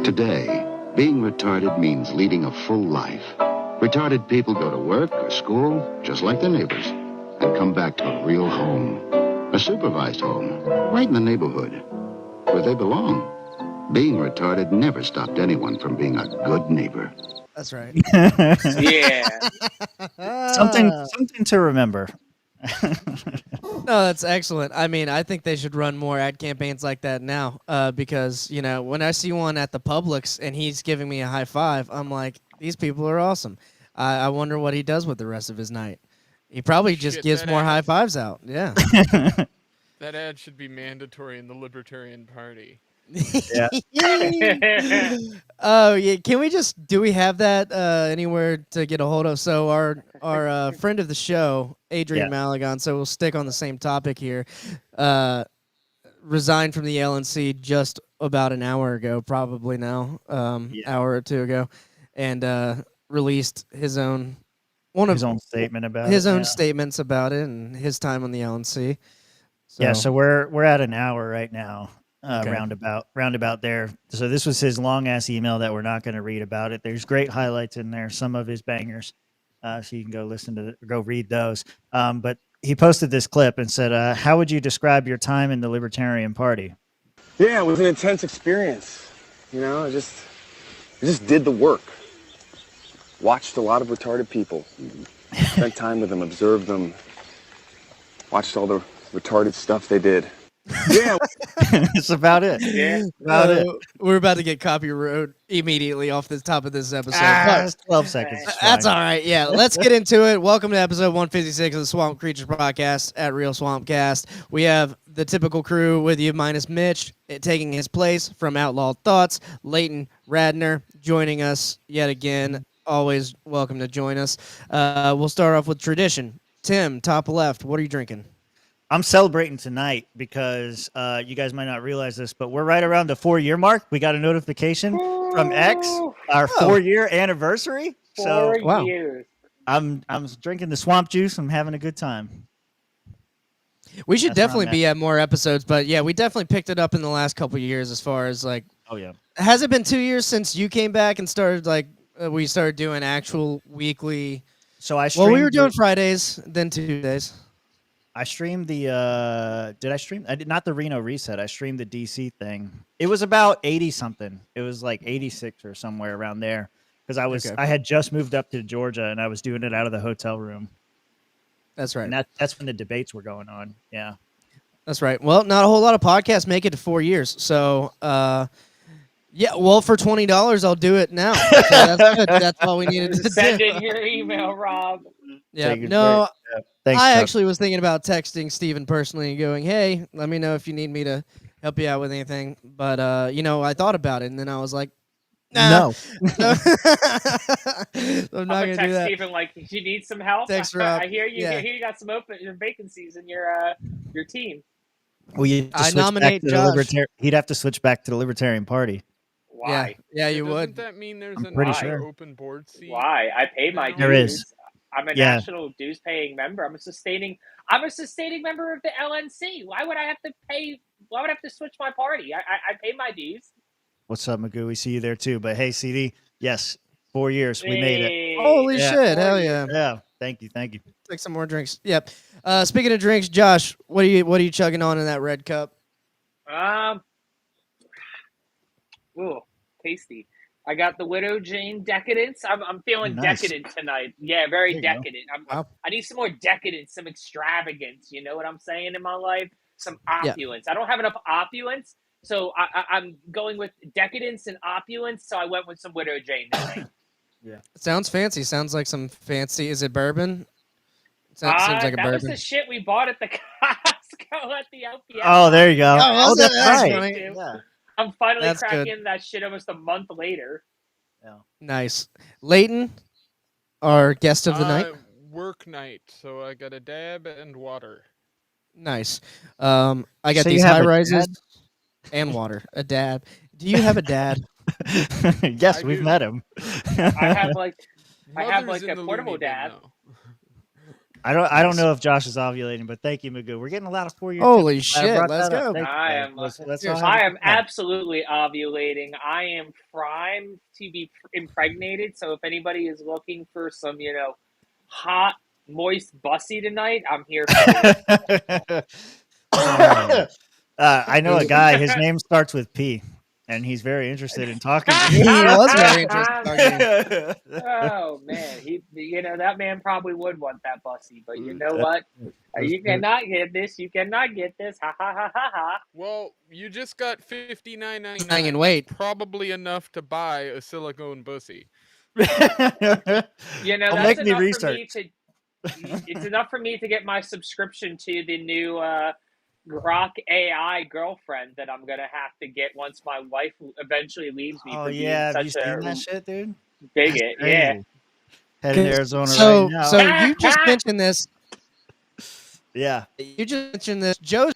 Today, being retarded means leading a full life. Retarded people go to work or school, just like their neighbors, and come back to a real home. A supervised home, right in the neighborhood, where they belong. Being retarded never stopped anyone from being a good neighbor. That's right. Yeah. Something to remember. No, that's excellent. I mean, I think they should run more ad campaigns like that now, because, you know, when I see one at the Publix and he's giving me a high five, I'm like, these people are awesome. I wonder what he does with the rest of his night. He probably just gives more high fives out. Yeah. That ad should be mandatory in the Libertarian Party. Yeah. Oh yeah. Do we have that anywhere to get a hold of? So our friend of the show, Adrian Malagon, so we'll stick on the same topic here. Resigned from the LNC just about an hour ago, probably now, hour or two ago, and released his own statement about his own statements about it and his time on the LNC. So. Yeah, so we're at an hour right now. Roundabout there. So this was his long ass email that we're not going to read about it. There's great highlights in there, some of his bangers, so you can go read those. But he posted this clip and said, "How would you describe your time in the Libertarian Party?" Yeah, it was an intense experience. You know, I just did the work. Watched a lot of retarded people. Spent time with them, observed them. Watched all the retarded stuff they did. Yeah, that's about it. Yeah, about it. We're about to get copyright immediately off the top of this episode. 12 seconds. That's all right. Yeah, let's get into it. Welcome to episode 156 of the Swamp Creatures podcast at Real Swampcast. We have the typical crew with you, minus Mitch taking his place from Outlawed Thoughts. Leighton Radner joining us yet again. Always welcome to join us. We'll start off with tradition. Tim, top left. What are you drinking? I'm celebrating tonight because you guys might not realize this, but we're right around the 4-year mark. We got a notification from X, our 4-year anniversary. Four So years. I'm drinking the swamp juice. I'm having a good time. We should definitely be at more episodes, but yeah, we definitely picked it up in the last couple of years as far as like. Oh yeah. Has it been 2 years since you came back and started we started doing actual weekly? So we were doing Fridays, then Tuesdays. I streamed the did I stream? I did not the Reno reset. I streamed the DC thing. It was about 80 something. It was like 86 or somewhere around there because I had just moved up to Georgia and I was doing it out of the hotel room. That's right. And that's when the debates were going on. Yeah. That's right. Well, not a whole lot of podcasts make it to 4 years. So yeah, well, for $20 I'll do it now. So that's good. That's all we needed to do. Send in your email, Rob. Yeah. No. Thanks, I Chuck. actually was thinking about texting Steven personally and going, hey, let me know if you need me to help you out with anything. But, I thought about it, and then I was like, nah. No. I'm not going to do that. Steven, like, do you need some help? Thanks, Rob. I hear you. Yeah. I hear you got some open vacancies in your team. Well, I nominate Josh. He'd have to switch back to the Libertarian Party. Why? Yeah, you would. Doesn't that mean there's I'm an pretty sure. open board seat? Why? I pay my dues. There is. I'm a national dues paying member. I'm a sustaining member of the LNC. Why would I have to pay? Why would I have to switch my party? I pay my dues. What's up, Magoo? We see you there too. But hey, CD, yes, 4 years. We made it. Holy shit. Hell yeah. Yeah. Thank you. Take some more drinks. Yep. Speaking of drinks, Josh, what are you chugging on in that red cup? Ooh, tasty. I got the Widow Jane Decadence. I'm feeling decadent tonight. Yeah, very decadent. I need some more decadence, some extravagance. You know what I'm saying in my life? Some opulence. Yeah. I don't have enough opulence, so I'm going with decadence and opulence. So I went with some Widow Jane tonight. Yeah, sounds fancy. Sounds like some fancy. Is it bourbon? Seems like a bourbon. That was the shit we bought at the Costco at the LPS. Oh, there you go. Oh, that's right. Yeah. I'm finally cracking that shit almost a month later. Yeah. Nice. Leighton, our guest of the night. Work night, so I got a dab and water. Nice. I got these high rises and water. A dab. Do you have a dad? Yes, we've met him. I have like a portable dab. I don't know if Josh is ovulating, but thank you, Magoo. We're getting a lot of 4 years. Holy shit! Let's go. I am absolutely ovulating. I am primed to be impregnated. So if anybody is looking for some, hot, moist bussy tonight, I'm here for it. I know a guy. His name starts with P, and he's very interested in talking to He was very interested. Oh man, that man probably would want that bussy, but you know what? You cannot get this. You cannot get this. Ha ha ha ha ha. Well, you just got $59.99. Hanging weight. Probably enough to buy a silicone bussy. That's make me enough research. for me to. It's enough for me to get my subscription to the new Grok AI girlfriend that I'm gonna have to get once my wife eventually leaves me. Oh for yeah, being have you such seen a that shit, dude? bigot. Yeah. Heading to Arizona So, right now. so you just mentioned this. Yeah. You just mentioned this. Joe.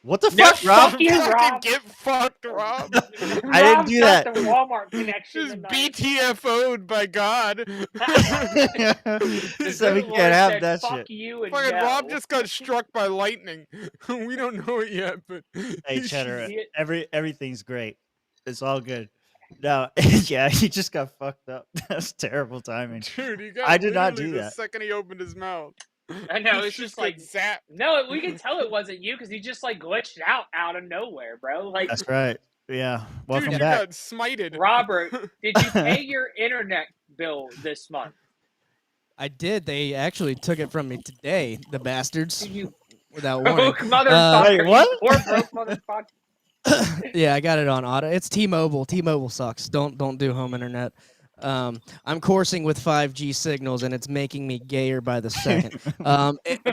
What the No, fuck, Rob? fuck you, Rob. Get fucked, Rob. I didn't do that. The Walmart connection. Just BTFO'd by God. So we can't have that fuck shit. You and Fucking no. Rob just got struck by lightning. We don't know it yet, but Hey, Cheddar, everything's great. It's all good. No, yeah, he just got fucked up. That's terrible timing. Dude, he got I did not literally do the that. second he opened his mouth. I know, He it's just got like zapped. No, we can tell it wasn't you because he just like glitched out of nowhere, bro. Like That's right. Yeah. Welcome Dude, you back. got smited. Robert, did you pay your internet bill this month? I did. They actually took it from me today. The bastards. You Without warning. broke motherfucker. Wait, what? Poor broke motherfucker. Yeah, I got it on auto. It's T-Mobile. T-Mobile sucks. Don't do home internet. I'm coursing with 5G signals, and it's making me gayer by the second.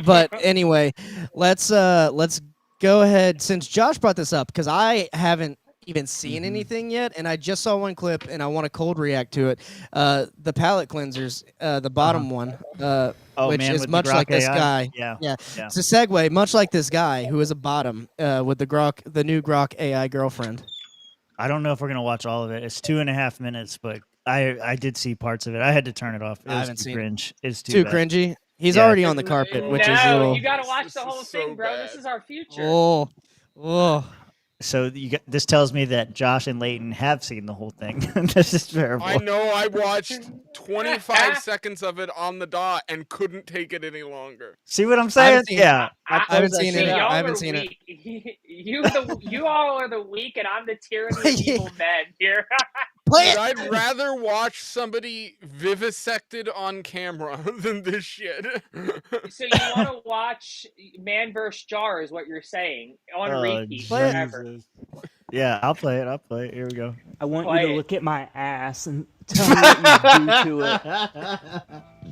But anyway, let's go ahead. Since Josh brought this up, because I haven't even seen anything yet, and I just saw one clip, and I want to cold react to it. The palate cleansers, the bottom one, which is much like this guy. Yeah. It's a segue, much like this guy who is a bottom with the new Grok AI girlfriend. I don't know if we're gonna watch all of it. It's 2.5 minutes, but I did see parts of it. I had to turn it off. It I was haven't too seen cringe. It's Too bad. cringy. He's Yeah. already on the carpet, which is a little. You gotta watch This the whole is so thing, bro. bad. This is our future. Oh. So this tells me that Josh and Leighton have seen the whole thing. This is terrible. I know I watched 25 seconds of it on the dot and couldn't take it any longer. See what I'm saying? I I haven't seen it. y'all I haven't are seen it. weak. You all are the weak, and I'm the tyranny of evil men here. Play Dude, it. I'd rather watch somebody vivisected on camera than this shit. So you want to watch Man vs. Jar is what you're saying on repeat forever. Jesus. Yeah, I'll play it. Here we go. I want Play you to it. look at my ass and tell me what you do to it.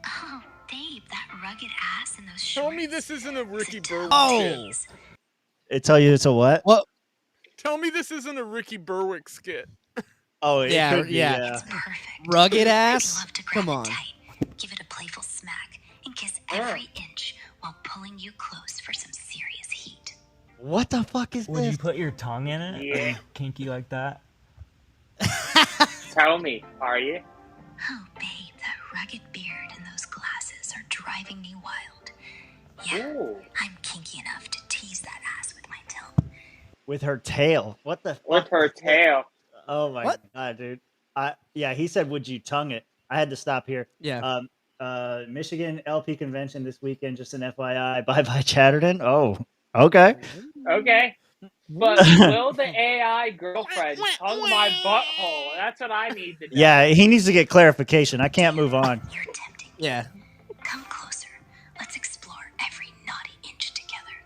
Oh, babe, that rugged ass and those shorts. Tell me this isn't a Ricky Berwick Oh. skit. It tell you it's a what? What? Tell me this isn't a Ricky Berwick skit. Oh, it Yeah, could be, yeah. It's perfect. Rugged I'd ass? love to grab Come it on. tight, give it a playful smack, and kiss every inch while pulling you close for some serious heat. What the fuck is Would this? you put your tongue in it? Yeah. Are you kinky like that? Tell me, are you? Oh, babe, that rugged beard and those glasses are driving me wild. Yeah, Ooh. I'm kinky enough to tease that ass with my tongue. With her tail. What the fuck? With her tail. Oh my What? god, dude. Yeah, he said, "Would you tongue it?" I had to stop here. Yeah. Michigan LP convention this weekend. Just an FYI. Bye bye Chatterton. Oh, okay. Okay. But will the AI girlfriend tongue my butthole? That's what I need to know. Yeah, he needs to get clarification. I can't move on. You're tempting. Yeah. Come closer. Let's explore every naughty inch together.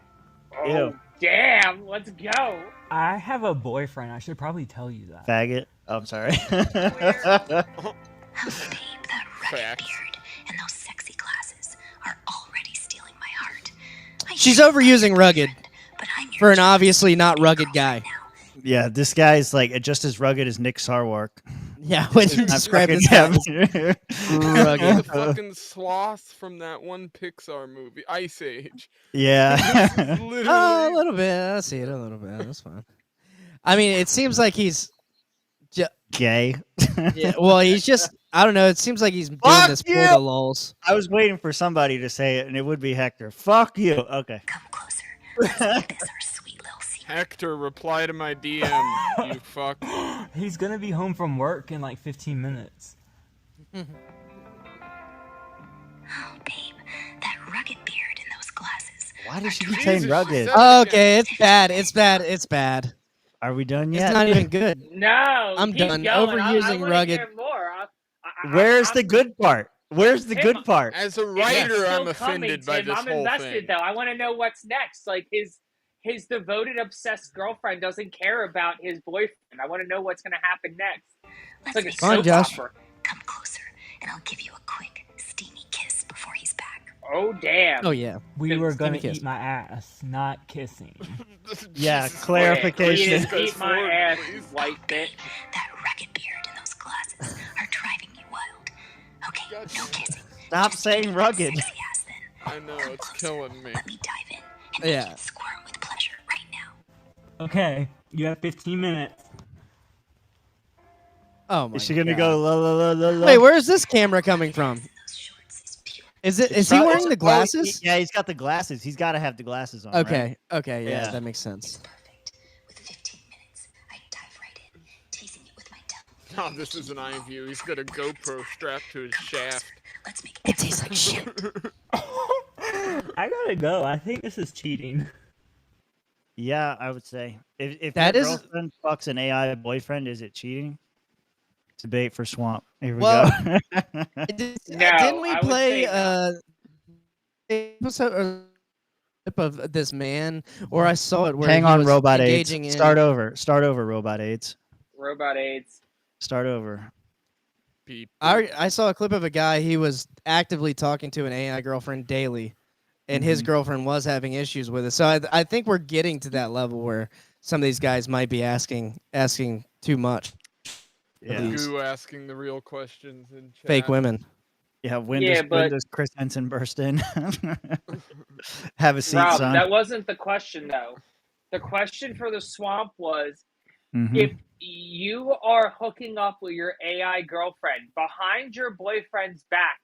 Oh, Ew. damn. Let's go. I have a boyfriend. I should probably tell you that. Faggot. Oh, I'm sorry. Oh, babe, that rugged Facts. beard and those sexy glasses are already stealing my heart. I She's know you're overusing my rugged friend, but I'm your for an chosen obviously not rugged guy. girlfriend now. Yeah, this guy's like just as rugged as Nick Sarwark. Yeah, when you I'm describe fucking this guy as him. The rugged. fucking sloth from that one Pixar movie, Ice Age. Yeah. Literally. Oh, a little bit. I see it a little bit. That's fine. I mean, it seems like he's Gay. yeah, well, he's just I don't know. It seems like he's doing Fuck this you! for the lulz. I was waiting for somebody to say it, and it would be Hector. Fuck you. Okay. Come closer. Let's make this our sweet little secret. Hector, reply to my DM, you fuck. He's gonna be home from work in like 15 minutes. Oh, babe, that rugged beard in those glasses. Why does she keep saying rugged? Okay, it's bad. It's bad. It's bad. Are we done yet? It's not even good. No, I'm keep done. going. Overusing I wanna rugged. hear more. Where's the good part? Where's the good part? As a It's writer, still I'm offended by Tim. this I'm whole invested thing. though. I want to know what's next. Like his devoted, obsessed girlfriend doesn't care about his boyfriend. I want to know what's going to happen next. It's like a Come on, soap Josh. opera. Come closer, and I'll give you a quick, steamy kiss before he's back. Oh damn! Oh yeah. We were gonna kiss. eat my ass, not kissing. Yeah, Jesus clarification. Eat my Lord, ass, please. white bitch. That rugged beard and those glasses are driving you wild. Okay, no kissing. Stop Just saying give me that rugged. sexy ass then. I know, Come it's closer. killing me. Let me dive in and make Yeah. you squirm with pleasure right now. Okay, you have 15 minutes. Oh my. Is she gonna God. go la la la la la? Wait, where's this camera coming from? Those shorts is pure. Is he wearing the glasses? Yeah, he's got the glasses. He's got to have the glasses on. Okay. Okay. Yeah, Yeah. that makes sense. Perfect. With 15 minutes, I dive right in, teasing it with my tongue. Oh, this is an eye view. He's got a GoPro strapped to his shaft. Let's make It tastes like shit. I gotta go. I think this is cheating. Yeah, I would say if That your is- girlfriend fucks an AI boyfriend, is it cheating? Debate for Swamp. Here we Well, go. Didn't we I would play say episode or clip of this man, or I saw it where Hang he on, was Robot AIDS. engaging in Start over. Start over, Robot AIDS. Robot AIDS. Start over. Beep. I saw a clip of a guy. He was actively talking to an AI girlfriend daily, and his girlfriend was having issues with it. So I think we're getting to that level where some of these guys might be asking too much. Yeah. These Goo asking the real questions in chat. fake women. Yeah, when Yeah, but- does Chris Henson burst in? Have a seat, Rob, son. that wasn't the question though. The question for the swamp was Mhm. if you are hooking up with your AI girlfriend behind your boyfriend's back,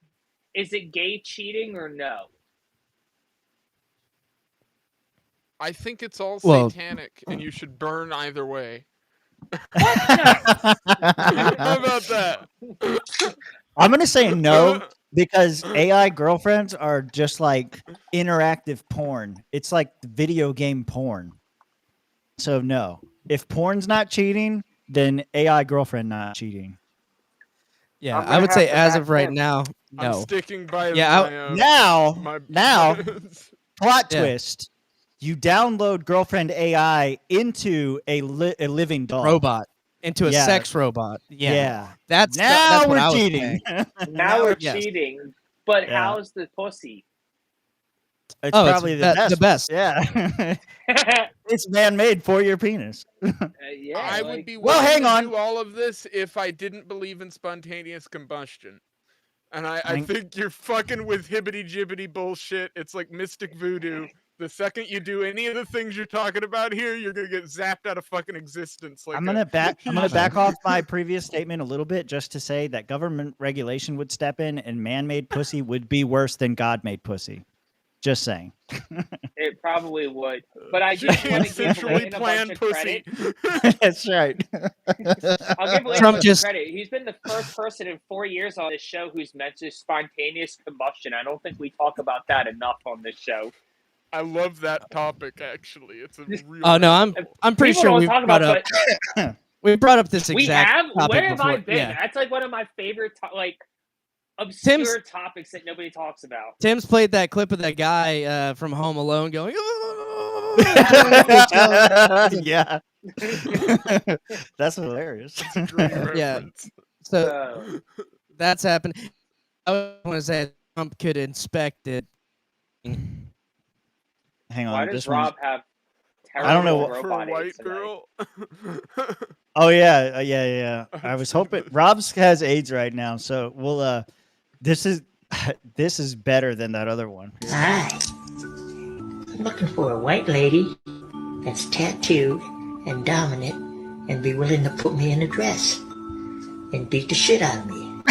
is it gay cheating or no? I think it's all Well- satanic, and you should burn either way. No. How about that? I'm gonna say no because AI girlfriends are just like interactive porn. It's like video game porn. So no. If porn's not cheating, then AI girlfriend not cheating. Yeah, I'm I gonna would have say to as back of right him. now, I'm no. sticking by Yeah, my, Now, plot Yeah. twist. You download girlfriend AI into a living doll. Robot into a Yeah. sex robot. Yeah, Yeah. that's Now that's what we're I was cheating. saying. Now we're yes. cheating, but Yeah. how's the pussy? It's Oh, it's probably the best. the best. Yeah. It's man-made for your penis. Yeah, I like- would be Well, willing hang to on. do all of this if I didn't believe in spontaneous combustion. And I Hang- think you're fucking with hibbity-jibbity bullshit. It's like mystic voodoo. The second you do any of the things you're talking about here, you're gonna get zapped out of fucking existence. Like I'm gonna back human. off my previous statement a little bit just to say that government regulation would step in and man-made pussy would be worse than God-made pussy. Just saying. It probably would, but I just want to give Centrally Wayne a bunch planned of pussy. credit. That's right. I'll give Wayne Trump a bunch just- of credit. He's been the first person in 4 years on this show who's mentioned spontaneous combustion. I don't think we talk about that enough on this show. I love that topic. Actually, it's a real. Oh no, I'm pretty People sure don't we talk brought about, up we brought up this but we exact have. topic Where have before. I been? Yeah. That's like one of my favorite, obscure Tim's- topics that nobody talks about. Tim's played that clip of that guy from Home Alone going. Yeah. That's hilarious. Great Yeah. reference. So that's happened. I want to say Trump could inspect it. Hang on. Why this does one's- Rob have terrible I don't know what- For a robot white AIDS tonight? girl. Oh yeah, yeah. I was hoping Rob's has AIDS right now, so we'll. This is better than that other one. Hi. I'm looking for a white lady that's tattooed and dominant and be willing to put me in a dress and beat the shit out of me.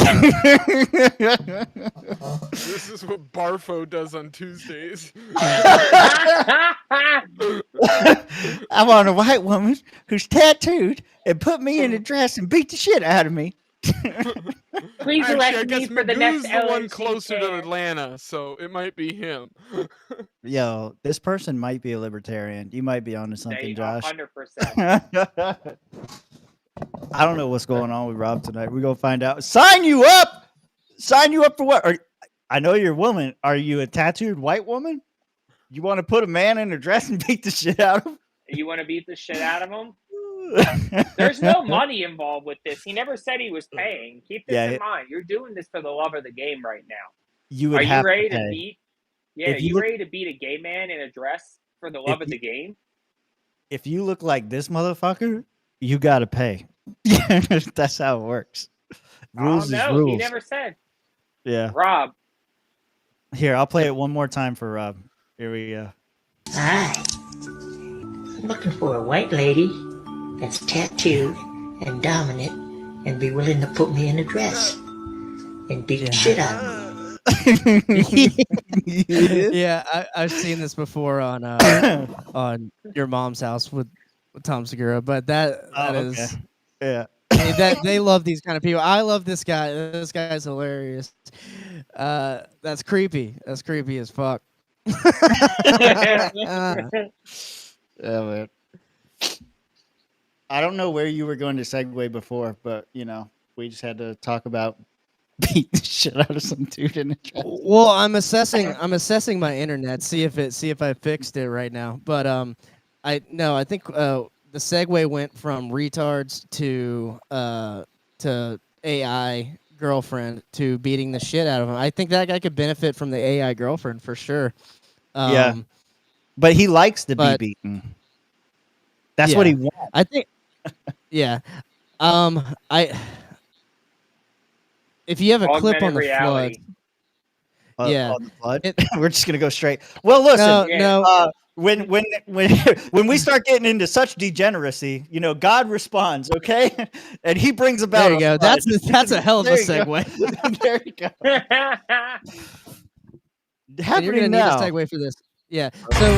This is what Barfo does on Tuesdays. I want a white woman who's tattooed and put me in a dress and beat the shit out of me. Please Actually, I elect me guess for the next Magoo's the one LNC closer to chair. Atlanta, so it might be him. Yo, this person might be a libertarian. You might be onto something, Josh. 100%. I don't know what's going on with Rob tonight. We're gonna find out. Sign you up. Sign you up for what? I know you're a woman. Are you a tattooed white woman? You want to put a man in a dress and beat the shit out of him? You want to beat the shit out of him? There's no money involved with this. He never said he was paying. Keep this in mind. You're doing this for the love of the game right now. You would Are have you ready to to beat? Yeah, If you you look- ready to beat a gay man in a dress for the love of the game? If you look like this motherfucker, you gotta pay. That's how it works. Rules is no, rules. he never said. Yeah. Rob. Here, I'll play it one more time for Rob. Here we go. Hi. I'm looking for a white lady that's tattooed and dominant and be willing to put me in a dress and beat the shit out of me. Yeah, I've seen this before on Your Mom's House with Tom Segura, but that is yeah. that they love these kind of people. I love this guy. This guy's hilarious. That's creepy. That's creepy as fuck. Yeah, man. I don't know where you were going to segue before, but we just had to talk about beat the shit out of some dude in a dress. Well, I'm assessing my internet, see if I fixed it right now. But I think the segue went from retards to AI girlfriend to beating the shit out of him. I think that guy could benefit from the AI girlfriend for sure. Yeah, but he likes to be beaten. That's what he wants. I think. Yeah. If you have a clip on the reality. flood. Yeah. On the flood? We're just gonna go straight. Well, listen. No. When we start getting into such degeneracy, God responds, okay, and He brings about. There you go. That's a hell of a segue. There you go. You're gonna need a segue for this. Yeah. So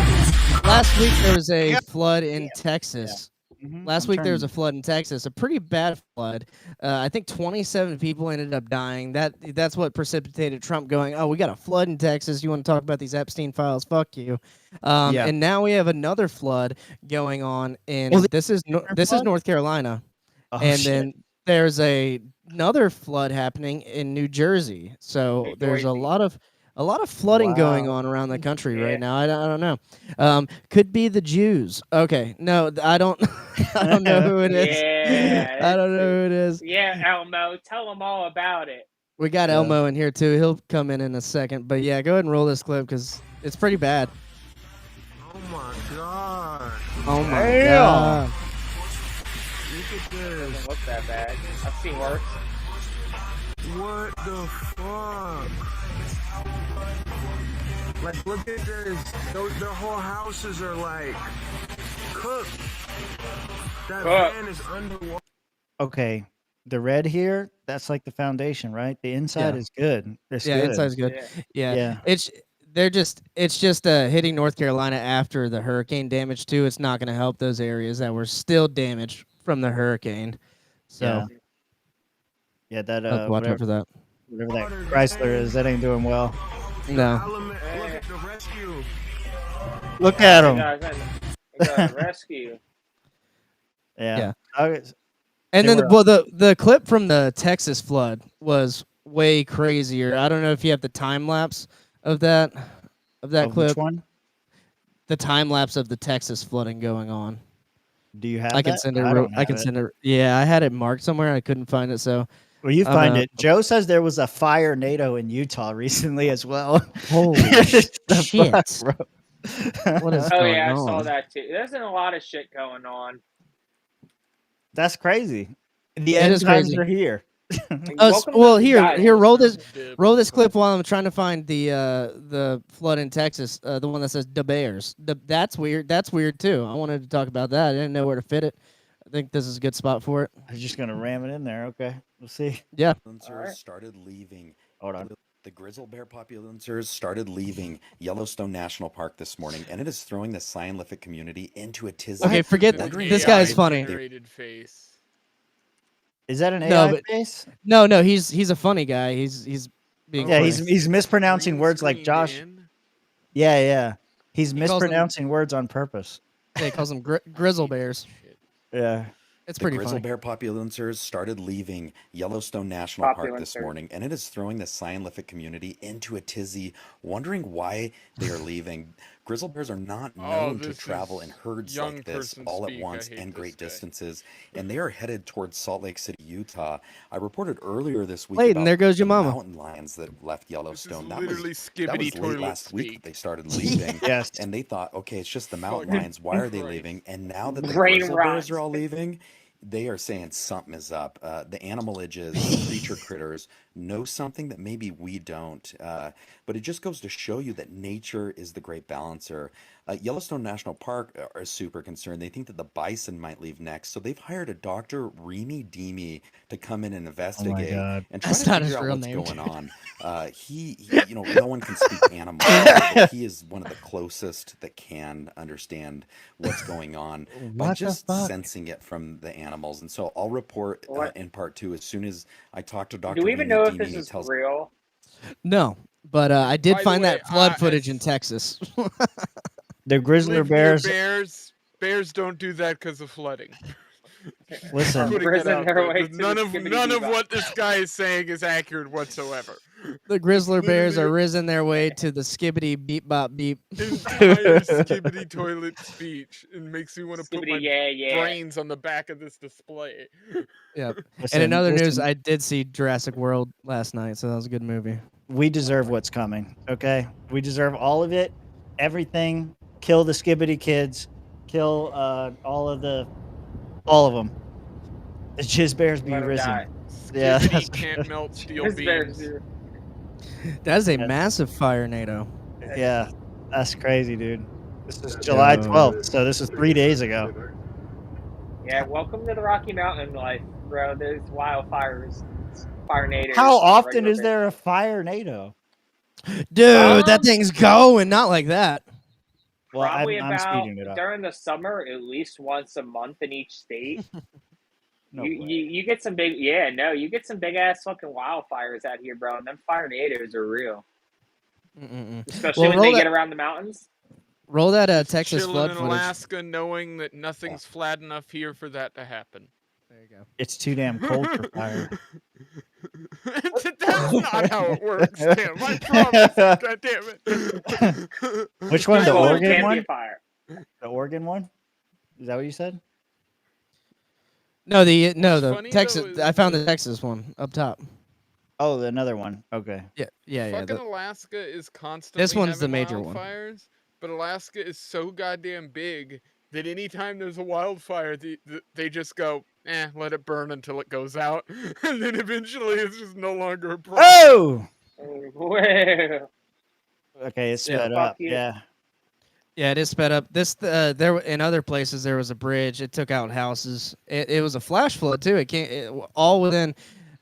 last week there was a flood in Texas. Last week there was a flood in Texas, a pretty bad flood. I think 27 people ended up dying. That's what precipitated Trump going, "Oh, we got a flood in Texas. You want to talk about these Epstein files? Fuck you." And now we have another flood going on in this is North Carolina, then there's another flood happening in New Jersey. So there's a lot of flooding going on around the country right now. I don't know. Could be the Jews. Okay, no, I don't. I don't know who it is. Yeah, I don't know who it is. Yeah, Elmo, tell them all about it. We got Elmo in here too. He'll come in a second. But yeah, go ahead and roll this clip because it's pretty bad. Oh my god. Oh my god. Look at this. Doesn't look that bad. I've seen worse. What the fuck? Like, look at this. Their whole houses are like cooked. That van is underwater. Okay, the red here, that's like the foundation, right? The inside is good. It's good. Inside's good. Yeah. It's just hitting North Carolina after the hurricane damage too. It's not going to help those areas that were still damaged from the hurricane. So yeah, that watch out for that. Whatever that Chrysler is, that ain't doing well. No. Look at the rescue. Look at him. They got a rescue. Yeah. And then the clip from the Texas flood was way crazier. I don't know if you have the time lapse of that clip. Which one? The time lapse of the Texas flooding going on. Do you have? I can send it. I can send it. Yeah, I had it marked somewhere. I couldn't find it. So. Well, you find it. Joe says there was a fire NATO in Utah recently as well. Holy shit! What is going on? I saw that too. There's a lot of shit going on. That's crazy. The end times are here. Well, here, roll this clip while I'm trying to find the flood in Texas. The one that says the Bears. That's weird. That's weird too. I wanted to talk about that. I didn't know where to fit it. I think this is a good spot for it. I'm just gonna ram it in there. Okay, we'll see. Yeah. Influencers started leaving. Hold on. The grizzle bear populancers started leaving Yellowstone National Park this morning, and it is throwing the scientific community into a tizzy. Okay, forget this guy's funny. Face. Is that an AI face? No, he's a funny guy. He's being funny. he's mispronouncing words like Josh. Yeah. He's mispronouncing words on purpose. Yeah, he calls them grizzle bears. Yeah. It's pretty grizzle funny. bear populancers started leaving Yellowstone National Park this morning, and it is throwing the scientific community into a tizzy, wondering why they are leaving. Grizzle bears are not known to travel in herds like this all at once and great distances, and they are headed towards Salt Lake City, Utah. I reported earlier this week Clayton, about there goes your the mama. mountain lions that left Yellowstone. That literally was skibbity late last week that they started leaving. Yes. And they thought, okay, it's just the mountain lions. Why are they leaving? And now that the Brain grizzle rot. bears are all leaving, they are saying something is up. The animalages, the creature critters know something that maybe we don't. But it just goes to show you that nature is the great balancer. Yellowstone National Park are super concerned. They think that the bison might leave next. So they've hired a Dr. Remy Deemy to come in and investigate and try to figure out what's going on. He, no one can speak animal. But he is one of the closest that can understand what's going on by just sensing it from the animals. And so I'll report in part 2 as soon as I talk to Dr. Do we even know if this is real? No, but I did find that flood footage in Texas. The grizzly bears. Bears don't do that because of flooding. Listen, none of what this guy is saying is accurate whatsoever. The grizzly bears are risen their way to the skibbity beep bop beep. Entire skibbity toilet speech. It makes me want to put my brains on the back of this display. Yeah. And in other news, I did see Jurassic World last night, so that was a good movie. We deserve what's coming. Okay, we deserve all of it, everything. Kill the skibbity kids. Kill all of them. The jizz bears be risen. Yeah, Skibbity can't melt steel beams. That is a massive fire NATO. Yeah, that's crazy, dude. This is July 12th, so this is 3 days ago. Yeah, welcome to the Rocky Mountain life, bro. There's wildfires, fire nados. How often is there a fire NATO? Dude, that thing's going, not like that. Well, Probably I'm about speeding it up. during the summer, at least once a month in each state. No you get some big, you get some big ass fucking wildfires out here, bro. And them fire nados are real, especially when they get around the mountains. Roll that Texas Chilling flood in footage. Alaska, knowing that nothing's flat enough here for that to happen. There you go. It's too damn cold for fire. That's not how it works, Tim. I promise. God damn it. Which one? The Cold Oregon can't be one? a fire. The Oregon one? Is that what you said? No, the funny, Texas. though, is I found the Texas one up top. Oh, another one. Okay. Yeah. Fucking Alaska is constantly This one's the having major one. wildfires, but Alaska is so goddamn big that anytime there's a wildfire, they just go, let it burn until it goes out, and then eventually it's just no longer a problem. Oh! Well, Okay, it's sped up. Yeah. Yeah, it is sped up. This there in other places there was a bridge. It took out houses. It was a flash flood too. All within,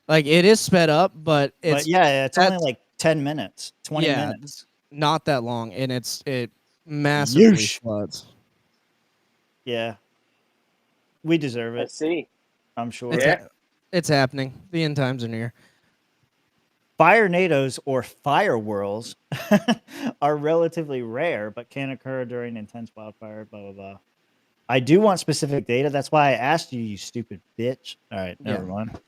like it is sped up, but it's it's only like 10 minutes, 20 minutes. Not that long, and it massively floods. Yeah, we deserve it. let's see. I'm sure. It's happening. The end times are near. Fire NATOs or fire whirls are relatively rare, but can occur during intense wildfire, blah, blah, blah. I do want specific data. That's why I asked you, you stupid bitch. All right, never mind.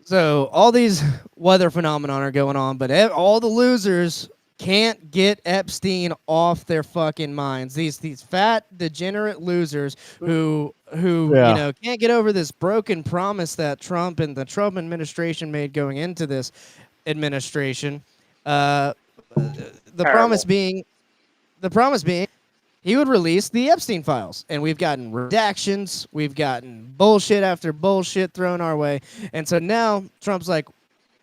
So all these weather phenomenon are going on, but all the losers can't get Epstein off their fucking minds. These fat degenerate losers who can't get over this broken promise that Trump and the Trump administration made going into this administration. The promise being he would release the Epstein files, and we've gotten redactions, we've gotten bullshit after bullshit thrown our way, and so now Trump's like,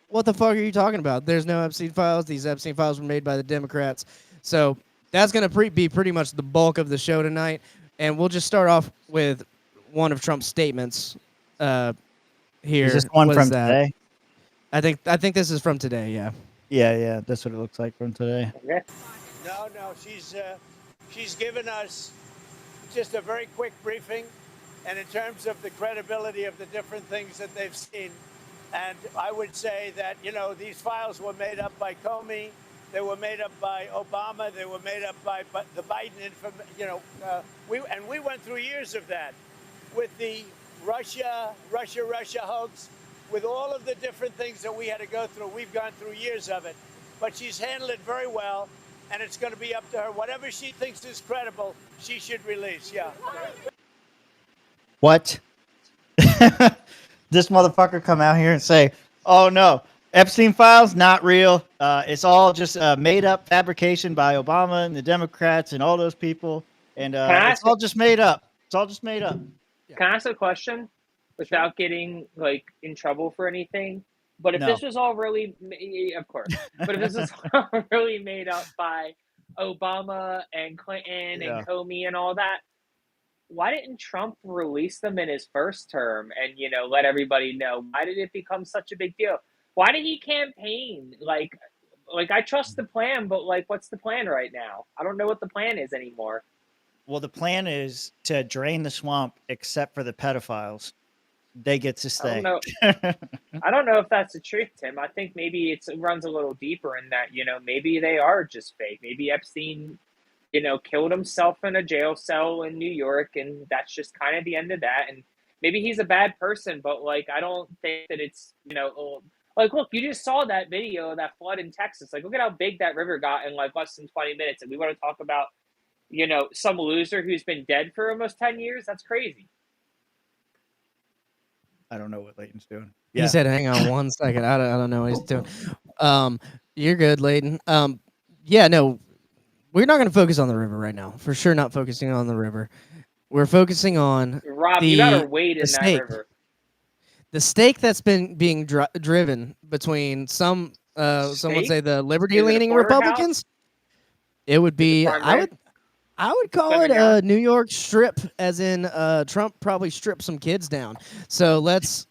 what the fuck are you talking about? There's no Epstein files. These Epstein files were made by the Democrats. So that's going to be pretty much the bulk of the show tonight. And we'll just start off with one of Trump's statements here. Is this one from today? I think this is from today. Yeah. Yeah, that's what it looks like from today. No, she's given us just a very quick briefing, and in terms of the credibility of the different things that they've seen. And I would say that, these files were made up by Comey, they were made up by Obama, they were made up by the Biden we went through years of that with the Russia hoax, with all of the different things that we had to go through. We've gone through years of it, but she's handled it very well, and it's going to be up to her. Whatever she thinks is credible, she should release. Yeah. What? This motherfucker come out here and say, "Oh no, Epstein files not real. It's all just made up fabrication by Obama and the Democrats and all those people, and it's all just made up. It's all just made up." Can I ask a question without getting in trouble for anything? But if this was all really, of course, but if this is all really made up by Obama and Clinton and Comey and all that, why didn't Trump release them in his first term and, let everybody know? Why did it become such a big deal? Why did he campaign? Like I trust the plan, but what's the plan right now? I don't know what the plan is anymore. Well, the plan is to drain the swamp, except for the pedophiles. They get to stay. I don't know if that's the truth, Tim. I think maybe it runs a little deeper in that, maybe they are just fake. Maybe Epstein, killed himself in a jail cell in New York, and that's just kind of the end of that. And maybe he's a bad person, but I don't think that it's, look, you just saw that video of that flood in Texas. Look at how big that river got in less than 20 minutes. And we want to talk about, some loser who's been dead for almost 10 years. That's crazy. I don't know what Leighton's doing. He said, "Hang on one second. I don't know what he's doing." You're good, Leighton. No, we're not going to focus on the river right now. For sure, not focusing on the river. We're focusing on Rob. You gotta wade in that river. The stake that's been being driven between some would say the liberty-leaning Republicans. It would be I would call it a New York strip, as in Trump probably stripped some kids down. So let's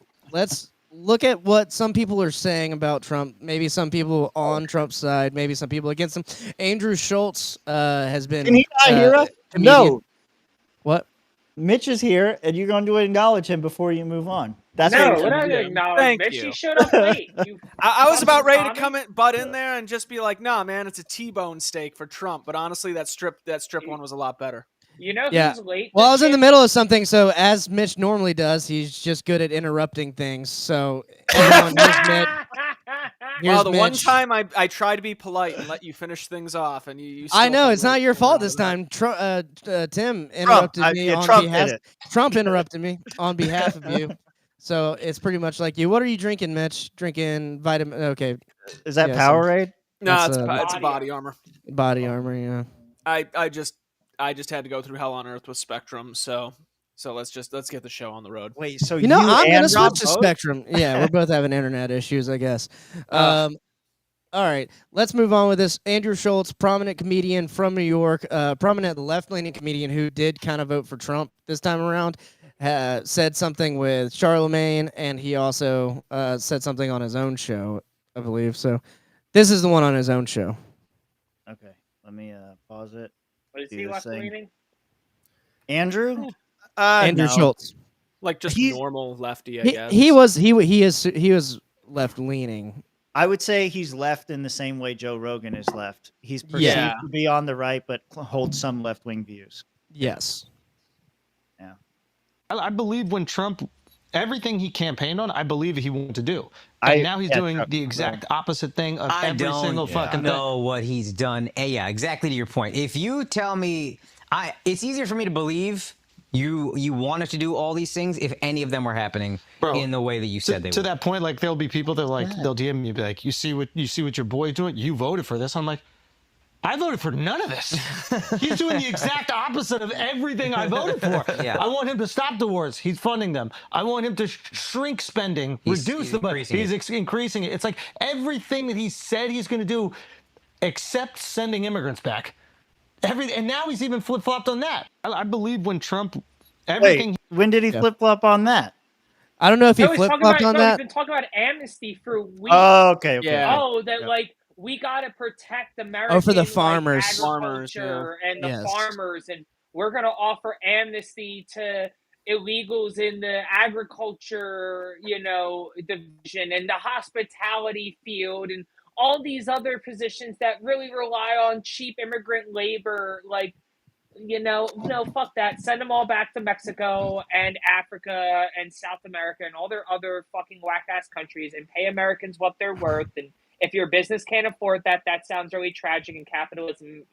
look at what some people are saying about Trump. Maybe some people on Trump's side, maybe some people against him. Andrew Schulz has been. Can he not hear us? No. What? Mitch is here, and you're going to acknowledge him before you move on. That's no, what we're not going to acknowledge Mitch. He showed up late. I was about ready to butt in there and just be like, "Nah, man, it's a T-bone steak for Trump." But honestly, that strip one was a lot better. Who's late? Well, I was in the middle of something, so as Mitch normally does, he's just good at interrupting things. So everyone, here's Mitch. Well, the one time I tried to be polite and let you finish things off, and you I know it's not your fault this time. Tim interrupted me on behalf. Trump interrupted me on behalf of you. So it's pretty much like you. What are you drinking, Mitch? Drinking vitamin. Okay. Is that Powerade? No, it's body armor. Body armor, yeah. I just had to go through hell on earth with Spectrum, so let's get the show on the road. Wait, so I'm gonna switch to Spectrum. Yeah, we're both having internet issues, I guess. All right, let's move on with this. Andrew Schulz, prominent comedian from New York, prominent left-leaning comedian who did kind of vote for Trump this time around. Said something with Charlemagne, and he also said something on his own show, I believe. So this is the one on his own show. Okay, let me pause it. What is he left-leaning? Andrew? Andrew Schulz. Just normal lefty, I guess. He was left-leaning. I would say he's left in the same way Joe Rogan is left. He's perceived to be on the right, but holds some left-wing views. Yes. I believe when Trump, everything he campaigned on, I believe he wanted to do. And now he's doing the exact opposite thing of every single fucking thing. I don't know what he's done. Yeah, exactly to your point. If you tell me, it's easier for me to believe you wanted to do all these things if any of them were happening in the way that you said they were. To that point, there'll be people that they'll DM me, be like, you see what your boy's doing? You voted for this. I'm like, I voted for none of this. He's doing the exact opposite of everything I voted for. Yeah. I want him to stop the wars. He's funding them. I want him to shrink spending, reduce the budget. He's increasing it. It's like everything that he said he's going to do, except sending immigrants back. And now he's even flip-flopped on that. I believe when Trump, Everything. Wait, when did he flip flop on that? I don't know if he No, he's flip talking flopped about on no. He's that. been talking about amnesty for weeks. Oh, okay. Yeah. Oh, that Yep. like we gotta protect American for the like, farmers. agriculture and the Yes. farmers, and we're gonna offer amnesty to illegals in the agriculture, division and the hospitality field and all these other positions that really rely on cheap immigrant labor. Like, no, fuck that. Send them all back to Mexico and Africa and South America and all their other fucking whack ass countries and pay Americans what they're worth. And if your business can't afford that, that sounds really tragic, and capitalism,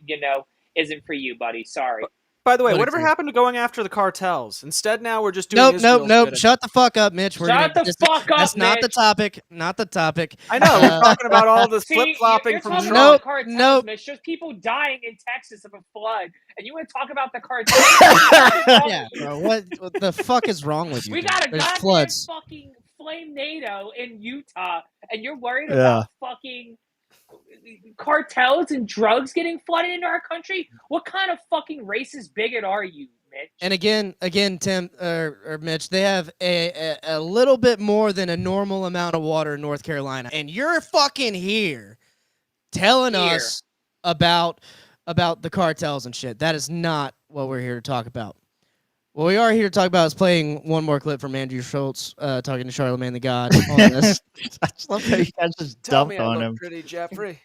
isn't for you, buddy. Sorry. By the way, What whatever agree. happened to going after the cartels? Instead, now we're just doing Israel's Nope. bidding. Shut the fuck up, Mitch. Shut the fuck up, That's not the Mitch. topic. Not the topic. I know. We're talking about all this See, flip flopping you're from talking Trump. about the cartels, Nope. Mitch. There's people dying in Texas of a flood, and you want to talk about the cartels? Yeah, bro. What the fuck is wrong with you? We dude? got a There's goddamn floods. fucking flame NATO in Utah, and you're worried Yeah. about fucking cartels and drugs getting flooded into our country? What kind of fucking racist bigot are you, Mitch? And again, Tim or Mitch, they have a little bit more than a normal amount of water in North Carolina, and you're fucking here telling us about the cartels and shit. That is not what we're here to talk about. What we are here to talk about is playing one more clip from Andrew Schulz talking to Charlemagne the God on this. I just love how you guys just Tell dumped me I on look him. pretty, Jeffrey.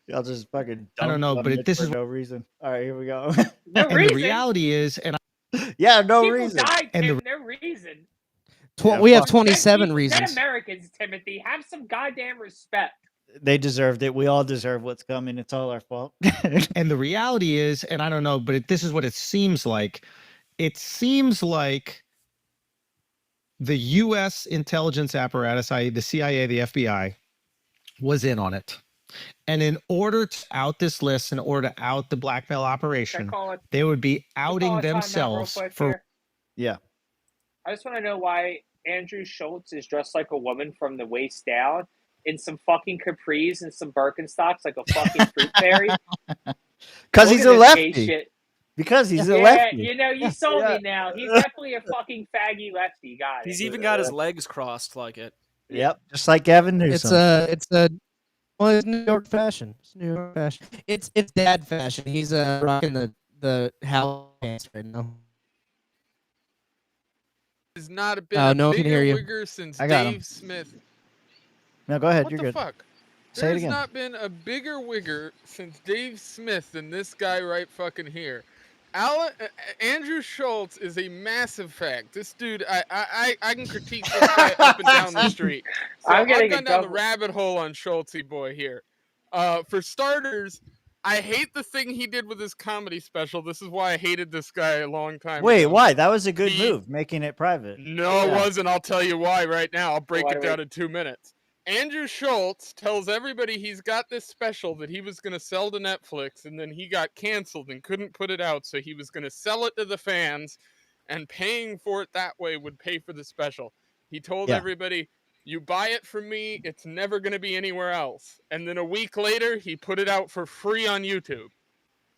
Y'all just fucking. I don't dumped know, on but Mitch this for is no reason. All right, here we go. No and reason. the reality is, and Yeah, no People reason. died, And Tim. the- No reason. We have fuck. 27 Dead reasons. Americans, Timothy. Have some goddamn respect. They deserved it. We all deserve what's coming. It's all our fault. And the reality is, and I don't know, but this is what it seems like. It seems like the U.S. intelligence apparatus, i.e., the CIA, the FBI, was in on it. And in order to out this list, in order to out the blackmail operation, they would be outing themselves for. Yeah. I just want to know why Andrew Schulz is dressed like a woman from the waist down in some fucking capris and some Birkenstocks like a fucking fruit fairy. Because Look he's at a this gay lefty. shit. Because he's a Yeah, lefty. you sold me now. He's definitely a fucking faggy lefty guy. He's even got his legs crossed like it. Yep. Just like Gavin Newsom. Well, it's New York fashion. It's New York fashion. It's dad fashion. He's rocking the house pants right now. Has not been Oh, a no one can bigger hear you. wigger since I got him. Dave Smith. No, go ahead. What You're the good. fuck? Say it There's again. not been a bigger wigger since Dave Smith than this guy right fucking here. Andrew Schulz is a massive fact. This dude, I can critique this guy up and down the street. So I'm I've getting gone a down the double. rabbit hole on Schultzy boy here. For starters, I hate the thing he did with his comedy special. This is why I hated this guy a long time Wait, ago. why? That was a good move, making it private. No, it wasn't. I'll tell you why right now. I'll break Why it do down we- in 2 minutes. Andrew Schulz tells everybody he's got this special that he was going to sell to Netflix, and then he got canceled and couldn't put it out, so he was going to sell it to the fans, and paying for it that way would pay for the special. He told everybody, you buy it from me, it's never going to be anywhere else. And then a week later, he put it out for free on YouTube.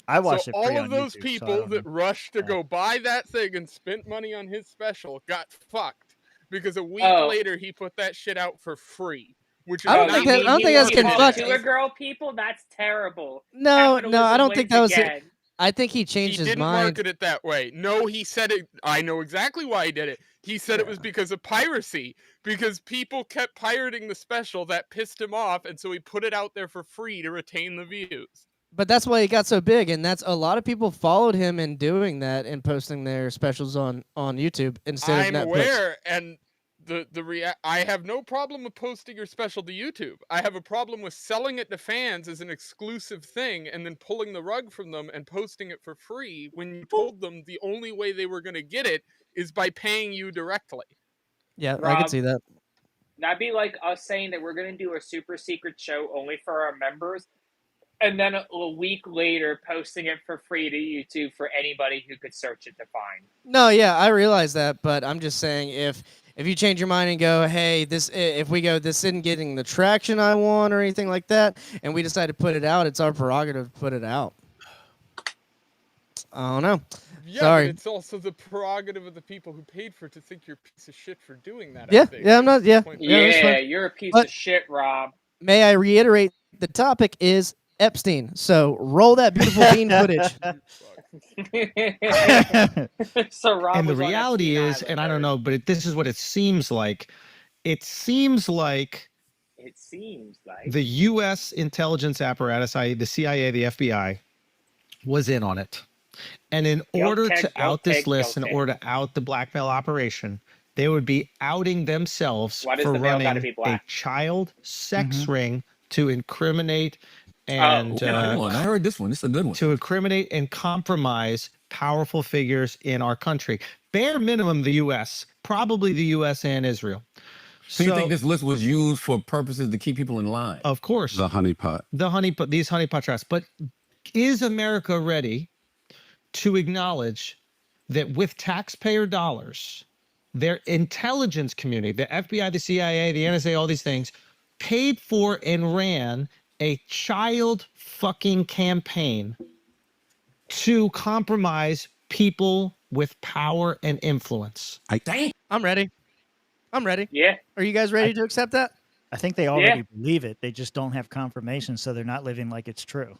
I watched So it all free of on those YouTube, so I people don't that know. rushed to go buy that thing and spent money on his special got fucked because a week Oh. later he put that shit out for free. Which is I don't not think that- I don't think that's getting fucked. To a girl, people, that's terrible. No, I Capitalism don't think wins that was it. again. I think he changed He his didn't mind. market it that way. No, he said it. I know exactly why he did it. He said it was because of piracy. Because people kept pirating the special, that pissed him off, and so he put it out there for free to retain the views. But that's why he got so big, and that's a lot of people followed him in doing that and posting their specials on YouTube instead of I'm Netflix. aware, and I have no problem with posting your special to YouTube. I have a problem with selling it to fans as an exclusive thing and then pulling the rug from them and posting it for free when you told them the only way they were going to get it is by paying you directly. Yeah, I Rob, can see that. That'd be like us saying that we're going to do a super secret show only for our members, and then a week later posting it for free to YouTube for anybody who could search it to find. No, yeah, I realize that, but I'm just saying if you change your mind and go, hey, this isn't getting the traction I want or anything like that, and we decide to put it out, it's our prerogative to put it out. I don't know. Yeah, Sorry. but it's also the prerogative of the people who paid for it to think you're a piece of shit for doing that. Yeah, I think. yeah, I'm not. Yeah, Point yeah, that's Yeah, fine. you're a piece But of shit, Rob. may I reiterate? The topic is Epstein. So roll that beautiful bean footage. So Rob And the was on reality Epstein is, Island, and I don't Eric. know, but this is what it seems like. It seems like It seems like the U.S. intelligence apparatus, i.e., the CIA, the FBI, was in on it. And in order to out this list, in order to out the blackmail operation, they would be outing themselves Why does for the veil gotta running be a black? child sex ring to incriminate Oh, and no. Hold on, I heard this one. This is a good one. to incriminate and compromise powerful figures in our country. Bare minimum, the U.S., probably the U.S. and Israel. So you think this list was used for purposes to keep people in line? Of course. The honeypot. These honeypot traps. But is America ready to acknowledge that with taxpayer dollars, their intelligence community, the FBI, the CIA, the NSA, all these things, paid for and ran a child fucking campaign to compromise people with power and influence? I'm ready. I'm ready. Yeah. Are you guys ready to accept that? I think they already believe it. They just don't have confirmation, so they're not living like it's true.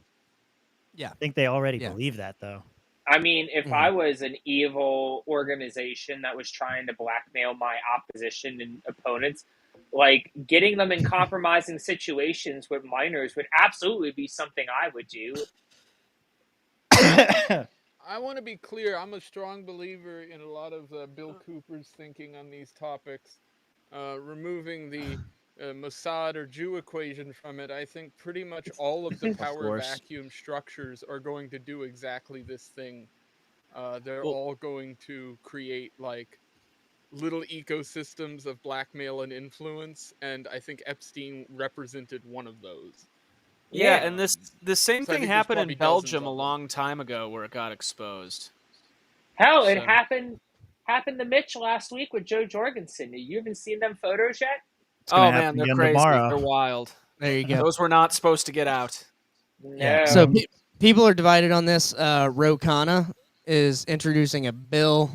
Yeah. I think they already believe that, though. I mean, if I was an evil organization that was trying to blackmail my opposition and opponents, like getting them in compromising situations with minors would absolutely be something I would do. I want to be clear. I'm a strong believer in a lot of Bill Cooper's thinking on these topics. Removing the Mossad or Jew equation from it, I think pretty much all of the power vacuum structures are going to do exactly this thing. They're all going to create like little ecosystems of blackmail and influence, and I think Epstein represented one of those. Yeah, and the same So I thing think there's happened probably in dozens Belgium of a them. long time ago where it got exposed. Hell, it So- happened to Mitch last week with Joe Jorgensen. You haven't seen them photos yet? Oh man, they're crazy. They're wild. There you go. Those were not supposed to get out. No. So people are divided on this. Khanna is introducing a bill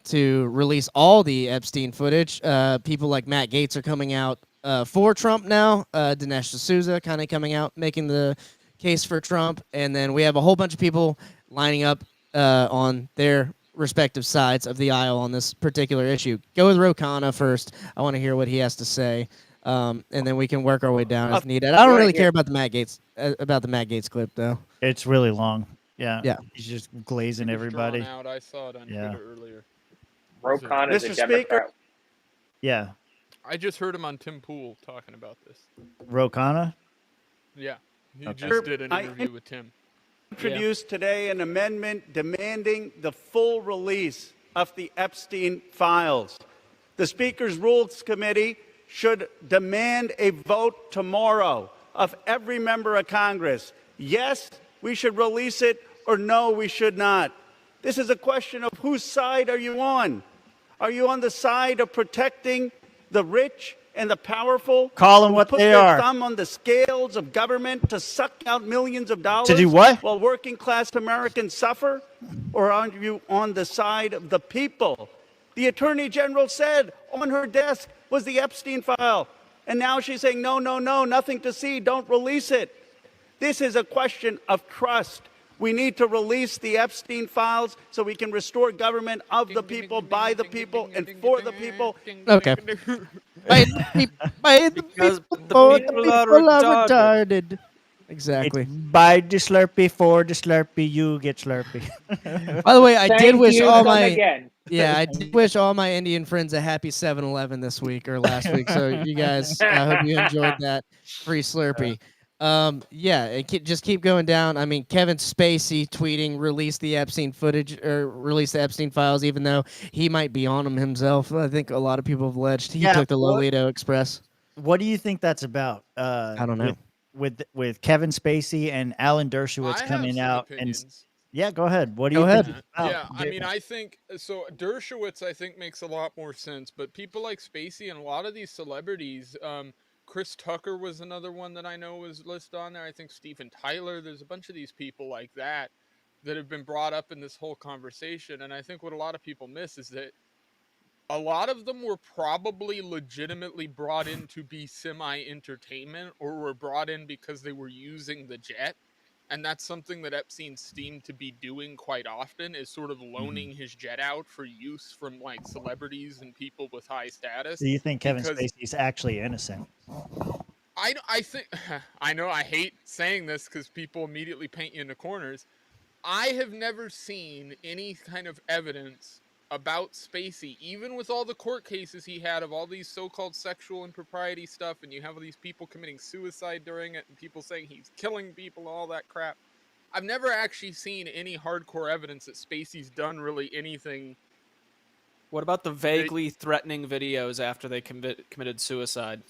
to release all the Epstein footage. People like Matt Gaetz are coming out for Trump now. Dinesh D'Souza kind of coming out making the case for Trump, and then we have a whole bunch of people lining up on their respective sides of the aisle on this particular issue. Go with Khanna first. I want to hear what he has to say, and then we can work our way down as needed. I don't really care about the Matt Gaetz clip though. It's really long. Yeah. Yeah. He's just glazing everybody. Drawn out. I saw it on Twitter earlier. Khanna is a Mr. Democrat. Speaker. Yeah. I just heard him on Tim Pool talking about this. Khanna? Yeah, he Okay. just did an I interview with Tim. Introduced today an amendment demanding the full release of the Epstein files. The Speaker's Rules Committee should demand a vote tomorrow of every member of Congress. Yes, we should release it, or no, we should not. This is a question of whose side are you on? Are you on the side of protecting the rich and the powerful? Call them who what put they their are. thumb on the scales of government to suck out millions of dollars To do what? while working class Americans suffer? Or are you on the side of the people? The Attorney General said on her desk was the Epstein file. And now she's saying, no, no, no, nothing to see, don't release it. This is a question of trust. We need to release the Epstein files so we can restore government of the people, by the people, and for the people. Okay. By the Because people, the the people people are are retarded. retarded. Exactly. Buy the Slurpee, for the Slurpee, you get Slurpee. By the way, I did Thank wish you, all come my again. I did wish all my Indian friends a happy 7-Eleven this week or last week. So you guys, I hope you enjoyed that free Slurpee. Just keep going down. I mean, Kevin Spacey tweeting, release the Epstein footage or release the Epstein files, even though he might be on them himself. I think a lot of people have alleged he took the Lolito Express. What do you think that's about? I don't know. With Kevin Spacey and Alan Dershowitz I have coming some out opinions. go ahead. What do Go you ahead. think? it's about? Yeah, I mean, I think so. Dershowitz, I think, makes a lot more sense. But people like Spacey and a lot of these celebrities, Chris Tucker was another one that I know was listed on there. I think Steven Tyler. There's a bunch of these people like that. that have been brought up in this whole conversation, and I think what a lot of people miss is that a lot of them were probably legitimately brought in to be semi-entertainment, or were brought in because they were using the jet. And that's something that Epstein seemed to be doing quite often, is sort of loaning his jet out for use from like celebrities and people with high status. So you think Kevin because Spacey's actually innocent? I think, I know I hate saying this because people immediately paint you into corners. I have never seen any kind of evidence about Spacey, even with all the court cases he had of all these so-called sexual impropriety stuff, and you have all these people committing suicide during it, and people saying he's killing people and all that crap. I've never actually seen any hardcore evidence that Spacey's done really anything. What about the vaguely threatening videos after they committed suicide?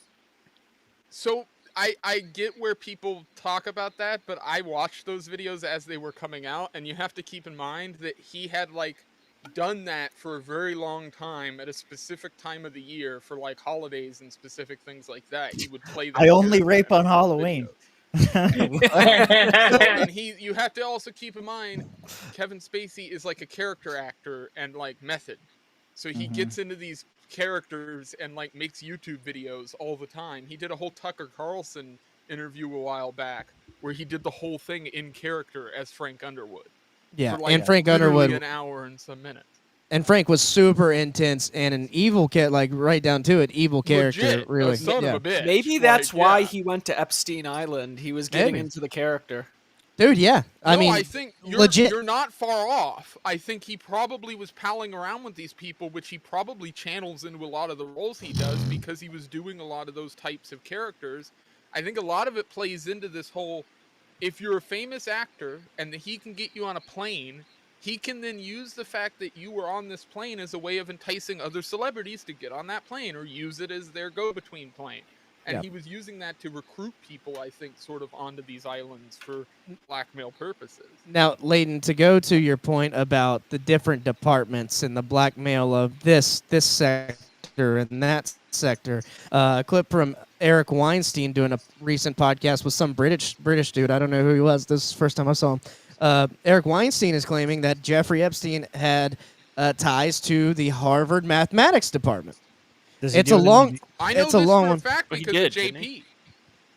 So I get where people talk about that, but I watched those videos as they were coming out, and you have to keep in mind that he had like done that for a very long time at a specific time of the year for like holidays and specific things like that. He would play that. I only rape on Halloween. And you have to also keep in mind, Kevin Spacey is like a character actor and like method. So he gets into these characters and like makes YouTube videos all the time. He did a whole Tucker Carlson interview a while back where he did the whole thing in character as Frank Underwood. Yeah, for like and Frank Underwood, an hour and some minutes. And Frank was super intense and an evil cat, like right down to it, evil character. Legit, really, a son of a bitch. Maybe that's why he went to Epstein Island. He was getting into the character. Dude, yeah. I mean, I think legit. You're not far off. I think he probably was palling around with these people, which he probably channels into a lot of the roles he does because he was doing a lot of those types of characters. I think a lot of it plays into this whole, if you're a famous actor and he can get you on a plane, he can then use the fact that you were on this plane as a way of enticing other celebrities to get on that plane or use it as their go-between plane. And he was using that to recruit people, I think, sort of onto these islands for blackmail purposes. Now, Leighton, to go to your point about the different departments and the blackmail of this sector and that sector, a clip from Eric Weinstein doing a recent podcast with some British dude. I don't know who he was. This is the first time I saw him. Eric Weinstein is claiming that Jeffrey Epstein had ties to the Harvard mathematics department. It's a long. I know it's a this long for a one. fact because of JP.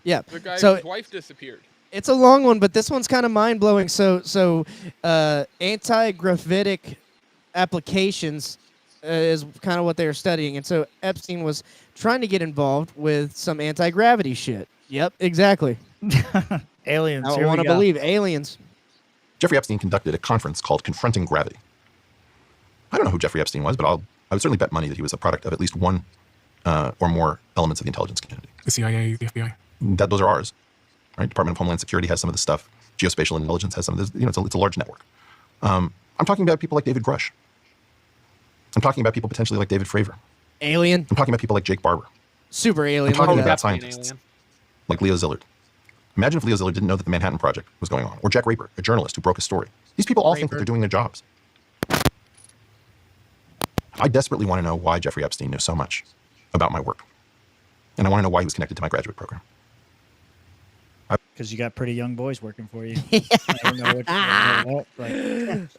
Yeah. The guy So whose wife disappeared. it's a long one, but this one's kind of mind blowing. So anti-gravitic applications is kind of what they were studying, and so Epstein was trying to get involved with some anti-gravity shit. Yep, exactly. Aliens. I here want we to go. believe aliens. Jeffrey Epstein conducted a conference called Confronting Gravity. I don't know who Jeffrey Epstein was, but I would certainly bet money that he was a product of at least one or more elements of the intelligence community. The CIA, the FBI. Those are ours, right? Department of Homeland Security has some of this stuff. Geospatial intelligence has some of this. You know, it's a large network. I'm talking about people like David Grush. I'm talking about people potentially like David Fravor. Alien. I'm talking about people like Jake Barber. Super alien. I'm talking Look at about that. scientists like Leo Szilard. Imagine if Leo Szilard didn't know that the Manhattan Project was going on, or Jack Raper, a journalist who broke a story. These people all think that they're doing their jobs. I desperately want to know why Jeffrey Epstein knew so much about my work. And I want to know why he was connected to my graduate program. Because you got pretty young boys working for you. I don't know what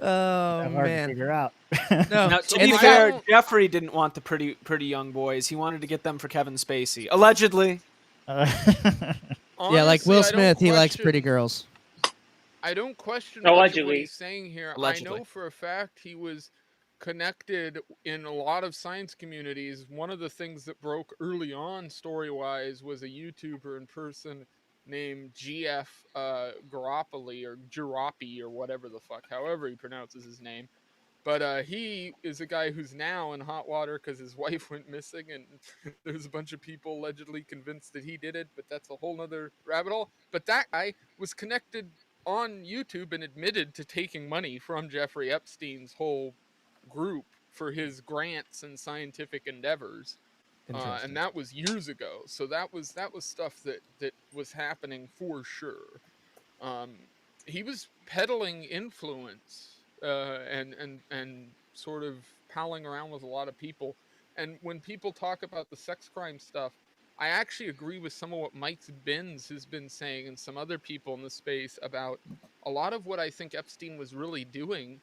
Oh, hard man. to figure out. No. Now, to be fair, Jeffrey didn't want the pretty young boys. He wanted to get them for Kevin Spacey, allegedly. Yeah, like Honestly, Will I don't Smith, he likes question- pretty girls. I don't question much of what Allegedly. he's saying here. Allegedly. I know for a fact he was connected in a lot of science communities. One of the things that broke early on story-wise was a YouTuber in person named GF Garoppoli or Giroppi or whatever the fuck, however he pronounces his name. But he is a guy who's now in hot water because his wife went missing, and there's a bunch of people allegedly convinced that he did it, but that's a whole nother rabbit hole. But that guy was connected on YouTube and admitted to taking money from Jeffrey Epstein's whole group for his grants and scientific endeavors. And that was years ago. So that was stuff that was happening for sure. He was peddling influence and sort of palling around with a lot of people. And when people talk about the sex crime stuff, I actually agree with some of what Mike Benz has been saying and some other people in the space about a lot of what I think Epstein was really doing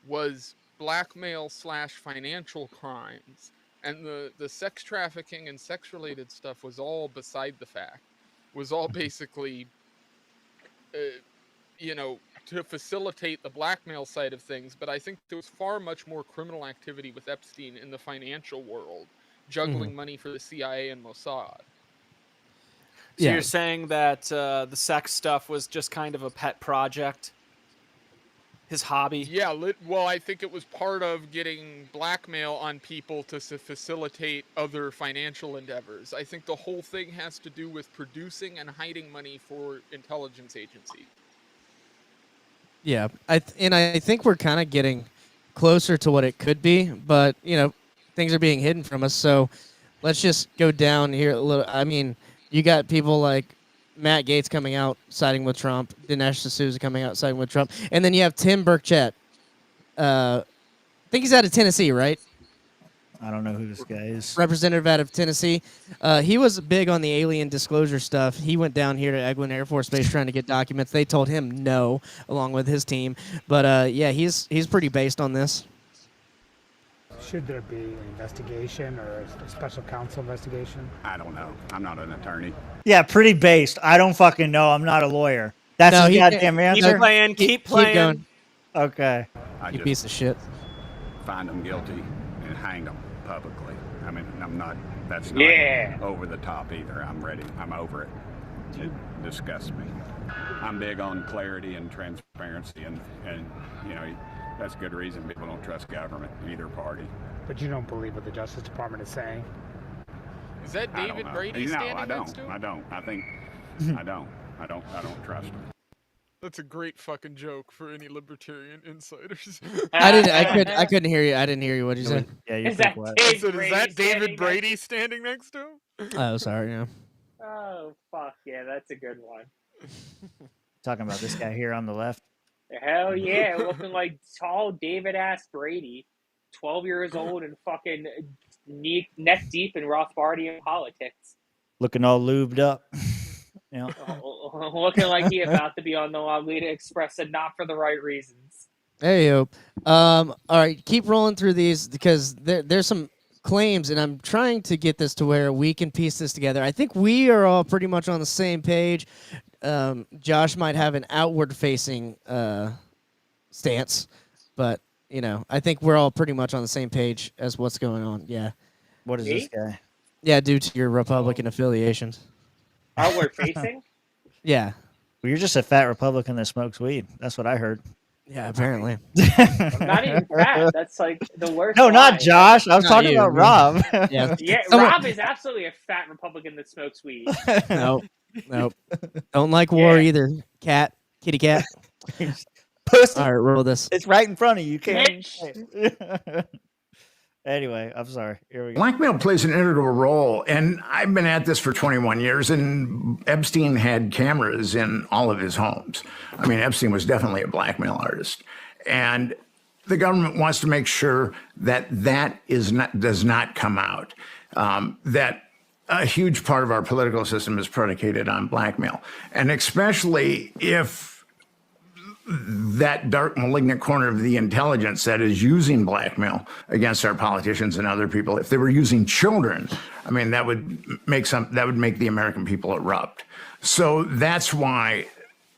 was blackmail / financial crimes. And the sex trafficking and sex-related stuff was all beside the fact. Was all basically, to facilitate the blackmail side of things. But I think there was far much more criminal activity with Epstein in the financial world, juggling money for the CIA and Mossad. So you're saying that the sex stuff was just kind of a pet project? His hobby? Yeah, well, I think it was part of getting blackmail on people to facilitate other financial endeavors. I think the whole thing has to do with producing and hiding money for intelligence agencies. Yeah, I think we're kind of getting closer to what it could be, but things are being hidden from us. So let's just go down here a little. I mean, you got people like Matt Gaetz coming out siding with Trump, Dinesh D'Souza coming out siding with Trump, and then you have Tim Burchett. I think he's out of Tennessee, right? I don't know who this guy is. Representative out of Tennessee. He was big on the alien disclosure stuff. He went down here to Eglin Air Force Base trying to get documents. They told him no, along with his team. But he's pretty based on this. Should there be an investigation or a special counsel investigation? I don't know. I'm not an attorney. Yeah, pretty based. I don't fucking know. I'm not a lawyer. That's his goddamn answer. Keep playing. Keep playing. Going. Okay. You piece of shit. Find them guilty and hang them publicly. I mean, that's not over the top either. I'm ready. I'm over it. It disgusts me. I'm big on clarity and transparency, and that's good reason people don't trust government, either party. But you don't believe what the Justice Department is saying? Is that David Brady standing next to him? I don't. I think I don't. I don't trust him. That's a great fucking joke for any libertarian insiders. I couldn't hear you. I didn't hear you. What did you say? Yeah, is that David Brady standing next to him? Oh, sorry. Yeah. Oh fuck yeah, that's a good one. Talking about this guy here on the left. Hell yeah, looking like tall David ass Brady, 12 years old and fucking neck deep in Rothbardian politics. Looking all lubed up. Yeah. Looking like he about to be on the Lolita Express and not for the right reasons. There you go. All right, keep rolling through these because there's some claims, and I'm trying to get this to where we can piece this together. I think we are all pretty much on the same page. Josh might have an outward-facing stance, but I think we're all pretty much on the same page as what's going on. Yeah. What is this guy? Yeah, due to your Republican affiliations. Outward-facing? Yeah. Well, you're just a fat Republican that smokes weed. That's what I heard. Yeah, apparently. I'm not even fat. That's like the worst. No, not lie. Josh. I was talking about Rob. Yeah. Rob is absolutely a fat Republican that smokes weed. Nope. Don't like war either. Kitty cat. Pussy. All right, roll this. It's right in front of you. Can't. Anyway, I'm sorry. Here we go. Blackmail plays an integral role, and I've been at this for 21 years, and Epstein had cameras in all of his homes. I mean, Epstein was definitely a blackmail artist. And the government wants to make sure that does not come out, that a huge part of our political system is predicated on blackmail. And especially if that dark, malignant corner of the intelligence that is using blackmail against our politicians and other people, if they were using children, I mean, that would make the American people erupt. So that's why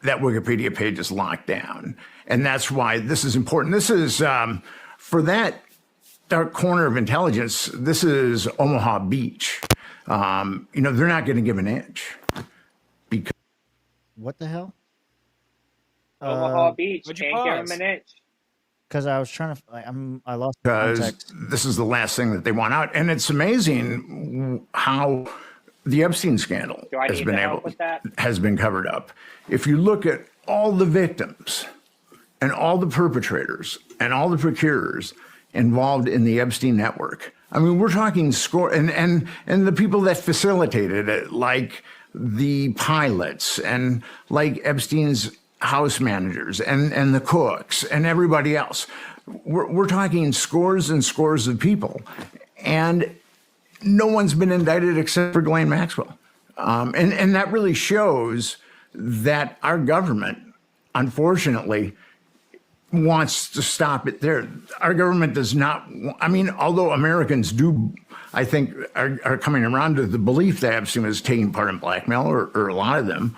that Wikipedia page is locked down. And that's why this is important. This is, for that dark corner of intelligence, this is Omaha Beach. They're not going to give an inch. Because what the hell? Omaha Beach. Can't give him an inch. Because I was trying to, I lost because context. This is the last thing that they want out, and it's amazing how the Epstein scandal has been covered up. If you look at all the victims and all the perpetrators and all the procurers involved in the Epstein network, I mean, we're talking and the people that facilitated it, like the pilots and like Epstein's house managers and the cooks and everybody else. We're talking scores and scores of people, and no one's been indicted except for Ghislaine Maxwell. And that really shows that our government unfortunately, wants to stop it there. Our government does not, I mean, although Americans do, I think, are coming around to the belief that Epstein was taking part in blackmail, or a lot of them,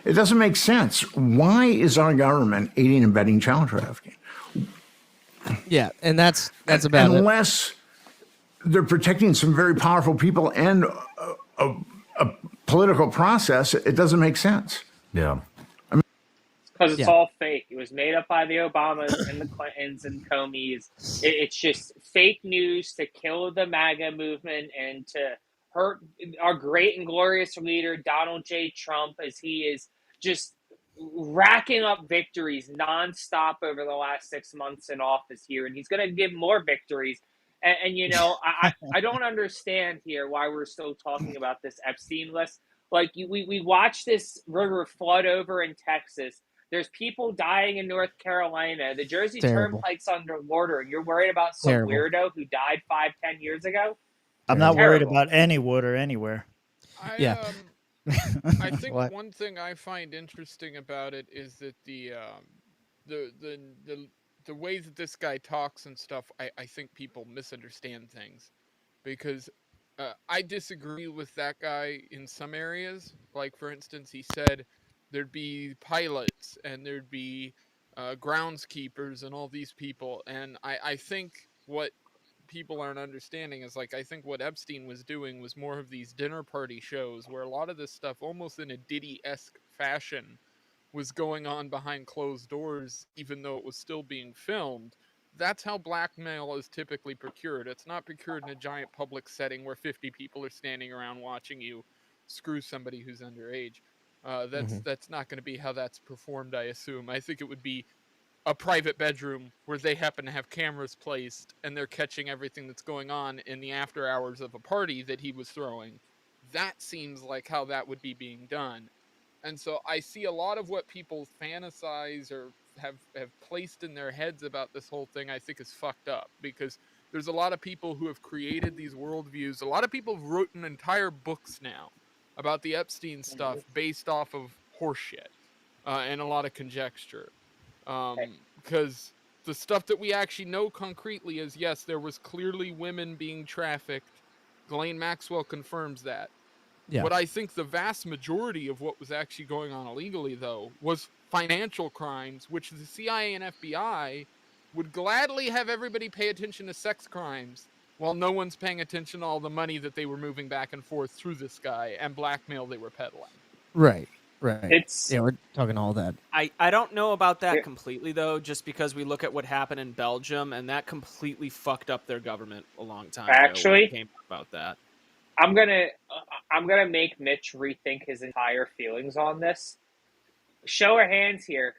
it doesn't make sense. Why is our government aiding and abetting child trafficking? Yeah, and that's about it. Unless they're protecting some very powerful people and a political process, it doesn't make sense. Yeah. Because it's all fake. It was made up by the Obamas and the Clintons and Comeys. It's just fake news to kill the MAGA movement and to hurt our great and glorious leader, Donald J. Trump, as he is just racking up victories nonstop over the last 6 months in office here. And he's going to give more victories. And you know, I don't understand here why we're still talking about this Epstein list. Like, we watched this river flood over in Texas. There's people dying in North Carolina. The Jersey Turnpike's underwater, and you're worried about some weirdo who died 5-10 years ago? I'm not worried about any water anywhere. I think one thing I find interesting about it is that the way that this guy talks and stuff, I think people misunderstand things, because I disagree with that guy in some areas. Like, for instance, he said there'd be pilots and there'd be groundskeepers and all these people. And I think what people aren't understanding is, like, I think what Epstein was doing was more of these dinner party shows where a lot of this stuff, almost in a Diddy-esque fashion, was going on behind closed doors, even though it was still being filmed. That's how blackmail is typically procured. It's not procured in a giant public setting where 50 people are standing around watching you screw somebody who's underage. That's not going to be how that's performed, I assume. I think it would be a private bedroom where they happen to have cameras placed and they're catching everything that's going on in the after hours of a party that he was throwing. That seems like how that would be being done. And so I see a lot of what people fantasize or have placed in their heads about this whole thing, I think, is fucked up, because there's a lot of people who have created these worldviews. A lot of people have written entire books now about the Epstein stuff based off of horseshit and a lot of conjecture. Because the stuff that we actually know concretely is, yes, there was clearly women being trafficked. Ghislaine Maxwell confirms that. Yeah. But I think the vast majority of what was actually going on illegally, though, was financial crimes, which the CIA and FBI would gladly have everybody pay attention to sex crimes, while no one's paying attention to all the money that they were moving back and forth through this guy and blackmail they were peddling. Right. We're talking all that. I don't know about that completely, though, just because we look at what happened in Belgium, and that completely fucked up their government a long time ago. Actually, came about that. I'm gonna make Mitch rethink his entire feelings on this. Show of hands here,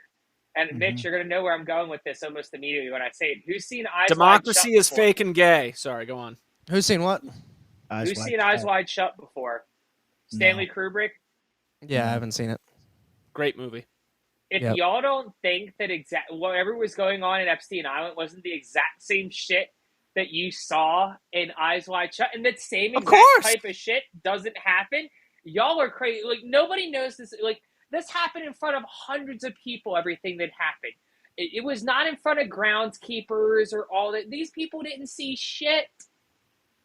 and Mitch, you're gonna know where I'm going with this almost immediately when I say it. Who's seen Eyes Democracy Wide Shut is before? fake and gay. Sorry, go on. Who's seen what? Who's seen Eyes Wide Shut before? Stanley Kubrick. Yeah, I haven't seen it. Great movie. If y'all don't think that whatever was going on in Epstein Island wasn't the exact same shit that you saw in Eyes Wide Shut, and that same exact type of shit doesn't happen, y'all are crazy. Like, nobody knows this. Like, this happened in front of hundreds of people, everything that happened. It was not in front of groundskeepers or all that. These people didn't see shit.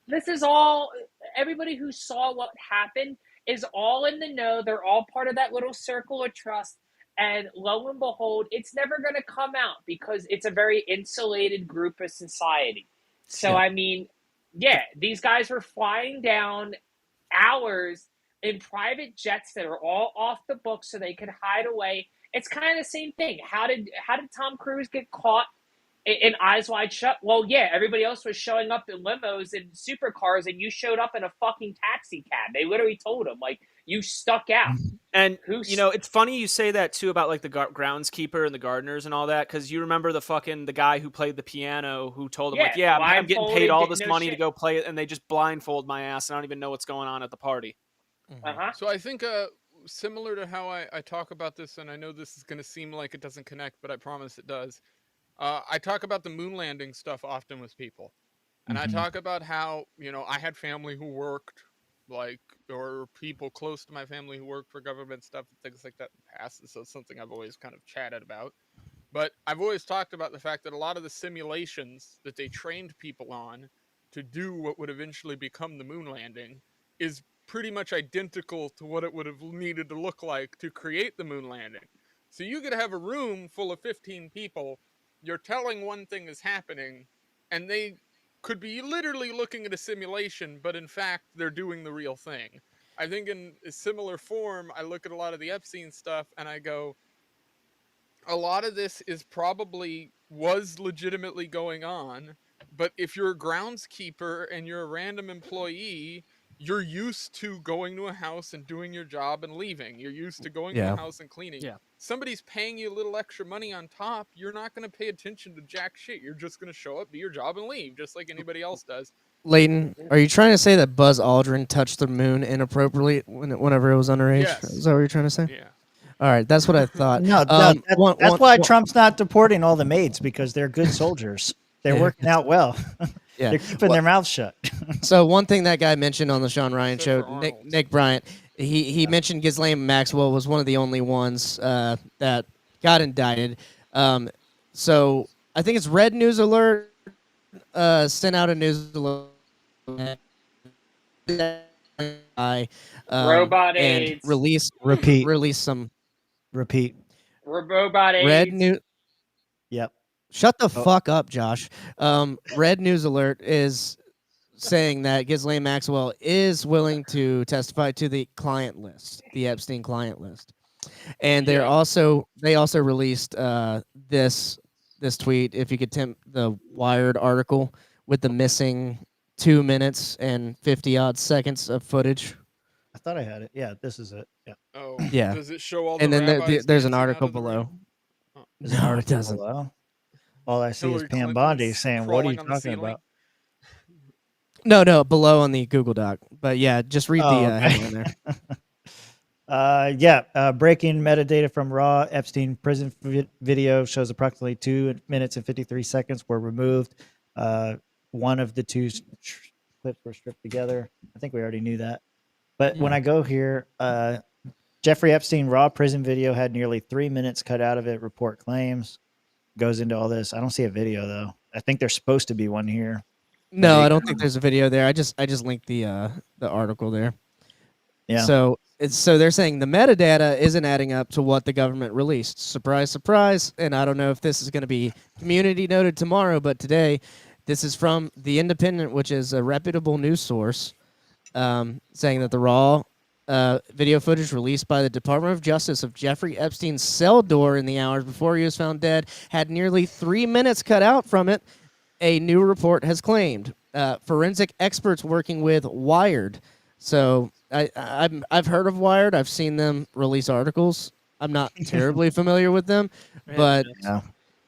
This is all, everybody who saw what happened is all in the know. They're all part of that little circle of trust. And lo and behold, it's never going to come out because it's a very insulated group of society. So, I mean, these guys were flying down hours in private jets that are all off the books so they could hide away. It's kind of the same thing. How did Tom Cruise get caught in Eyes Wide Shut? Well, everybody else was showing up in limos and supercars, and you showed up in a fucking taxi cab. They literally told him, like, you stuck out. And, it's funny you say that, too, about, like, the groundskeeper and the gardeners and all that, because you remember the guy who played the piano who told him, I'm getting paid all this money to go play it, and they just blindfold my ass, and I don't even know what's going on at the party. So I think similar to how I talk about this, and I know this is going to seem like it doesn't connect, but I promise it does. I talk about the moon landing stuff often with people. And I talk about how, I had family who worked or people close to my family who work for government stuff and things like that in the past. And so it's something I've always kind of chatted about. But I've always talked about the fact that a lot of the simulations that they trained people on to do what would eventually become the moon landing is pretty much identical to what it would have needed to look like to create the moon landing. So you could have a room full of 15 people, you're telling one thing is happening, and they could be literally looking at a simulation, but in fact, they're doing the real thing. I think in a similar form, I look at a lot of the Epstein stuff and I go, a lot of this was legitimately going on, but if you're a groundskeeper and you're a random employee, you're used to going to a house and doing your job and leaving. You're used to going to a house and cleaning. Yeah. Somebody's paying you a little extra money on top, you're not going to pay attention to jack shit. You're just going to show up, do your job, and leave, just like anybody else does. Leighton, are you trying to say that Buzz Aldrin touched the moon inappropriately whenever it was underage? Yes. Is that what you're trying to say? Yeah. All right, that's what I thought. No, that's why Trump's not deporting all the maids, because they're good soldiers. They're working out well. Yeah. They're keeping their mouths shut. So one thing that guy mentioned on the Sean Ryan show, Nick Bryant, he mentioned Ghislaine Maxwell was one of the only ones that got indicted. So I think it's Red News Alert sent out a news alert. Robot and AIDS. release some Robot AIDS. Red News. Yep. Shut the fuck up, Josh. Red News Alert is saying that Ghislaine Maxwell is willing to testify to the client list, the Epstein client list, and they also released this tweet. If you could the Wired article with the missing 2 minutes and 50-odd seconds of footage. I thought I had it. Yeah, this is it. Yeah. Oh, yeah. Does it show all and the then rabbis there's an dancing out article of the below. room? Oh. No, it doesn't. Below. All I see Hillary is Pam Clinton's Bondi saying, "What are you crawling on the talking ceiling? about?" No, below on the Google Doc. But yeah, just read the headline there. Breaking metadata from raw Epstein prison video shows approximately 2 minutes and 53 seconds were removed. One of the two clips were stripped together. I think we already knew that. But when I go here, Jeffrey Epstein raw prison video had nearly 3 minutes cut out of it. Report claims. Goes into all this. I don't see a video though. I think there's supposed to be one here. No, I don't think there's a video there. I just linked the article there. Yeah. So they're saying the metadata isn't adding up to what the government released. Surprise, surprise. And I don't know if this is going to be community noted tomorrow, but today this is from The Independent, which is a reputable news source, saying that the raw video footage released by the Department of Justice of Jeffrey Epstein's cell door in the hours before he was found dead had nearly 3 minutes cut out from it, a new report has claimed. Forensic experts working with Wired. So I've heard of Wired. I've seen them release articles. I'm not terribly familiar with them, but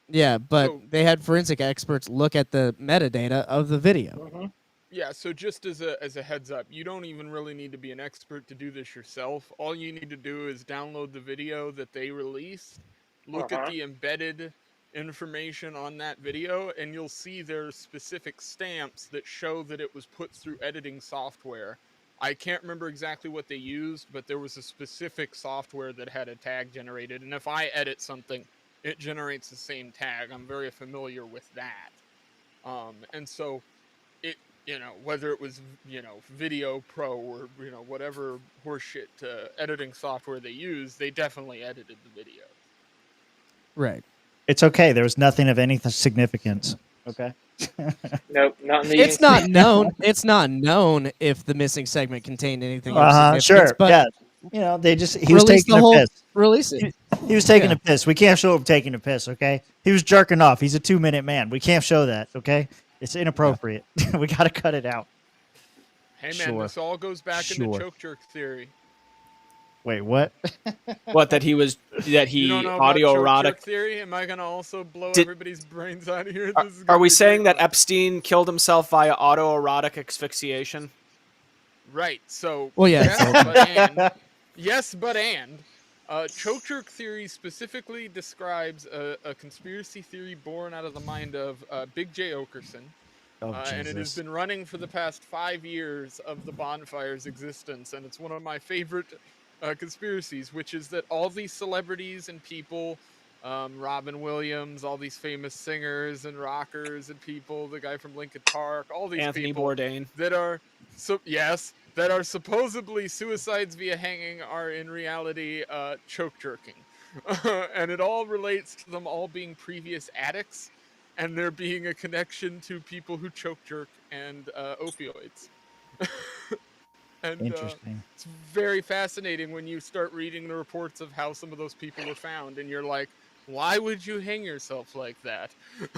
they had forensic experts look at the metadata of the video. Yeah, so just as a heads up, you don't even really need to be an expert to do this yourself. All you need to do is download the video that they released, look at the embedded information on that video, and you'll see there's specific stamps that show that it was put through editing software. I can't remember exactly what they used, but there was a specific software that had a tag generated, and if I edit something, it generates the same tag. I'm very familiar with that. And so it, whether it was, Video Pro or, whatever horseshit editing software they used, they definitely edited the video. Right. It's okay. There was nothing of any significance. Okay. Nope, not in the It's not known. It's not known if the missing segment contained anything of significance. Sure. But yeah. He was taking a piss. Release it. He was taking a piss. We can't show him taking a piss. Okay. He was jerking off. He's a 2-minute man. We can't show that. Okay. It's inappropriate. We got to cut it out. Hey man, this all goes back into choke jerk theory. Wait, what? What, that he you don't know about autoerotic choke jerk theory? Am I gonna also blow everybody's brains out of here? Are we saying that Epstein killed himself via autoerotic asphyxiation? Right. So well, yeah. Yes, but choke jerk theory specifically describes a conspiracy theory born out of the mind of Big J. Okerson, and it has been running for the past 5 years of the bonfire's existence, and it's one of my favorite conspiracies, which is that all these celebrities and people, Robin Williams, all these famous singers and rockers and people, the guy from Linkin Park, all these Anthony people Bourdain that are that are supposedly suicides via hanging are in reality choke jerking. And it all relates to them all being previous addicts and there being a connection to people who choke jerk and opioids. And Interesting. it's very fascinating when you start reading the reports of how some of those people were found, and you're like, why would you hang yourself like that?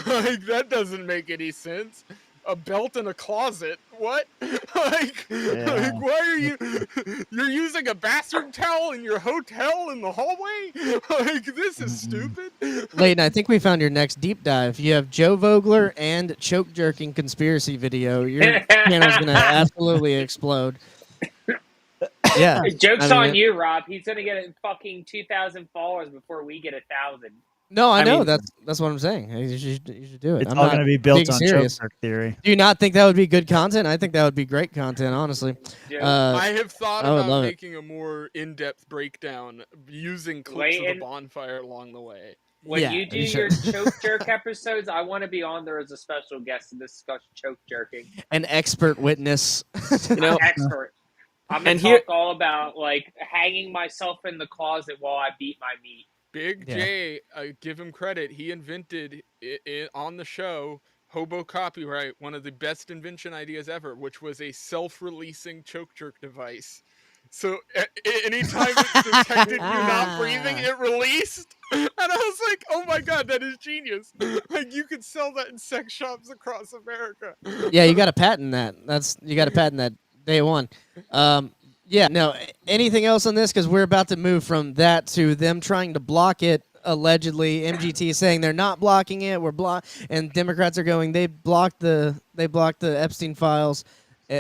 Like, that doesn't make any sense. A belt in a closet? What? like, why are you're using a bathroom towel in your hotel in the hallway? Like, this is stupid. Leighton, I think we found your next deep dive. You have Joe Vogler and choke jerking conspiracy video. Your channel's gonna absolutely explode. Yeah, Joke's on you, Rob. He's gonna get fucking 2,000 followers before we get 1,000. No, I know. That's what I'm saying. You should do it. It's all going to be built on choke jerk theory. Do you not think that would be good content? I think that would be great content, honestly. I have thought about making a more in-depth breakdown using clips of the bonfire along the way. When you do your choke jerk episodes, I want to be on there as a special guest to discuss choke jerking. An expert witness. An expert. I'm going to talk all about like hanging myself in the closet while I beat my meat. Big J, give him credit. He invented it on the show, Hobo Copyright, one of the best invention ideas ever, which was a self-releasing choke jerk device. So anytime it detected you not breathing, it released. And I was like, oh my God, that is genius. Like, you could sell that in sex shops across America. Yeah, you got to patent that. You got to patent that day one. Yeah, no, anything else on this? Because we're about to move from that to them trying to block it, allegedly. MGT is saying they're not blocking it. And Democrats are going, they blocked the Epstein files.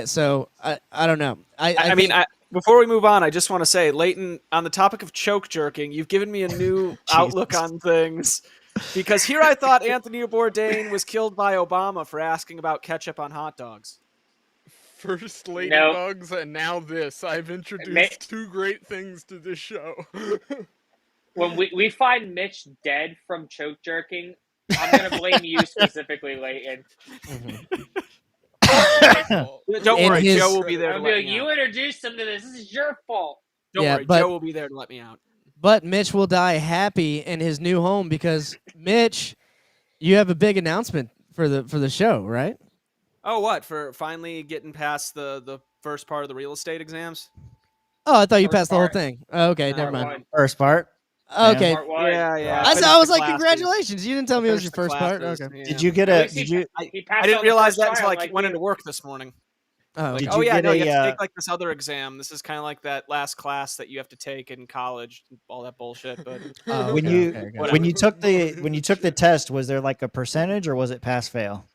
So I don't know. I mean, before we move on, I just want to say, Leighton, on the topic of choke jerking, you've given me a new outlook on things. Because here I thought Anthony Bourdain was killed by Obama for asking about ketchup on hot dogs. First Ladybugs, and now this. I've introduced two great things to this show. When we find Mitch dead from choke jerking, I'm going to blame you specifically, Leighton. Don't worry, Joe will be there to let me you out. introduced him to this. This is your fault. Don't worry, Joe will be there to let me out. But Mitch will die happy in his new home because, Mitch, you have a big announcement for the show, right? Oh, what? For finally getting past the first part of the real estate exams? Oh, I thought you passed the whole thing. Oh, okay, never mind. First part. Okay. Yeah. I was like, congratulations. You didn't tell me it was your first part. Okay. Yeah. Did you get a? I didn't realize that until I went into work this morning. Oh, like, Did oh you yeah, get no, you a, have to take like this other exam. This is kind of like that last class that you have to take in college, all that bullshit. But when you took the test, was there like a percentage or was it pass fail?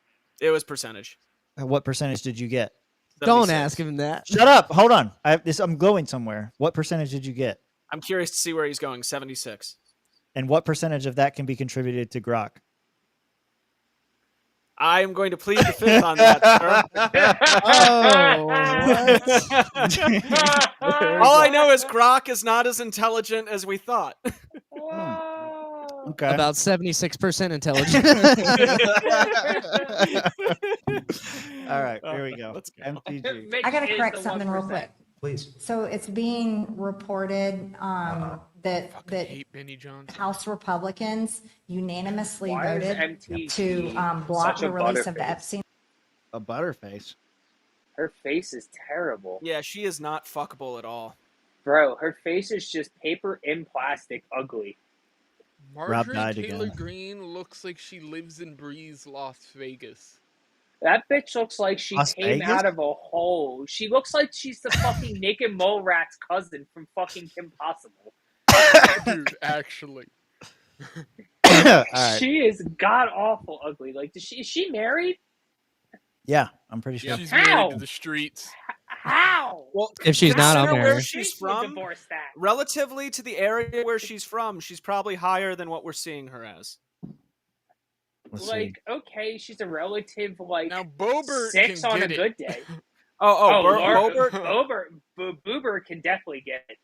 It was percentage. What percentage did you get? 76. Don't ask him that. Shut up. Hold on. I'm going somewhere. What percentage did you get? I'm curious to see where he's going. 76. And what percentage of that can be contributed to Grok? I am going to plead the fifth on that, sir. All I know is Grok is not as intelligent as we thought. Okay. About 76% intelligent. All right, here we go. MTG. I got to correct something real 1%. quick. Please. So it's being reported that hate Benny Johnson. House Republicans unanimously Why is voted MTG to block such a the release of the butterface? Epstein. A butterface. Her face is terrible. Yeah, she is not fuckable at all. Bro, her face is just paper in plastic ugly. Marjorie died Taylor again. Greene looks like she lives and breathes Las Vegas. That bitch looks like she Las came Vegas? out of a hole. She looks like she's the fucking naked mole rat's cousin from fucking Kim Possible. Dude, actually. All right. She is god awful ugly. Like, is she married? Yeah, I'm pretty sure. She's How? married to the streets. How? Well, If she's not, I'll consider marry where her. she's She would from. divorce that. Relatively to the area where she's from, she's probably higher than what we're seeing her as. like, okay, she's a relative, like, now Boebert 6 can on a get good it. day. Boebert Boober can definitely get it.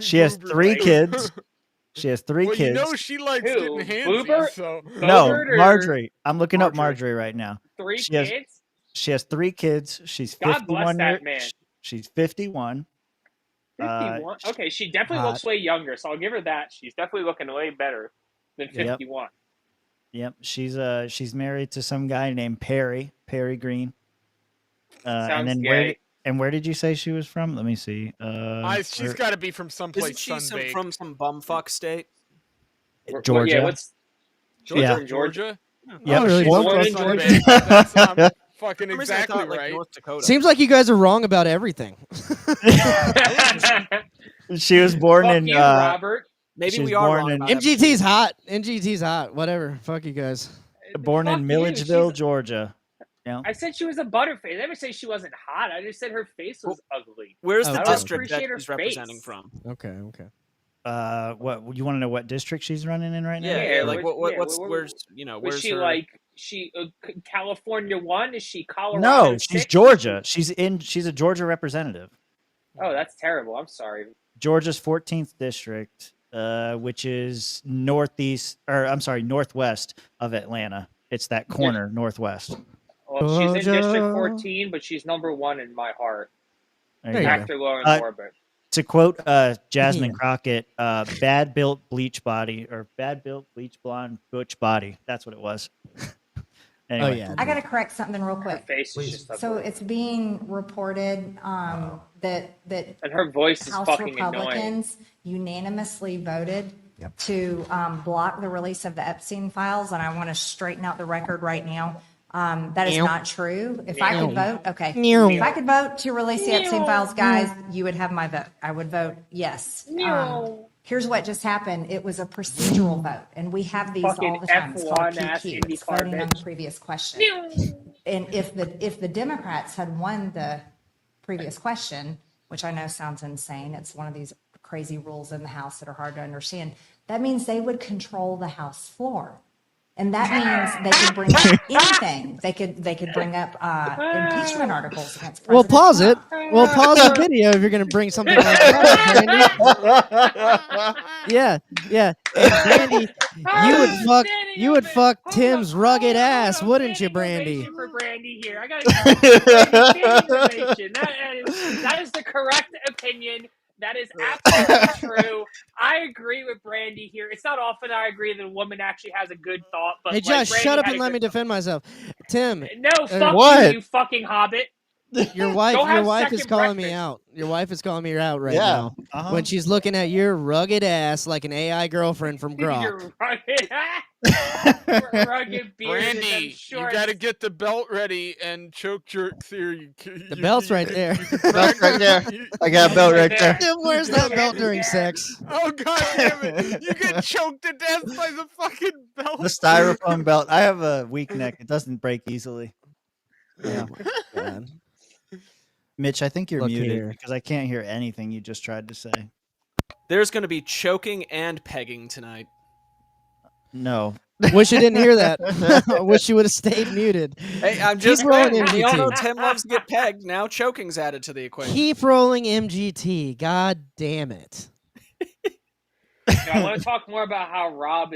She has 3 kids. She has 3 Well, kids. you know she likes getting handsy, Boober? so No, Boebert or Marjorie. I'm looking up Marjorie right now. 3 She has, kids? she has 3 kids. She's God bless 51 that man. She's 51. 51? Okay, she definitely looks way younger, so I'll give her that. She's definitely looking way better than 51. Yep. She's married to some guy named Perry Green. And then gay. where did you say she was from? Let me see. She's got to be from someplace Isn't she sunbaked. from some bumfuck state? Georgia. Yeah, what's Yeah. Georgia? Yeah, she's born in Georgia. That's fucking For some reason I exactly thought, like, right. North Dakota. Seems like you guys are wrong about everything. She was born in you, Robert. Maybe she was we are born wrong in about MGT's hot. MGT's hot. Whatever. Fuck you guys. born in Fuck you, Milledgeville, Georgia. Yeah. I said she was a butterface. I never say she wasn't hot. I just said her face was ugly. Where's Oh, the okay. I don't district that appreciate her she's representing face. from? Okay. What you want to know? What district she's running in right now? Yeah, like where's where's was she her... like? She California 1? Is she Colorado? No, 6? she's Georgia. She's a Georgia representative. Oh, that's terrible. I'm sorry. Georgia's 14th district, which is northwest of Atlanta. It's that corner northwest. Well, she's in District 14, but she's number 1 in my heart. There you After go. Lauren Corbett. To quote Jasmine Crockett, bad built bleach body or bad built bleach blonde butch body. That's what it was. Anyway. Oh yeah. I got to correct something real quick. Face is just So it's being reported that and her voice is House fucking Republicans unanimously voted to block the release of the Epstein files, and I want to straighten out the record right now. That is not true. If I could vote, okay. If I could vote to release the Epstein files, guys, you would have my vote. I would vote yes. Here's what just happened. It was a procedural vote, and we have these Fucking all the time. It's called F1 PQ. It's IndyCar voting on the bitch. previous question. And if the Democrats had won the previous question, which I know sounds insane, it's one of these crazy rules in the House that are hard to understand. That means they would control the House floor. And that means they could bring up anything. They could bring up impeachment articles against President Well, pause Trump. it. Well, pause the video if you're gonna bring something like that, Brandy. Yeah. And Brandy, you would fuck Tim's rugged ass, wouldn't you, Brandy? For Brandy here, I got information. That is the correct opinion. That is absolutely true. I agree with Brandy here. It's not often I agree that a woman actually has a good thought. But Hey, Josh, Brandy shut up had and a let me good defend myself. Tim, No, fuck what? you fucking hobbit. Your wife is second calling me breakfast. out. Your wife is calling me out right Yeah, now when she's looking at your rugged ass like an AI girlfriend from Grok. You're rugged. Rugged beard. Brandy, you got to get the belt ready and choke jerk theory. The belt's right there. Belt's right there. I got a belt right there. Tim wears that belt during sex. Oh god damn it! You get choked to death by the fucking belt. The styrofoam belt. I have a weak neck. It doesn't break easily. Yeah. Mitch, I think you're Look muted here. because I can't hear anything you just tried to say. There's going to be choking and pegging tonight. No. Wish you didn't hear that. Wish you would have stayed muted. Hey, I'm Keep just rolling saying, we all know MGT. Tim loves to get pegged. Now choking's added to the equation. Keep rolling MGT. God damn it. I want to talk more about how Rob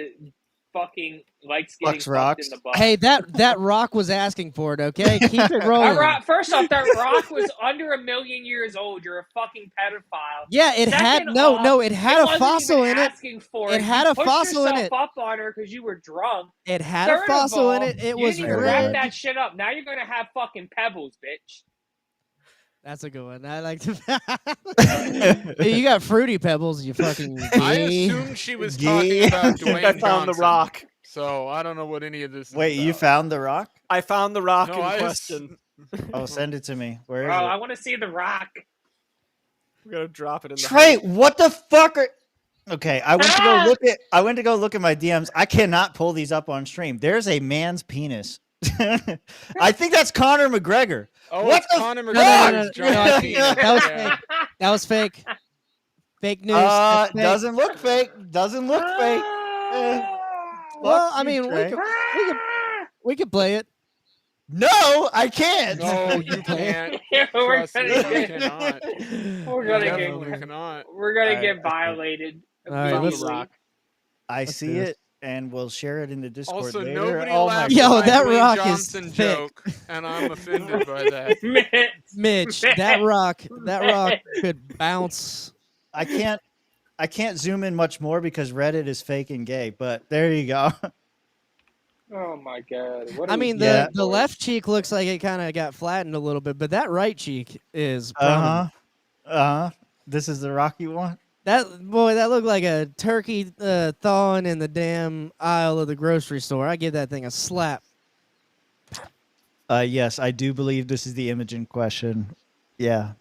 fucking likes getting Fucks fucked rocks. in the butt. Hey, that rock was asking for it, okay? Keep it rolling. First off, that rock was under 1 million years old. You're a fucking pedophile. Yeah, it had Second no, off, it had a wasn't fossil even in it. asking for It had a You pushed fossil in yourself it. up on her because you were drunk. It had Third a fossil of in all, it. It you was didn't even wrap red. that shit up. Now you're gonna have fucking pebbles, bitch. That's a good one. I like to. You got fruity pebbles, you fucking. I gay. assumed she was talking about Dwayne I found the Johnson, rock. so I don't know what any of this is Wait, you about. found the rock? I found the rock No, in I- question. Oh, send it to me. Where is Bro, it? I want to see the rock. We're gonna drop it in the Trey, house. what the fuck are... Okay, I went to go look at my DMs. I cannot pull these up on stream. There's a man's penis. I think that's Conor McGregor. Oh, What it's the Conor No, McGregor's no, giant I- penis. that was Yeah. fake. That was fake. Fake news. That's fake. Doesn't look fake. Doesn't look fake. Well, I Fuck you, mean, we Trey. We could play it. No, I can't. No, you can't. We're Trust me, you cannot. gonna cannot. We're gonna get violated. All right, let's immediately. I see it, and we'll share it in the Discord Also, later. nobody Oh my laughed Yo, at my that Dwayne rock is Johnson thick. joke, and I'm offended by that. Mitch, that rock could bounce. I can't zoom in much more because Reddit is fake and gay, but there you go. Oh my god! I mean, the left cheek looks like it kind of got flattened a little bit, but that right cheek is prominent. This is the rock you want? That looked like a turkey thawing in the damn aisle of the grocery store. I give that thing a slap. Yes, I do believe this is the image in question. Yeah.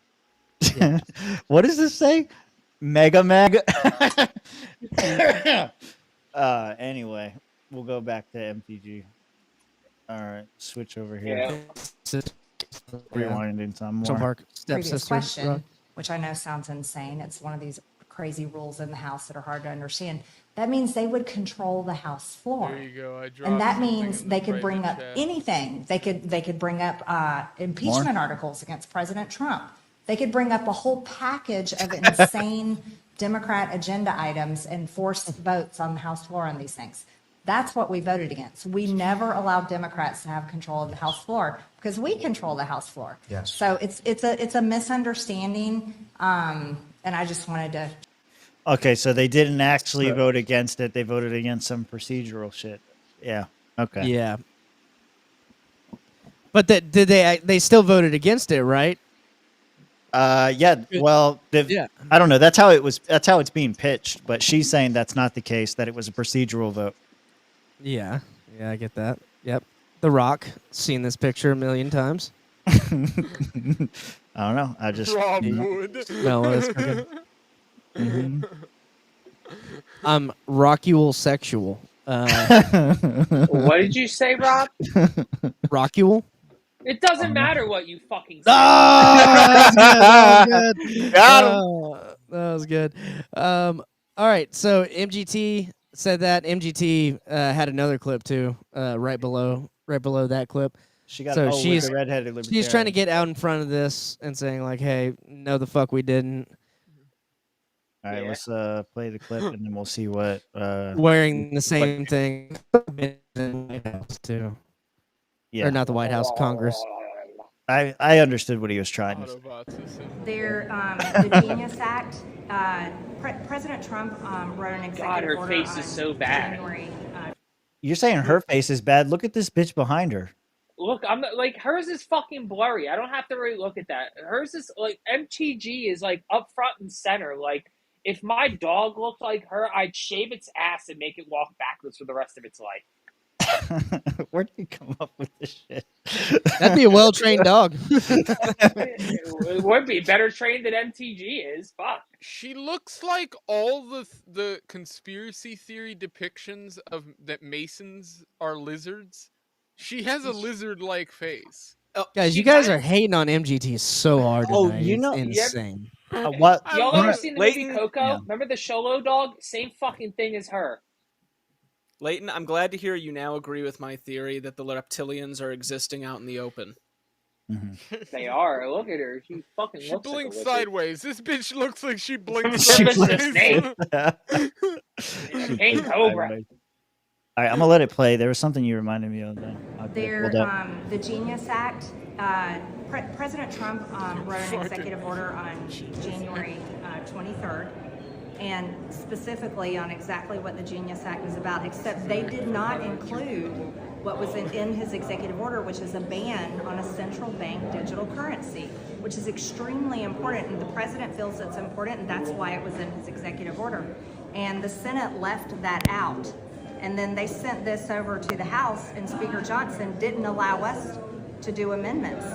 What does this say? Mega. Anyway, we'll go back to MTG. All right, switch over here. Rewinding some more. Previous question, which I know sounds insane. It's one of these crazy rules in the House that are hard to understand. That means they would control the House floor. There you go. I dropped And that something means in they the could bring private up chat. anything. They could bring up impeachment articles against President Trump. They could bring up a whole package of insane Democrat agenda items and force votes on the House floor on these things. That's what we voted against. We never allowed Democrats to have control of the House floor because we control the House floor. Yes. So it's a misunderstanding, and I just wanted to. Okay, so they didn't actually vote against it. They voted against some procedural shit. Yeah. Okay. Yeah. But they still voted against it, right? Yeah. Well, I don't know. That's how it's being pitched. But she's saying that's not the case. That it was a procedural vote. Yeah. Yeah, I get that. Yep. The Rock. Seen this picture a million times. I don't know. I just Rob Wood. No, it's okay. I'm rockule sexual. What did you say, Rob? Rockule? It doesn't matter what you fucking say. That was good. Got him. That was good. All right, so MGT said that. MGT had another clip too, right below that clip. She got she's the redheaded libertarian. She's trying to get out in front of this and saying like, "Hey, no, the fuck we didn't." All right, let's play the clip and then we'll see what. Wearing the same thing in the White House too. Yeah. Or not the White House, Congress. I understood what he was trying to say. Their the Genius Act. President Trump wrote an executive God, her order face on is so bad. January, You're saying her face is bad. Look at this bitch behind her. Look, I'm not, like hers is fucking blurry. I don't have to really look at that. Hers is like MTG is like up front and center. Like if my dog looked like her, I'd shave its ass and make it walk backwards for the rest of its life. Where did you come up with this shit? That'd be a well-trained dog. It would be better trained than MTG is. Fuck. She looks like all the conspiracy theory depictions of that Masons are lizards. She has a lizard-like face. Guys, you guys are hating on MGT so hard tonight. you know, It's insane. What? Y'all ever seen the movie Coco? Yeah. Remember the Sholo dog? Same fucking thing as her. Leighton, I'm glad to hear you now agree with my theory that the reptilians are existing out in the open. They are. Look at her. She fucking She looks blinks like a lizard. sideways. This bitch looks like she blinks She blinks sideways. a snake. King Cobra. All right, I'm gonna let it play. There was something you reminded me of. The Genius Act. President Trump wrote an executive order on January 23rd, and specifically on exactly what the Genius Act was about, except they did not include what was in his executive order, which is a ban on a central bank digital currency, which is extremely important, and the president feels it's important, and that's why it was in his executive order. And the Senate left that out. And then they sent this over to the House, and Speaker Johnson didn't allow us to do amendments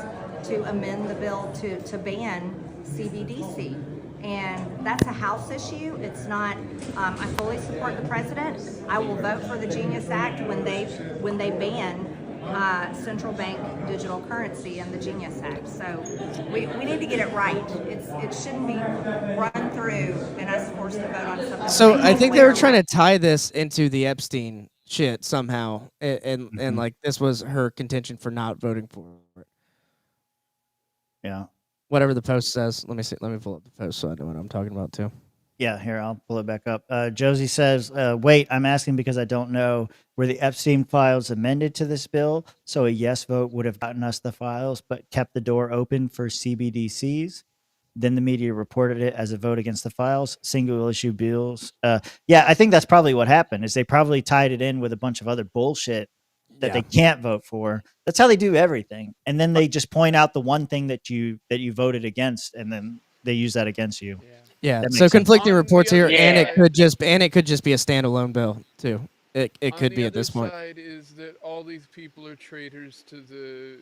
to amend the bill to ban CBDC. And that's a House issue. It's not, I fully support the president. I will vote for the Genius Act when they ban central bank digital currency and the Genius Act. So we need to get it right. It shouldn't be run through and us forced to vote on something. So I think they were trying to tie this into the Epstein shit somehow, and like this was her contention for not voting for it. Yeah. Whatever the post says. Let me see. Let me pull up the post so I know what I'm talking about too. Yeah, here, I'll pull it back up. Josie says, wait, I'm asking because I don't know. Were the Epstein files amended to this bill? So a yes vote would have gotten us the files, but kept the door open for CBDCs. Then the media reported it as a vote against the files, single issue bills. Yeah, I think that's probably what happened, is they probably tied it in with a bunch of other bullshit that they can't vote for. That's how they do everything. And then they just point out the one thing that you voted against, and then they use that against you. Yeah. That So makes sense. conflicting reports here, and it side- could just be a standalone bill too. It could be at this point. On the other side is that all these people are traitors to the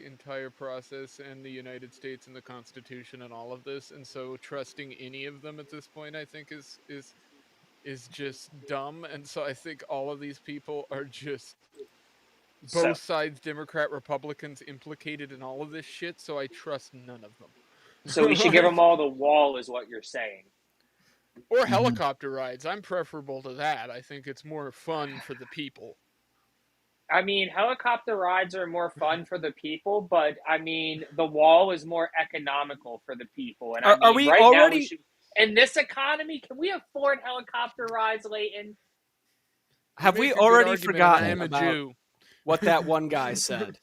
entire process and the United States and the Constitution and all of this, and so trusting any of them at this point, I think, is just dumb. And so I think all of these people are just both sides, Democrat, Republicans, implicated in all of this shit. So I trust none of them. So we should give them all the wall, is what you're saying. Or helicopter rides. I'm preferable to that. I think it's more fun for the people. I mean, helicopter rides are more fun for the people, but I mean, the wall is more economical for the people. And Are we right already now, in this economy, can we afford helicopter rides, Leighton? Have we already forgotten about what that one guy said?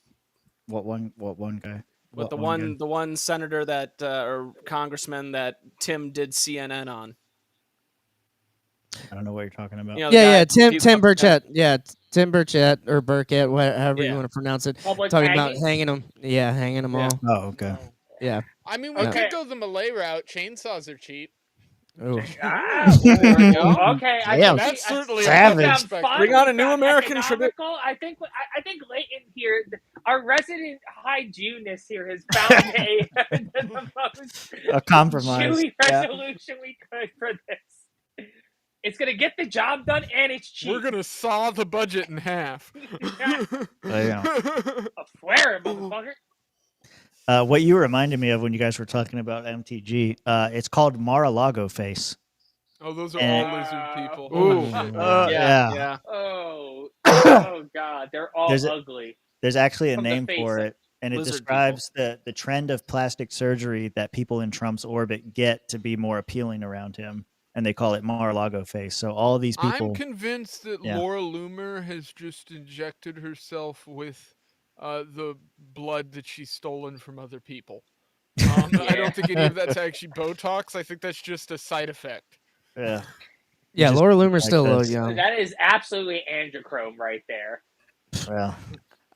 What one guy? What the one senator that or congressman that Tim did CNN on? I don't know what you're talking about. You know, Tim Burchett. Yeah, Tim Burchett or Burkett, however you want to pronounce it. Public Talking hanging? about hanging them. Yeah, hanging them all. Oh, okay. Yeah. I mean, we could go the Malay route. Chainsaws are cheap. Oh. Okay, that's certainly savage. Bring on a new American tradition. I think Leighton here, our resident hygienist here, has found the most A compromise. chewy resolution we could for this. It's gonna get the job done, and it's cheap. We're gonna saw the budget in half. Yeah. A flare, motherfucker. What you reminded me of when you guys were talking about MTG, it's called Mar-a-Lago face. Oh, those are all lizard people. Ooh. Yeah. Oh, God, they're all There's ugly. There's actually a From the name face for up. it, and it Lizard describes the trend of plastic surgery that people in Trump's orbit get to be more appealing around him, and they call it Mar-a-Lago face. So all these people. I'm convinced that Laura Loomer has just injected herself with the blood that she's stolen from other people. I don't think any of that's actually Botox. I think that's just a side effect. Yeah. Yeah, Laura Loomer's still a little young. That is absolutely androchrome right there. Well,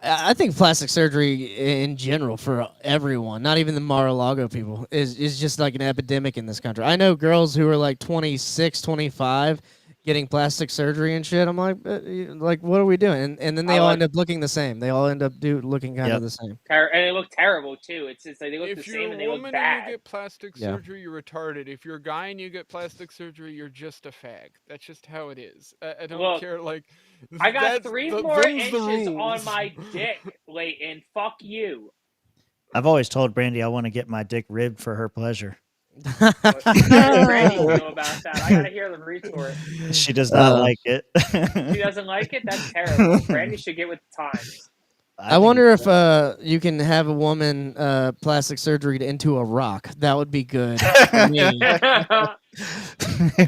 I think plastic surgery in general for everyone, not even the Mar-a-Lago people, is just like an epidemic in this country. I know girls who are like 26, 25 getting plastic surgery and shit. I'm like, what are we doing? And then they all end up looking the same. They all end up looking kind of the same. And they look terrible too. It's just like they look the same and they look If you're a woman bad. and you get plastic surgery, you're retarded. If you're a guy and you get plastic surgery, you're just a fag. That's just how it is. I don't care. Like, I got those 3 more the inches rules. on my dick, Leighton. Fuck you. I've always told Brandy I want to get my dick ribbed for her pleasure. How does Brandy feel about that? I gotta hear the retort. She does not like it. She doesn't like it? That's terrible. Brandy should get with the times. I wonder if you can have a woman plastic surgery into a rock. That would be good.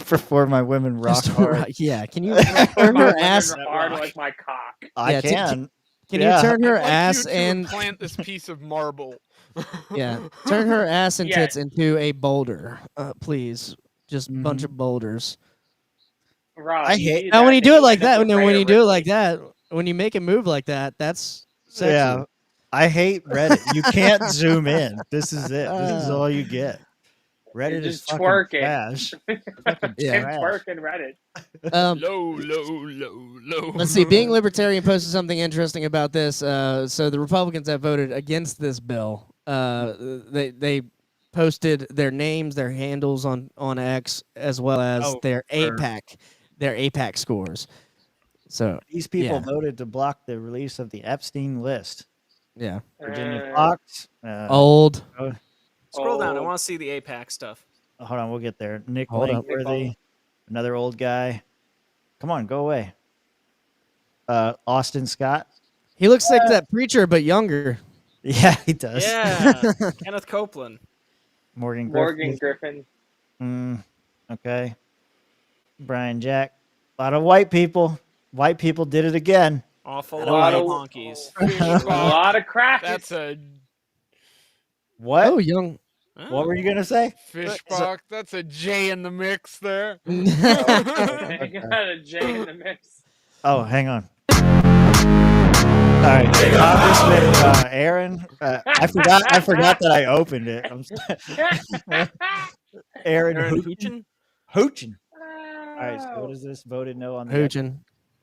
Before my women rock hard. Yeah, can you turn her ass hard like my cock? I can. Can you turn her ass and plant this piece of marble? Yeah, turn her ass and tits into a boulder, please. Just a bunch of boulders. Rob, I hate. Now, when you do it like that, when you do it like that, when you make a move like that, that's sexy. Yeah. I hate Reddit. You can't zoom in. This is it. This is all you get. Reddit is just fucking twerking. trash. Yeah, twerking Reddit. Low. Let's see. Being Libertarian posted something interesting about this. So the Republicans that voted against this bill, they posted their names, their handles on X, as well as their APAC scores. So these people voted to block the release of the Epstein list. Yeah. Virginia Fox. Old. Scroll down. I want to see the APAC stuff. Hold on, we'll get there. Nick Hold up. Langworthy, another old guy. Come on, go away. Austin Scott. He looks like that preacher, but younger. Yeah, he does. Yeah, Kenneth Copeland. Morgan Griffin. Okay. Brian Jack. A lot of white people. White people did it again. Awful A lot of honkies. A lot of crack. That's a What? Oh, young. What were you gonna say? Fishbach. That's a J in the mix there. You got a J in the mix. Oh, hang on. All right, Congressman Aaron. I forgot that I opened it. Aaron Hoochin. Hoochin. All right, so what is this? Voted no on the Hoochin.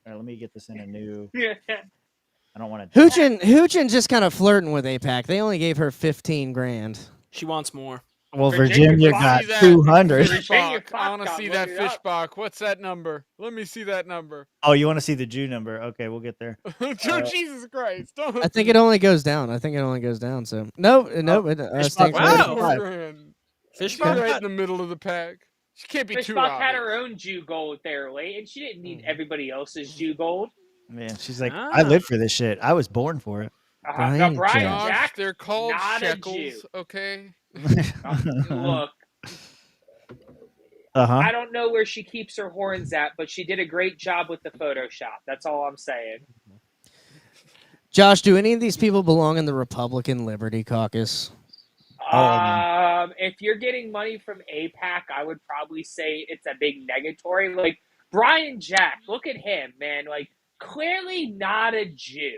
All right, let me get this in a new. Yeah. I don't want to. Hoochin just kind of flirting with AIPAC. They only gave her 15 grand. She wants more. Well, Virginia got 200. Fishbach. I want to see that Fishbach. What's that number? Let me see that number. Oh, you want to see the Jew number? Okay, we'll get there. Jesus Christ! Don't. I think it only goes down. So no, it stays Wow. Fishbach right in the middle of the pack. She can't be too Fishbach obvious. had her own Jew gold there, late, and she didn't need everybody else's Jew gold. Man, she's like, I live for this shit. I was born for it. Brian Jack, they're called not shekels, a Jew. Okay. Look. I don't know where she keeps her horns at, but she did a great job with the Photoshop. That's all I'm saying. Josh, do any of these people belong in the Republican Liberty Caucus? If you're getting money from AIPAC, I would probably say it's a big negatory. Like Brian Jack, look at him, man. Like clearly not a Jew.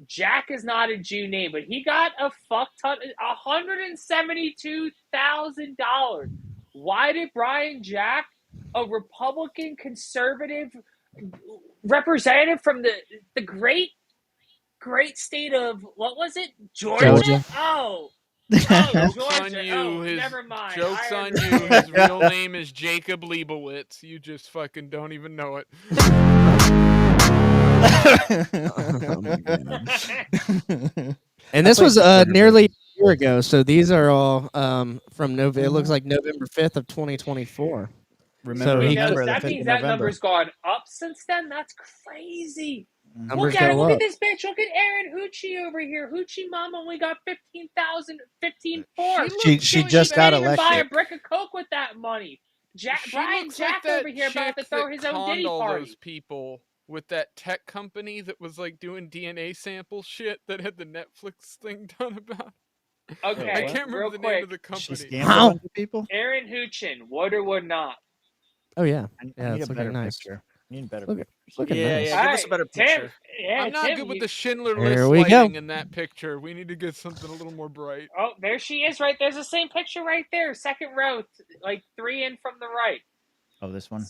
Jack is not a Jew name, but he got a fuck ton, $172,000. Why did Brian Jack, a Republican conservative representative from the great state of, what was it? Georgia? Oh, Joke's Georgia. on you. Oh, His never mind. Joke's on you. His real name is Jacob Leibowitz. You just fucking don't even know it. And this was nearly a year ago, so these are all from November. It looks like November 5th of 2024. That means that number's gone up since then. That's crazy. Numbers Look at it. go Look up. at this bitch. Look at Aaron Hoochie over here. Hoochie mom only got 15,400. She just got Even buy a elected. brick of coke with that money. Brian looks Jack like over here about to chick throw that his own conned Diddy all party. those people with that tech company that was like doing DNA sample shit that had the Netflix thing done about. Okay, I can't real remember the quick. name of the company. How? People? Aaron Hoochin, would or would not? Oh yeah, I yeah, need it's a better looking nice. picture. I need a better Look, picture. looking Yeah, nice. yeah. Give us a better picture. I'm not good with the Schindler There List we go. lighting in that picture. We need to get something a little more bright. Oh, there she is right there's the same picture right there. Second row, like 3 in from the right. Oh, this one.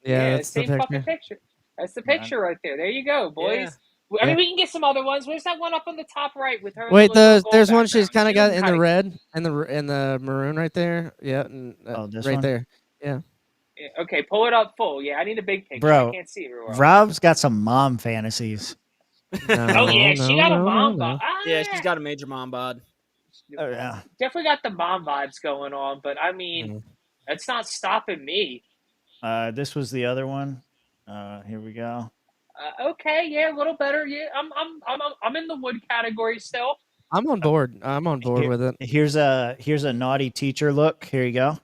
Yeah, that's the same fucking picture. picture. That's the picture right there. There you go, boys. I mean, we can get some other ones. Where's that one up on the top right with her? Wait, little gold there's one she's background? kind of got She in looks the red and the maroon right there. Yeah, and, this right one? there. Yeah. Yeah, okay, pull it up full. Yeah, I need a big picture. Bro, I can't see it real well. Rob's got some mom fantasies. Oh yeah, she got a mom bod. Yeah, she's got a major mom bod. Oh yeah. Definitely got the mom vibes going on, but I mean, it's not stopping me. This was the other one. Here we go. Okay, yeah, a little better. Yeah, I'm in the wood category still. I'm on board. I'm on board with it. Here's a naughty teacher look. Here you go.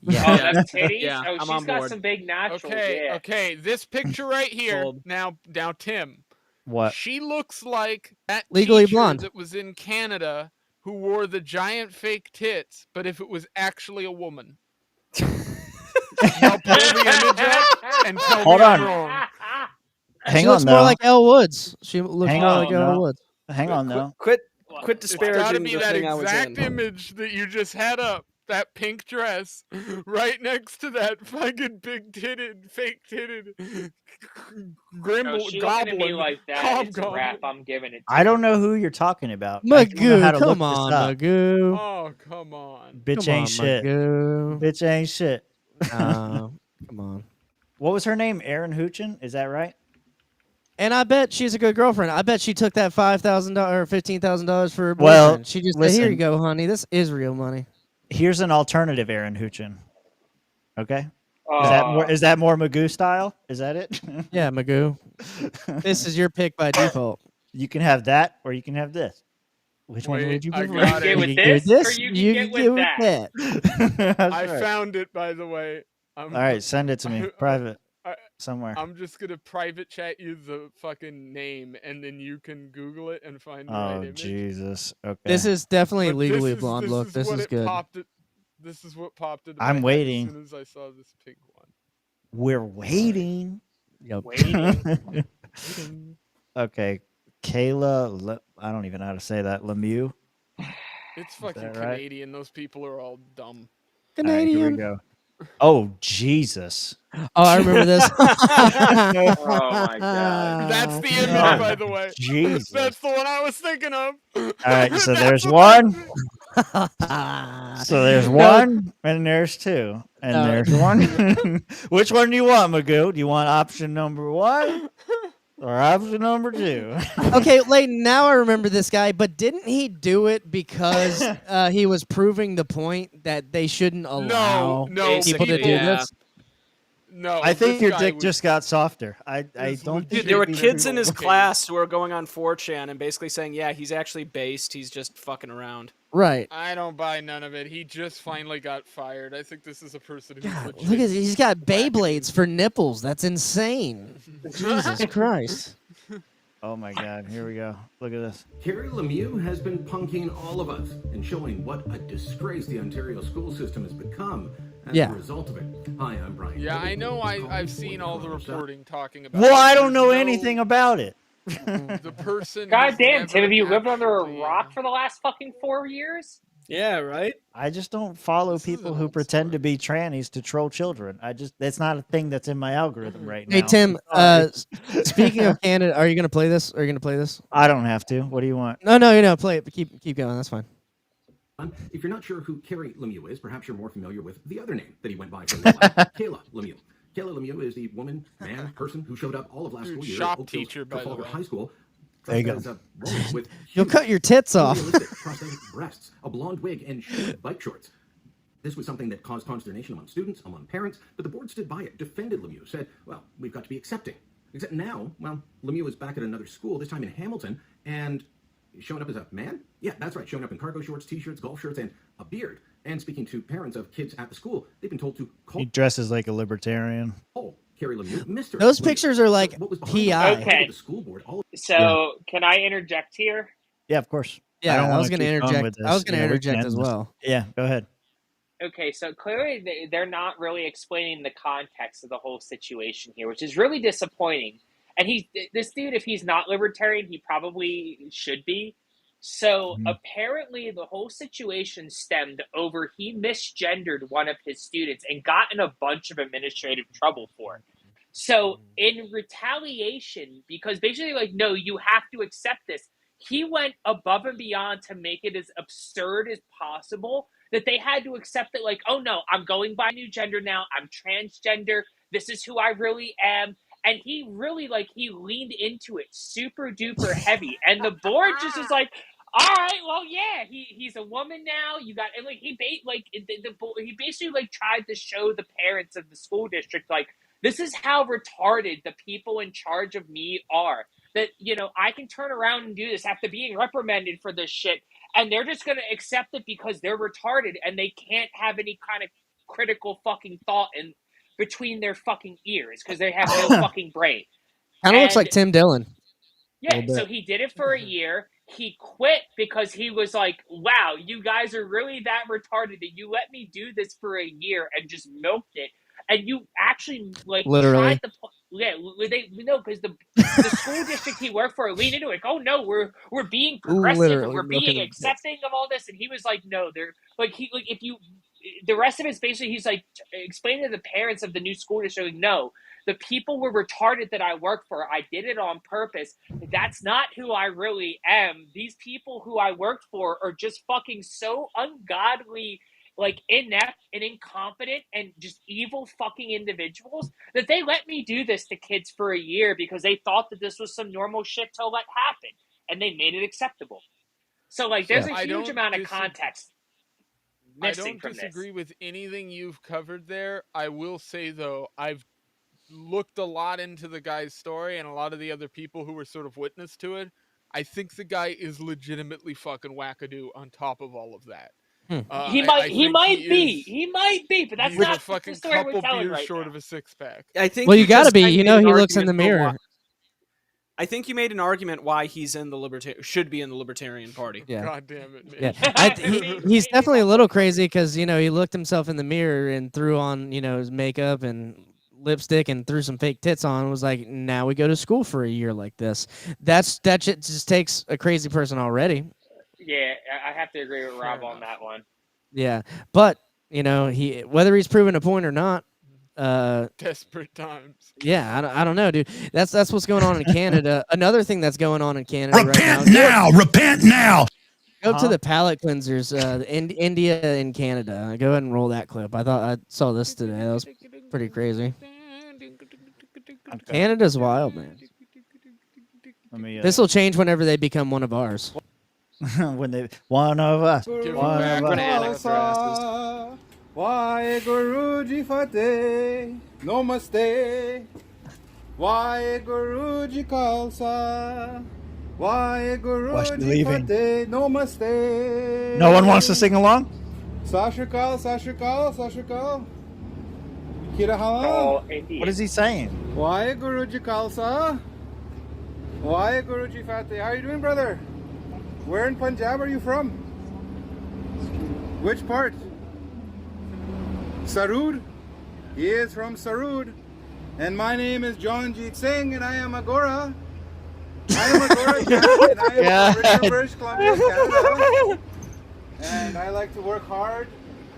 Yeah. Oh, that's titties. Yeah, Oh, I'm she's on got board. some big naturals. Okay, yeah. okay. This picture right here. Sold. Now, Tim. What? She looks like that Legally teacher Blonde. that was in Canada who wore the giant fake tits, but if it was actually a woman. Now pull the image up and tell Hold me I'm on. wrong. Hang She on looks more though. like Elle Woods. She looks Hang more on, like Elle no. Woods. Hang on though. Quit It's got to disparaging be the that thing I was exact in. image that you just had up. That pink dress right next to that fucking big titted, fake titted No, she looking at me goblin. like that. It's a hobgoblin. rap. I'm giving it. To I don't know who you're talking about. I don't know how to Magoo, look come this on, up. Magoo. Oh, come on. Bitch Come ain't on, shit. Magoo. Bitch ain't shit. Come on. What was her name? Aaron Hoochin? Is that right? And I bet she's a good girlfriend. I bet she took that $5,000 or $15,000 for her boyfriend. Well, She just said, "Here listen. you go, honey. This is real money." Here's an alternative Aaron Hoochin. Okay? Is that more Magoo style? Is that it? Yeah, Magoo. This is your pick by default. You can have that, or you can have this. Which one would you prefer? I got You it. can get with this, or you can get with that. I found it, by the way. All right, send it to me, private, somewhere. I'm just gonna private chat you the fucking name, and then you can Google it and find the right Oh image. Jesus! Okay. This is definitely But legally this is- blonde this look. is This what is it good. This is what popped into I'm my head waiting. as soon as I saw this pink one. We're waiting. Yep. Waiting. Okay, Kayla. I don't even know how to say that. Lemieux. It's fucking that right? Canadian. Those people are all dumb. Canadian. All right, here we go. Oh Jesus! Oh, I remember this. Oh my god. That's the image, by the way. Jesus. That's the one I was thinking of. All right, so there's one. So there's one, and there's two, and No. there's one. Which one do you want, Magoo? Do you want option number 1 or option number 2? Okay, Leighton, now I remember this guy, but didn't he do it because he was proving the point that they shouldn't allow no, people to do yeah. this? No, I think this your guy dick was- just got softer. I don't think Dude, there were you'd be kids in his able- class who were going on 4chan and basically saying, yeah, he's actually based. He's just fucking around. Right. I don't buy none of it. He just finally got fired. I think this is a person who's legit. Look at he's got Beyblades for nipples. That's insane. Jesus Christ. Oh my God! Here we go. Look at this. Carrie Lemieux has been punking all of us and showing what a disgrace the Ontario school system has become as Yeah. a result of it. Hi, I'm Bryant. Yeah, I know. I've seen all the reporting talking about. Well, it. I don't know There's anything about it. The person. God has damn, never Tim, have you lived under a actually- rock for the last fucking 4 years? Yeah, right? I just don't follow people who pretend to be trannies to troll children. That's not a thing that's in my algorithm right now. Hey Tim, Sorry. speaking of Canada, are you gonna play this? Are you gonna play this? I don't have to. What do you want? No, play it. But keep going. That's fine. If you're not sure who Carrie Lemieux is, perhaps you're more familiar with the other name that he went by for his life, Kayla Lemieux. Kayla Lemieux is the woman, man, person who showed up all of last Dude, school year shop at Oak Hill's teacher, by the Trafalgar way. High School. There you go. As a woman with You'll cut your tits off. unrealistic prosthetic breasts, a blonde wig, and short bike shorts. This was something that caused consternation among students, among parents, but the board stood by it, defended Lemieux, said, well, we've got to be accepting. Except now, well, Lemieux is back at another school, this time in Hamilton, and showing up as a man? Yeah, that's right, showing up in cargo shorts, t-shirts, golf shirts, and a beard. And speaking to parents of kids at the school, they've been told to call He dresses like a libertarian. Carrie Lemieux Mr. Those Lemieux. pictures are like What was behind PI. the- Okay. the school board, all So, can I interject here? Yeah, of course. Yeah, don't I was wanna gonna keep going interject. with I was this. gonna Yeah, we can interject end as this. well. Yeah, go ahead. Okay, so clearly they're not really explaining the context of the whole situation here, which is really disappointing. And this dude, if he's not libertarian, he probably should be. So apparently the whole situation stemmed over he misgendered one of his students and got in a bunch of administrative trouble for it. So in retaliation, because basically like, no, you have to accept this, he went above and beyond to make it as absurd as possible that they had to accept it like, oh no, I'm going by new gender now, I'm transgender, this is who I really am. And he really he leaned into it super duper heavy. And the board just was like, all right, well, yeah, he's a woman now. You got, and he basically tried to show the parents of the school district this is how retarded the people in charge of me are. That I can turn around and do this after being reprimanded for this shit, and they're just gonna accept it because they're retarded and they can't have any kind of critical fucking thought in between their fucking ears because they have no fucking brain. Kind of looks like Tim Dillon. Yeah, so he did it for a year. He quit because he was like, wow, you guys are really that retarded that you let me do this for a year and just milked it. And you actually Literally. tried to because the school district he worked for leaned into it. Oh no, we're being progressive and Literally we're being milking it. accepting of all this. And he was like, no, they're the rest of it's basically he's explaining to the parents of the new school district, no, the people were retarded that I work for. I did it on purpose. That's not who I really am. These people who I worked for are just fucking so ungodly, inept and incompetent and just evil fucking individuals that they let me do this to kids for a year because they thought that this was some normal shit to let happen. And they made it acceptable. So there's a huge amount of context. missing from this. I don't disagree with anything you've covered there. I will say, though, I've looked a lot into the guy's story and a lot of the other people who were sort of witness to it. I think the guy is legitimately fucking wackadoo on top of all of that. He might be, but that's not a fucking the story we're couple telling beers right short now. of a six-pack. I think Well, you got to just be. kinda You made know, an he looks in the argument for why- mirror. I think you made an argument why he's in the should be in the Libertarian Party. Yeah. God damn it, man. Yeah, he's definitely a little crazy because he looked himself in the mirror and threw on his makeup and lipstick and threw some fake tits on and was like, now we go to school for a year like this. That shit just takes a crazy person already. Yeah, I have to agree with Rob on that one. Yeah, but he whether he's proven a point or not. Desperate times. Yeah, I don't know, dude. That's what's going on in Canada. Another thing that's going on in Canada Repent right now. now! Repent now! Go to the palate cleansers, India and Canada. Go ahead and roll that clip. I saw this today. That was pretty crazy. Canada's wild, man. This will change whenever they become one of ours. When they one of us. One of us. Why Guruji Fateh, Namaste. Why Guruji Khalsa. Why Guruji leaving? Fateh, Namaste. No one wants to sing along? Sashikal, Sashikal, Sashikal. Kirahala. Oh, What is he saying? Why Guruji Khalsa. Why Guruji Fateh. How are you doing, brother? Where in Punjab are you from? Which part? Sarud. He is from Sarud. And my name is Janjit Singh, and I am a Gora. I am a Gora, and I am from British Columbia, Canada. And I like to work hard.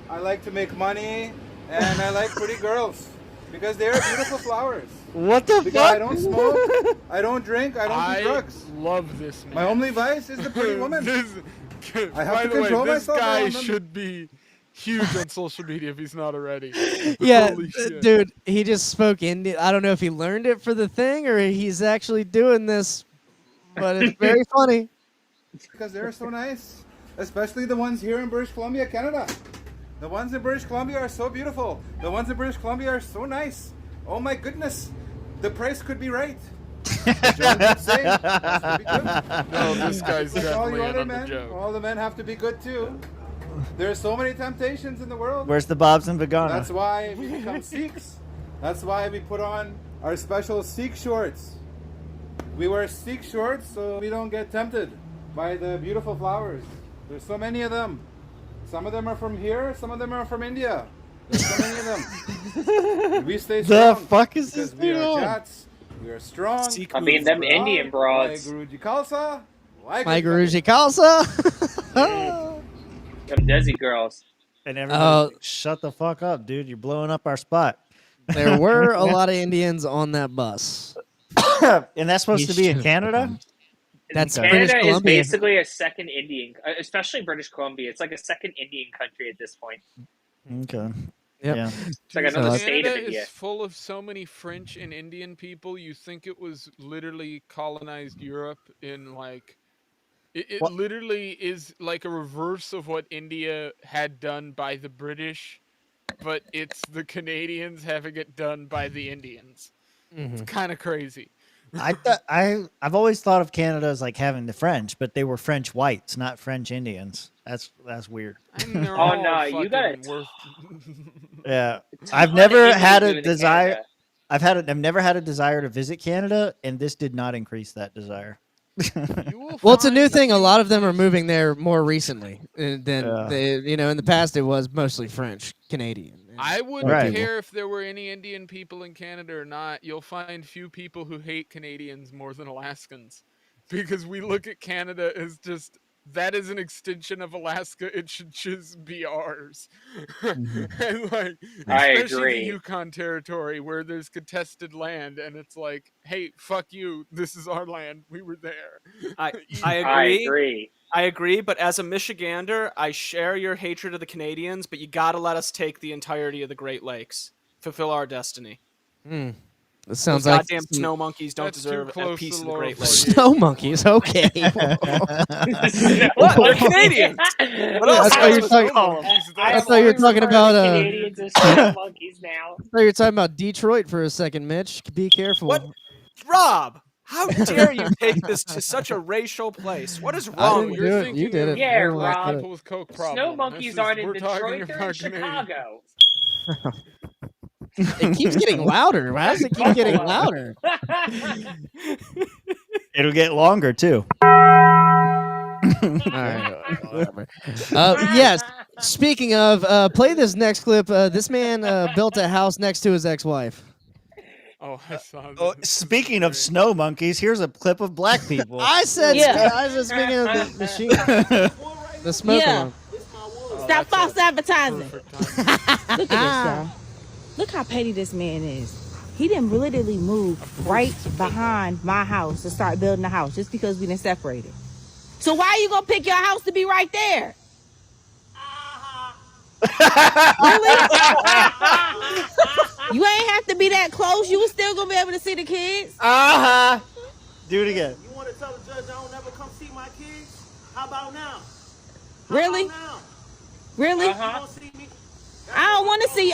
I like to make money, and I like pretty girls because they are beautiful flowers. What the because fuck? I don't smoke, I don't drink, I don't do drugs. Love this man. My only vice is the pretty woman. I have By to the way, control this myself guy around them. should be huge on social media if he's not already. Yeah, Holy shit. dude, he just spoke Indian. I don't know if he learned it for the thing or he's actually doing this, but it's very funny. Because they're so nice, especially the ones here in British Columbia, Canada. The ones in British Columbia are so beautiful. The ones in British Columbia are so nice. Oh my goodness, the price could be right. John would say, has to be good. No, this guy's Like all definitely you in other on the men, joke. all the men have to be good too. There's so many temptations in the world. Where's the Bobs and Vagana? That's why we become Sikhs. That's why we put on our special Sikh shorts. We wear Sikh shorts so we don't get tempted by the beautiful flowers. There's so many of them. Some of them are from here, some of them are from India. There's so many of them. We stay The strong. fuck is this because we dude are on? Jats. We are strong. I mean, them Indian broads. Why Guruji Khalsa. Why My Guruji Khalsa. Them Desi girls. And everybody, shut the fuck up, dude. You're blowing up our spot. There were a lot of Indians on that bus. And that's supposed to be in Canada? That's Canada British is Columbia. basically a second Indian, especially British Columbia. It's like a second Indian country at this point. Okay. Yep. Yeah. It's like another state of Canada India. is full of so many French and Indian people. You think it was literally colonized Europe in like. It literally is like a reverse of what India had done by the British, but it's the Canadians having it done by the Indians. It's kind of crazy. I've always thought of Canada as like having the French, but they were French whites, not French Indians. That's weird. Oh no, you got it. Yeah, It's I've not never Indian had a doing the desire. Canada. I've never had a desire to visit Canada, and this did not increase that desire. Well, it's a new thing. A lot of them are moving there more recently than they, in the past it was mostly French, Canadian. I wouldn't Right. care if there were any Indian people in Canada or not. You'll find few people who hate Canadians more than Alaskans. Because we look at Canada as just, that is an extension of Alaska. It should just be ours. And like, I especially agree. the Yukon territory where there's contested land and it's like, hey, fuck you. This is our land. We were there. I I agree. agree. I agree, but as a Michigander, I share your hatred of the Canadians, but you gotta let us take the entirety of the Great Lakes. Fulfill our destiny. This sounds Those like goddamn snow monkeys don't deserve a piece of the Great Lakes. Snow monkeys, okay. What? They're Canadians. What else? I thought you were talking about Canadians are snow monkeys now. I thought you were talking about Detroit for a second, Mitch. Be careful. What? Rob, how dare you take this to such a racial place? What is wrong with didn't do it. You did it. Yeah, Everyone else Rob. did it. People's Coke Snow problem. monkeys aren't in Detroit; they're in Chicago. It keeps getting louder. Why does it keep getting louder? It'll get longer too. All right, whatever. Yes. Speaking of, play this next clip. This man built a house next to his ex-wife. Oh, I saw that. Oh, speaking of snow monkeys, here's a clip of black people. I said, Yeah. I was speaking of the machine, the smoke Yeah. alarm. Stop false advertising. Look at this, y'all. Look how petty this man is. He didn't literally move right behind my house to start building a house just because we didn't separate it. So why are you gonna pick your house to be right there? Really? You ain't have to be that close. You was still gonna be able to see the kids. Do it again. You want to tell the judge I don't never come see my kids? How about now? Really? Really? You gonna see me? I don't want to see.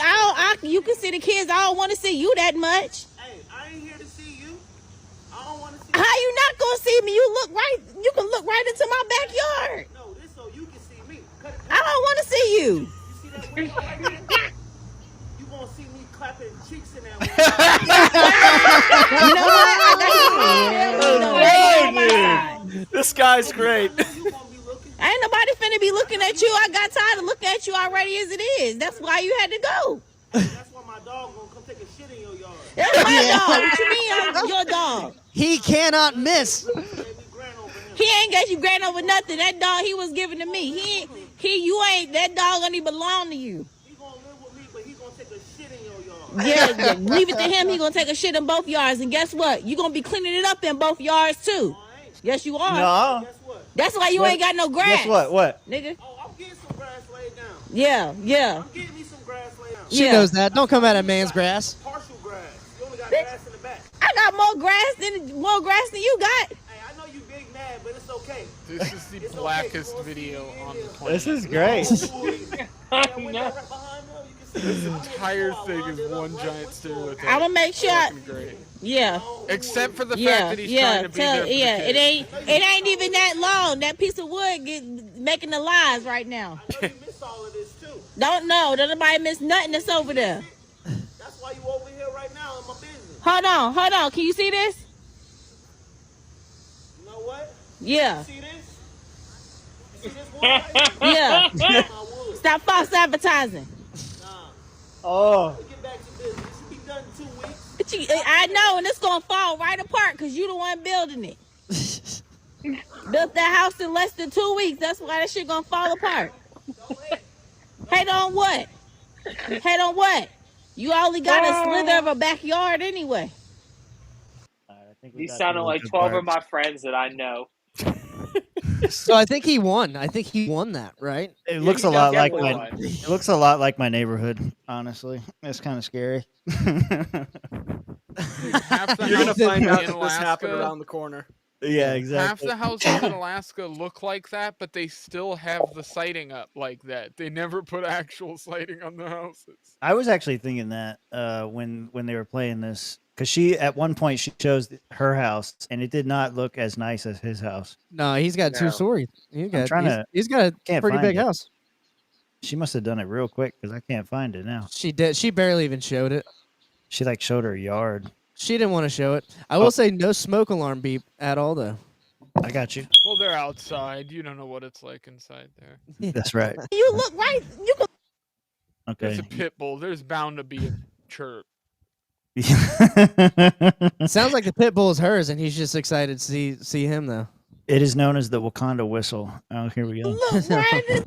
You can see the kids. I don't want to see you that much. Hey, I ain't here to see you. I don't want to see How you not gonna see me? You look right. You can look right into my backyard. No, this so you can see me. I don't want to see you. You see that window right here? You gonna see me clapping cheeks in that window. You know what? This guy's great. Ain't nobody finna be looking at you. I got tired of looking at you already as it is. That's why you had to go. That's why my dog gonna come take a shit in your yard. That's my dog. What you mean, your dog? He cannot miss. He ain't got you grand over nothing. That dog he was giving to me. You ain't. That dog don't even belong to you. He gonna live with me, but he gonna take a shit in your yard. Yeah, leave it to him. He gonna take a shit in both yards, and guess what? You gonna be cleaning it up in both yards too. Yes, you are. No. That's why you ain't got no grass. Guess what? What? Nigga. Oh, I'm getting some grass laid down. Yeah, yeah. I'm getting me some grass laid down. She knows that. Don't come at a man's grass. Partial grass. You only got grass in the back. I got more grass than you got. Hey, I know you big mad, but it's okay. This is the blackest video on the planet. This is great. This entire thing is one giant stereotype. I'ma make sure. Great. Yeah. Except for the fact that he's trying to be there for the it kids. ain't even that long. That piece of wood making the lies right now. I know you miss all of this too. Don't nobody miss nothing that's over there. That's why you over here right now in my business. Hold on. Can you see this? You know what? Yeah. You see this? You see this wood right here? Yeah. My wood. Stop false advertising. Oh. Get back to business. It should be done in 2 weeks. I know, and it's gonna fall right apart because you the one building it. Built that house in less than 2 weeks. That's why that shit gonna fall apart. Hate on what? Hate on what? You only got a slither of a backyard anyway. You sounded like 12 of my friends that I know. So I think he won. I think he won that, right? It looks a lot like my. It looks a lot like my neighborhood. Honestly, it's kind of scary. You're gonna find out that this happened around the corner. Yeah, exactly. Half the houses in Alaska look like that, but they still have the siding up like that. They never put actual siding on the houses. I was actually thinking that when they were playing this, because she at one point she chose her house and it did not look as nice as his house. No, he's got 2 stories. He's got a can't pretty find big it. house. She must have done it real quick because I can't find it now. She did. She barely even showed it. She like showed her yard. She didn't want to show it. I will say no smoke alarm beep at all though. I got you. Well, they're outside. You don't know what it's like inside there. That's right. You look right. You can. Okay. It's a pit bull. There's bound to be a chirp. Sounds like the pit bull is hers, and he's just excited to see him though. It is known as the Wakanda whistle. Oh, here we go. Look right.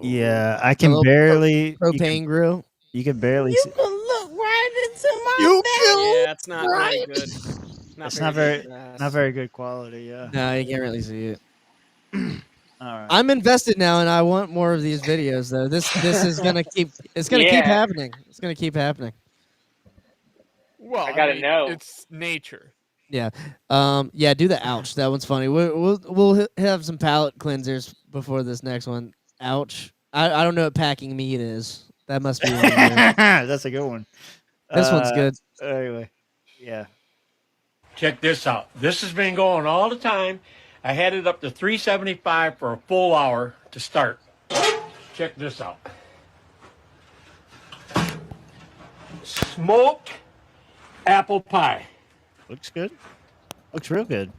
Yeah, I can barely propane grill. You can barely. You can look right into my Yeah, it's not right. very good. It's not very good quality. Yeah. No, you can't really see it. All right. I'm invested now, and I want more of these videos though. This is gonna keep. It's gonna keep happening. It's gonna keep happening. Well, I gotta know. It's nature. Yeah. Yeah, do the ouch. That one's funny. We'll have some palate cleansers before this next one. Ouch. I don't know what packing meat is. That must be one of yours. That's a good one. This one's good. Anyway, yeah. Check this out. This has been going all the time. I had it up to 375 for a full hour to start. Check this out. Smoked apple pie. Looks good. Looks real good.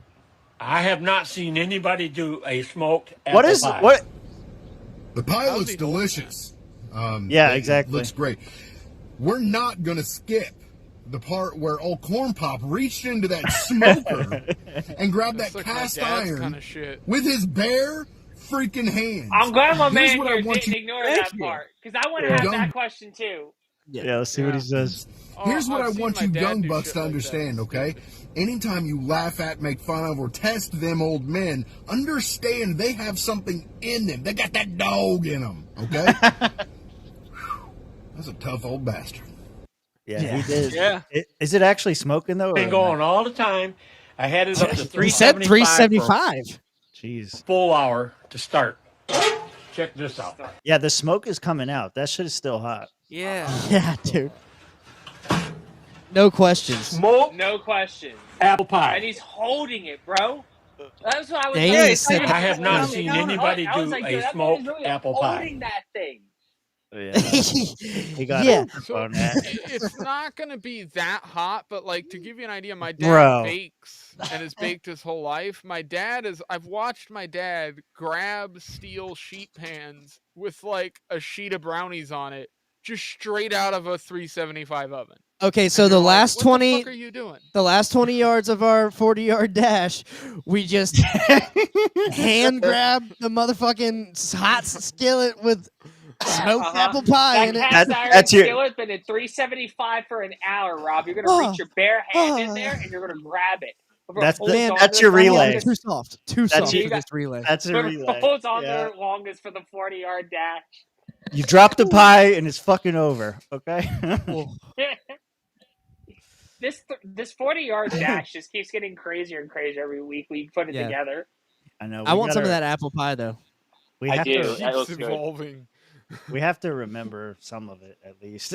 I have not seen anybody do a smoked apple pie. What? The pie looks delicious. Yeah, exactly. Looks great. We're not going to skip the part where old Corn Pop reached into that smoker and grabbed that like cast my dad's iron kinda shit. with his bare freaking hands. I'm glad my man Here's what I here want didn't you- ignore that part because I want to have that question too. Yeah, let's see what he says. Here's what I've I seen want my you dad young do bucks shit to like that. understand, okay? Anytime you laugh at, make fun of, or test them old men, understand they have something in them. They got that dog in them, okay? That's a tough old bastard. Yeah, he did. Yeah. Is it actually smoking though? Been going all the time. I had it up to 375. He said 375. Jeez. Full hour to start. Check this out. Yeah, the smoke is coming out. That shit is still hot. Yeah. Yeah, dude. No questions. Smoke No question. apple pie. And he's holding it, bro. That's what I was. Yeah, saying. he said- I have not seen I was anybody like, do yo, a that man is smoked really apple pie. holding that thing. Yeah. He got Yeah. it on that. It's not gonna be that hot, but like to give you an idea, my dad Bro. bakes and has baked his whole life. I've watched my dad grab steel sheet pans with like a sheet of brownies on it, just straight out of a 375 oven. Okay, so And the you're like, last what 20 the fuck are you doing? the last 20 yards of our 40-yard dash, we just hand grabbed the motherfucking hot skillet with smoked apple pie in it. That cast iron that's your- skillet been at 375 for an hour, Rob. You're gonna reach your bare hand in there and you're gonna grab it. That's Holds the- on that's to your it for the relay. longest- Too soft. Too That's soft your- for this relay. That's a relay. Holds on Yeah. there longest for the 40-yard dash. You drop the pie and it's fucking over. Okay. This 40-yard dash just keeps getting crazier and crazier every week we put it Yeah. together. I know. I we want some of gotta- that apple pie though. We I have do. to. That looks Keeps good. evolving. We have to remember some of it at least.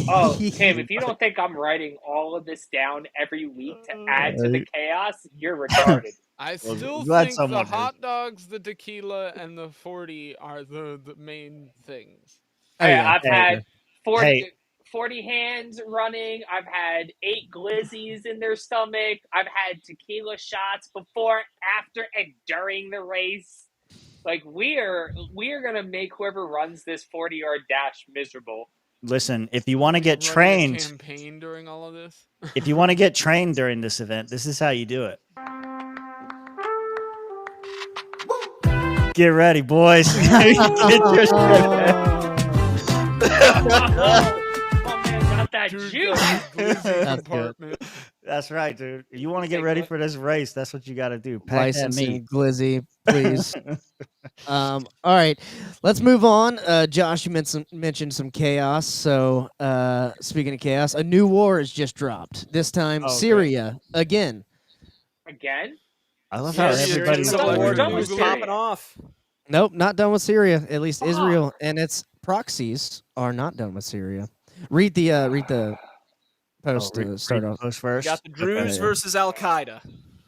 Oh, Tim, if you don't think I'm writing all of this down every week to add to the chaos, you're retarded. I Well, still glad think someone the did. hot dogs, the tequila, and the 40 are the main things. I've Hey, had 40, hey. 40 hands running. I've had 8 glizzies in their stomach. I've had tequila shots before, after, and during the race. Like we are gonna make whoever runs this 40-yard dash miserable. Listen, if you want to get Running a trained, campaign during all of this. if you want to get trained during this event, this is how you do it. Get ready, boys. Get your shit. Oh man, got that juice. That's good. That's right, dude. If you want to get ready for this race, that's what you got to do. Pack that Licensing meat. glizzy, please. All right, let's move on. Josh, you mentioned some chaos. So, speaking of chaos, a new war has just dropped. This time, Okay. Syria again. Again? I love how everybody's We're done ordering with this. Syria. Popping off. Nope, not done with Syria. At least Israel and its proxies are not done with Syria. Read the post to start off. Post We first. got the Druze versus Al Qaeda.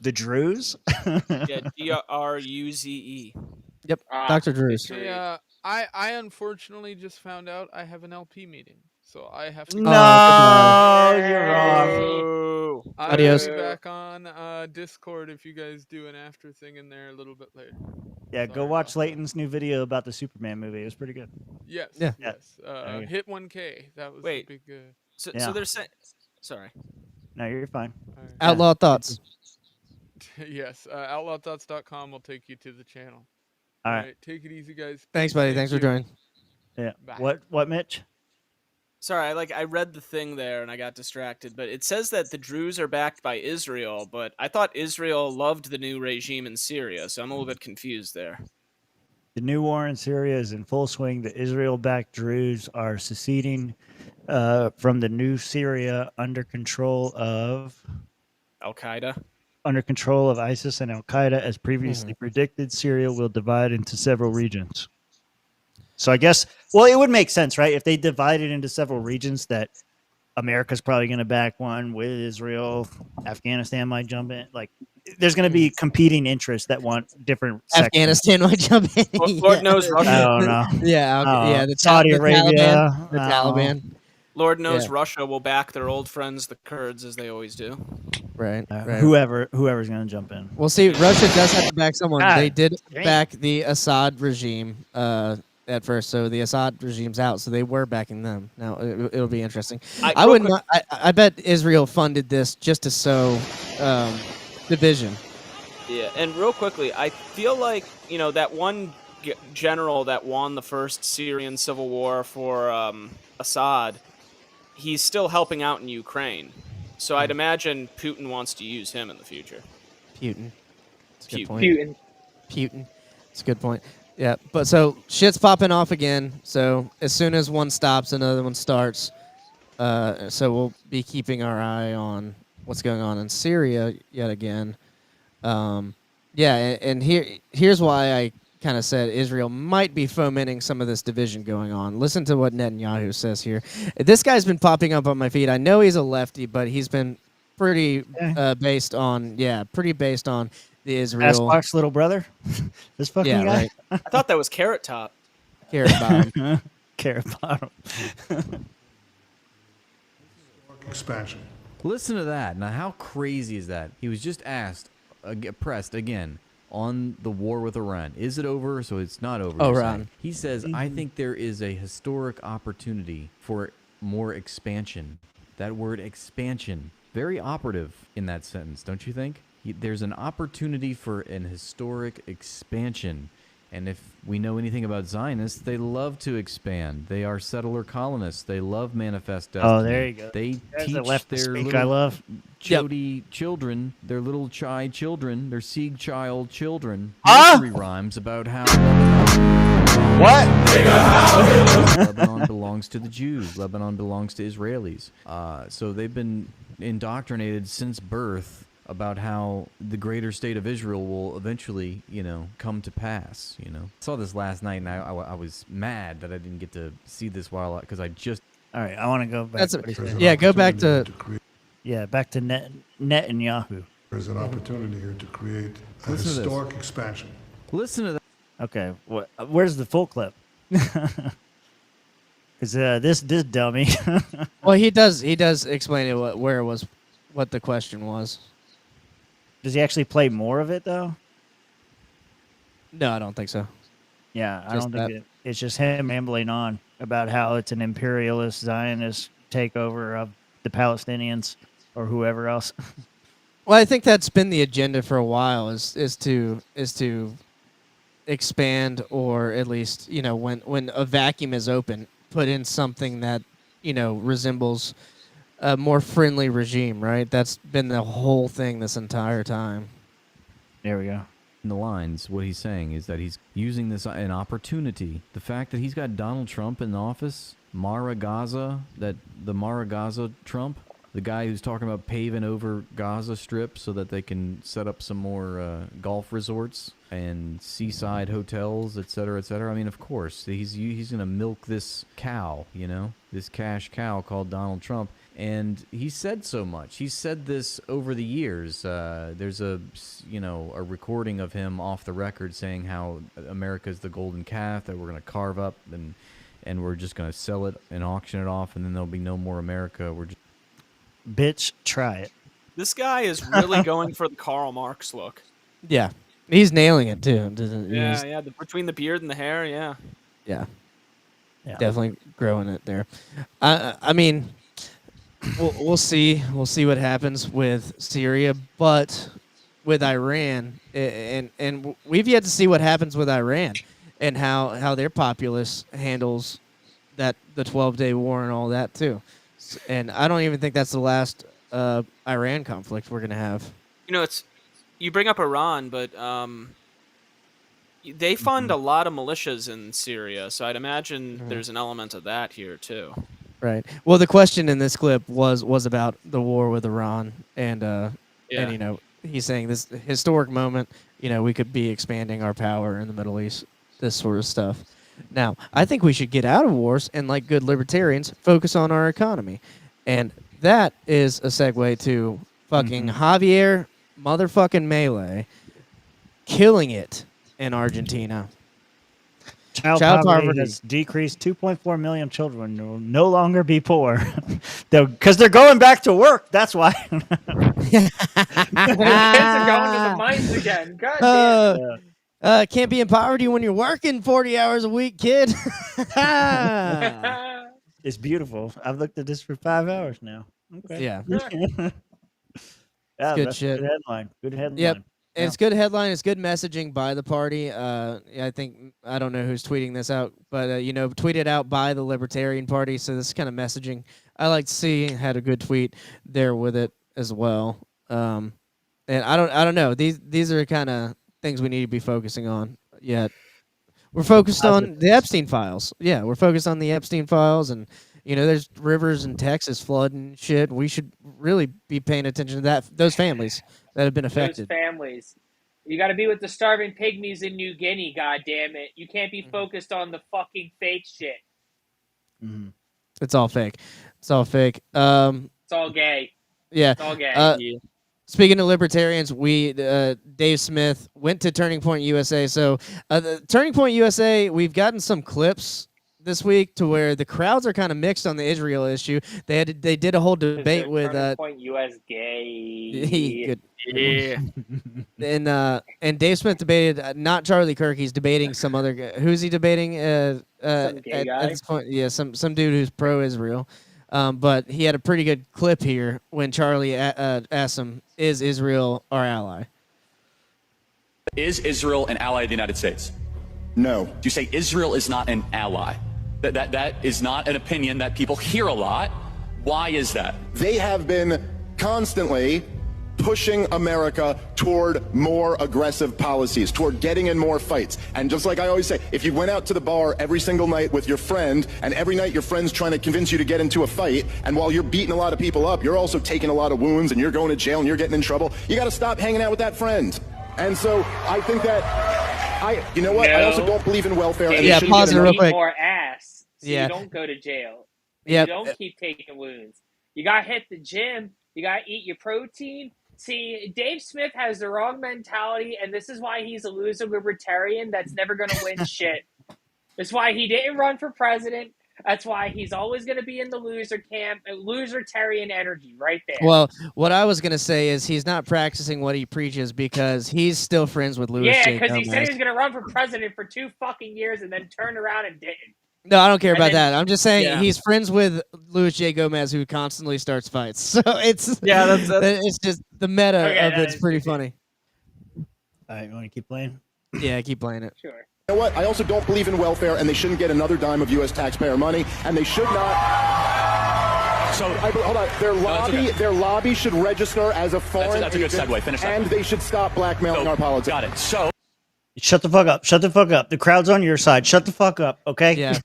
The Druze? Yeah, Druze. Yep, Dr. Drews. Yeah, I unfortunately just found out I have an LP meeting, so I have to. No, you're wrong. I will Adios. be back on Discord if you guys do an after thing in there a little bit later. Yeah, go watch Leighton's new video about the Superman movie. It was pretty good. Yes. Yeah. Yes. Okay. Hit 1K. That was Wait. the big. So, Yeah. so they're saying. Sorry. No, you're fine. Outlaw thoughts. Yes. Outlawthoughts.com will take you to the channel. All right. Take it easy, guys. Thanks, buddy. Thanks for joining. Yeah. Bye. What, Mitch? Sorry, I read the thing there and I got distracted, but it says that the Druze are backed by Israel, but I thought Israel loved the new regime in Syria, so I'm a little bit confused there. The new war in Syria is in full swing. The Israel-backed Druze are seceding. from the new Syria under control of Al-Qaeda. Under control of ISIS and Al-Qaeda, as previously predicted, Syria will divide into several regions. So I guess, well, it would make sense, right? If they divide it into several regions, that America's probably going to back one with Israel, Afghanistan might jump in. Like, there's going to be competing interests that want different sections. Afghanistan might jump in. Lord knows Russia. I don't know. Yeah, the Saudi the Arabia, Taliban, the Taliban. Lord knows Yeah. Russia will back their old friends, the Kurds, as they always do. Right. Whoever's going to jump in. Well, see, Russia does have to back someone. God They did dang. back the Assad regime at first, so the Assad regime's out, so they were backing them. Now it'll be interesting. I would not. I bet Israel funded this just to sow division. Yeah, and real quickly, I feel like, that one general that won the first Syrian civil war for Assad, he's still helping out in Ukraine. So I'd imagine Putin wants to use him in the future. Putin. That's a good point. Putin. It's a good point. Yeah, but so shit's popping off again. So as soon as one stops, another one starts. So we'll be keeping our eye on what's going on in Syria yet again. And here's why I kind of said Israel might be fomenting some of this division going on. Listen to what Netanyahu says here. This guy's been popping up on my feed. I know he's a lefty, but he's been pretty based on the Israel. Aspark's little brother? This fucking guy? Right. I thought that was Carrot Top. Carrot Bottom. Carrot Bottom. Expansion. Listen to that. Now, how crazy is that? He was just pressed again on the war with Iran. Is it over? So it's not over. Oh, you're Iran. saying. He says, I think there is a historic opportunity for more expansion. That word expansion, very operative in that sentence, don't you think? There's an opportunity for an historic expansion. And if we know anything about Zionists, they love to expand. They are settler colonists. They love manifest destiny. Oh, there you go. They There's teach the left their speak little I love. chody children, their little chai children, their Sieg child children, Huh? nursery rhymes about how What? Lebanon belongs to the Jews. Lebanon belongs to Israelis. So they've been indoctrinated since birth about how the greater state of Israel will eventually, come to pass, I saw this last night, and I was mad that I didn't get to see this because I just... All right, I want to go back. Go back to... back to Netanyahu. There's an opportunity here to create a Listen to this. historic expansion. Listen to that. Okay, where's the full clip? Because this dummy. Well, he does explain it what the question was. Does he actually play more of it though? No, I don't think so. Yeah, I Just don't think it's just him rambling on about how it's an imperialist Zionist takeover of the Palestinians or whoever else. Well, I think that's been the agenda for a while is to expand, or at least when a vacuum is open, put in something that resembles a more friendly regime, right? That's been the whole thing this entire time. There we go. In the lines, what he's saying is that he's using this an opportunity. The fact that he's got Donald Trump in office, Mara Gaza Trump, the guy who's talking about paving over Gaza Strip so that they can set up some more golf resorts and seaside hotels, et cetera, et cetera. I mean, of course, he's going to milk this cow, this cash cow called Donald Trump. And he said so much. He said this over the years. There's a recording of him off the record saying how America's the golden calf that we're going to carve up and we're just going to sell it and auction it off, and then there'll be no more America. We're just... Bitch, try it. This guy is really going for the Karl Marx look. Yeah, he's nailing it too. Yeah, between the beard and the hair, yeah. Yeah. Definitely growing it there. I mean, we'll see. We'll see what happens with Syria, but with Iran, and we've yet to see what happens with Iran and how their populace handles the 12-day war and all that too. And I don't even think that's the last Iran conflict we're gonna have. You bring up Iran, but they fund a lot of militias in Syria, so I'd imagine there's an element of that here too. Right. Well, the question in this clip was about the war with Iran, and you know, he's saying this historic moment. You know, we could be expanding our power in the Middle East. This sort of stuff. Now, I think we should get out of wars and, like good libertarians, focus on our economy, and that is a segue to fucking Javier motherfucking Milei killing it in Argentina. Child poverty has decreased. 2.4 million children will no longer be poor because they're going back to work. That's why. Kids are going to the mines again. God damn. Can't be in poverty when you're working 40 hours a week, kid. It's beautiful. I've looked at this for 5 hours now. Okay. Yeah. Yeah, good that's shit. a good headline. Good headline. Yep. Yeah. It's good headline. It's good messaging by the party. I think, I don't know who's tweeting this out, but, you know, tweeted out by the Libertarian Party. So this kind of messaging I like to see. Had a good tweet there with it as well. And I don't know. These are kind of things we need to be focusing on yet. We're focused on the Epstein files. Yeah, we're focused on the Epstein files, and you know, there's rivers in Texas flooding shit. We should really be paying attention to those families that have been affected. Those families. You got to be with the starving pygmies in New Guinea. God damn it! You can't be focused on the fucking fake shit. It's all fake. It's all fake. It's all gay. Yeah. It's all gay. Speaking of libertarians, Dave Smith went to Turning Point USA. So the Turning Point USA, we've gotten some clips this week to where the crowds are kind of mixed on the Israel issue. They did a whole debate with Turning Point US gay. Yeah. And Dave Smith debated not Charlie Kirk. He's debating some other guy. Who's he debating? Some gay guy. At this point, yeah, some dude who's pro-Israel. But he had a pretty good clip here when Charlie asked him, "Is Israel our ally?" Is Israel an ally of the United States? No. Do you say Israel is not an ally? That is not an opinion that people hear a lot. Why is that? They have been constantly pushing America toward more aggressive policies, toward getting in more fights. And just like I always say, if you went out to the bar every single night with your friend, and every night your friend's trying to convince you to get into a fight, and while you're beating a lot of people up, you're also taking a lot of wounds, and you're going to jail, and you're getting in trouble, you got to stop hanging out with that friend. And so I think that you know what? I also don't believe in welfare. And yeah, pause it real quick. More ass, so yeah. You don't go to jail. Yeah. You don't keep taking wounds. You got to hit the gym. You got to eat your protein. See, Dave Smith has the wrong mentality, and this is why he's a loser libertarian that's never going to win shit. That's why he didn't run for president. That's why he's always going to be in the loser camp, losertarian energy right there. Well, what I was going to say is he's not practicing what he preaches because he's still friends with Louis J. because he Gomez. said he was going to run for president for 2 fucking years and then turned around and didn't. No, I don't care about that. I'm just saying he's friends with Louis J. Gomez, who constantly starts fights. So it's it's just the meta of it's pretty funny. All right, you want to keep playing? Yeah, keep playing it. Sure. You know what? I also don't believe in welfare, and they shouldn't get another dime of U.S. taxpayer money, and they should not. So hold on, their lobby should register as a foreign. That's a good segue. Finish that. And they should stop blackmailing our politics. Got it. So. Shut the fuck up. Shut the fuck up. The crowd's on your side. Shut the fuck up, okay? Yeah.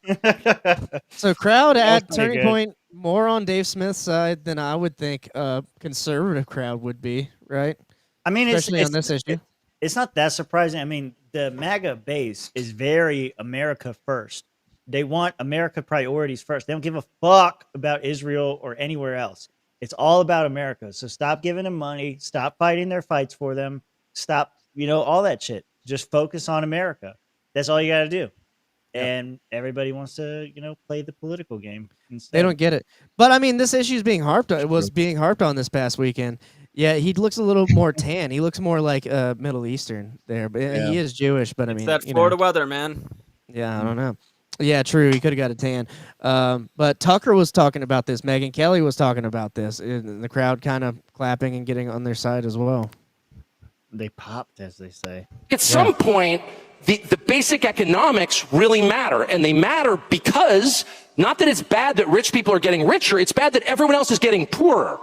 So crowd at Turning Point more on Dave Smith's side than I would think a conservative crowd would be, right? I mean, especially on this issue. It's not that surprising. I mean, the MAGA base is very America first. They want America priorities first. They don't give a fuck about Israel or anywhere else. It's all about America. So stop giving them money. Stop fighting their fights for them. Stop, all that shit. Just focus on America. That's all you got to do. Yep. And everybody wants to, play the political game instead. They don't get it. But I mean, this issue is being harped on this past weekend. Yeah, he looks a little more tan. He looks more like Middle Eastern there, but he is Jewish. But I mean, it's that Florida weather, man. Yeah, I don't know. Yeah, true. He could have got a tan. But Tucker was talking about this. Megyn Kelly was talking about this. And the crowd kind of clapping and getting on their side as well. They popped, as they say. At some point, the basic economics really matter. And they matter because, not that it's bad that rich people are getting richer, it's bad that everyone else is getting poorer.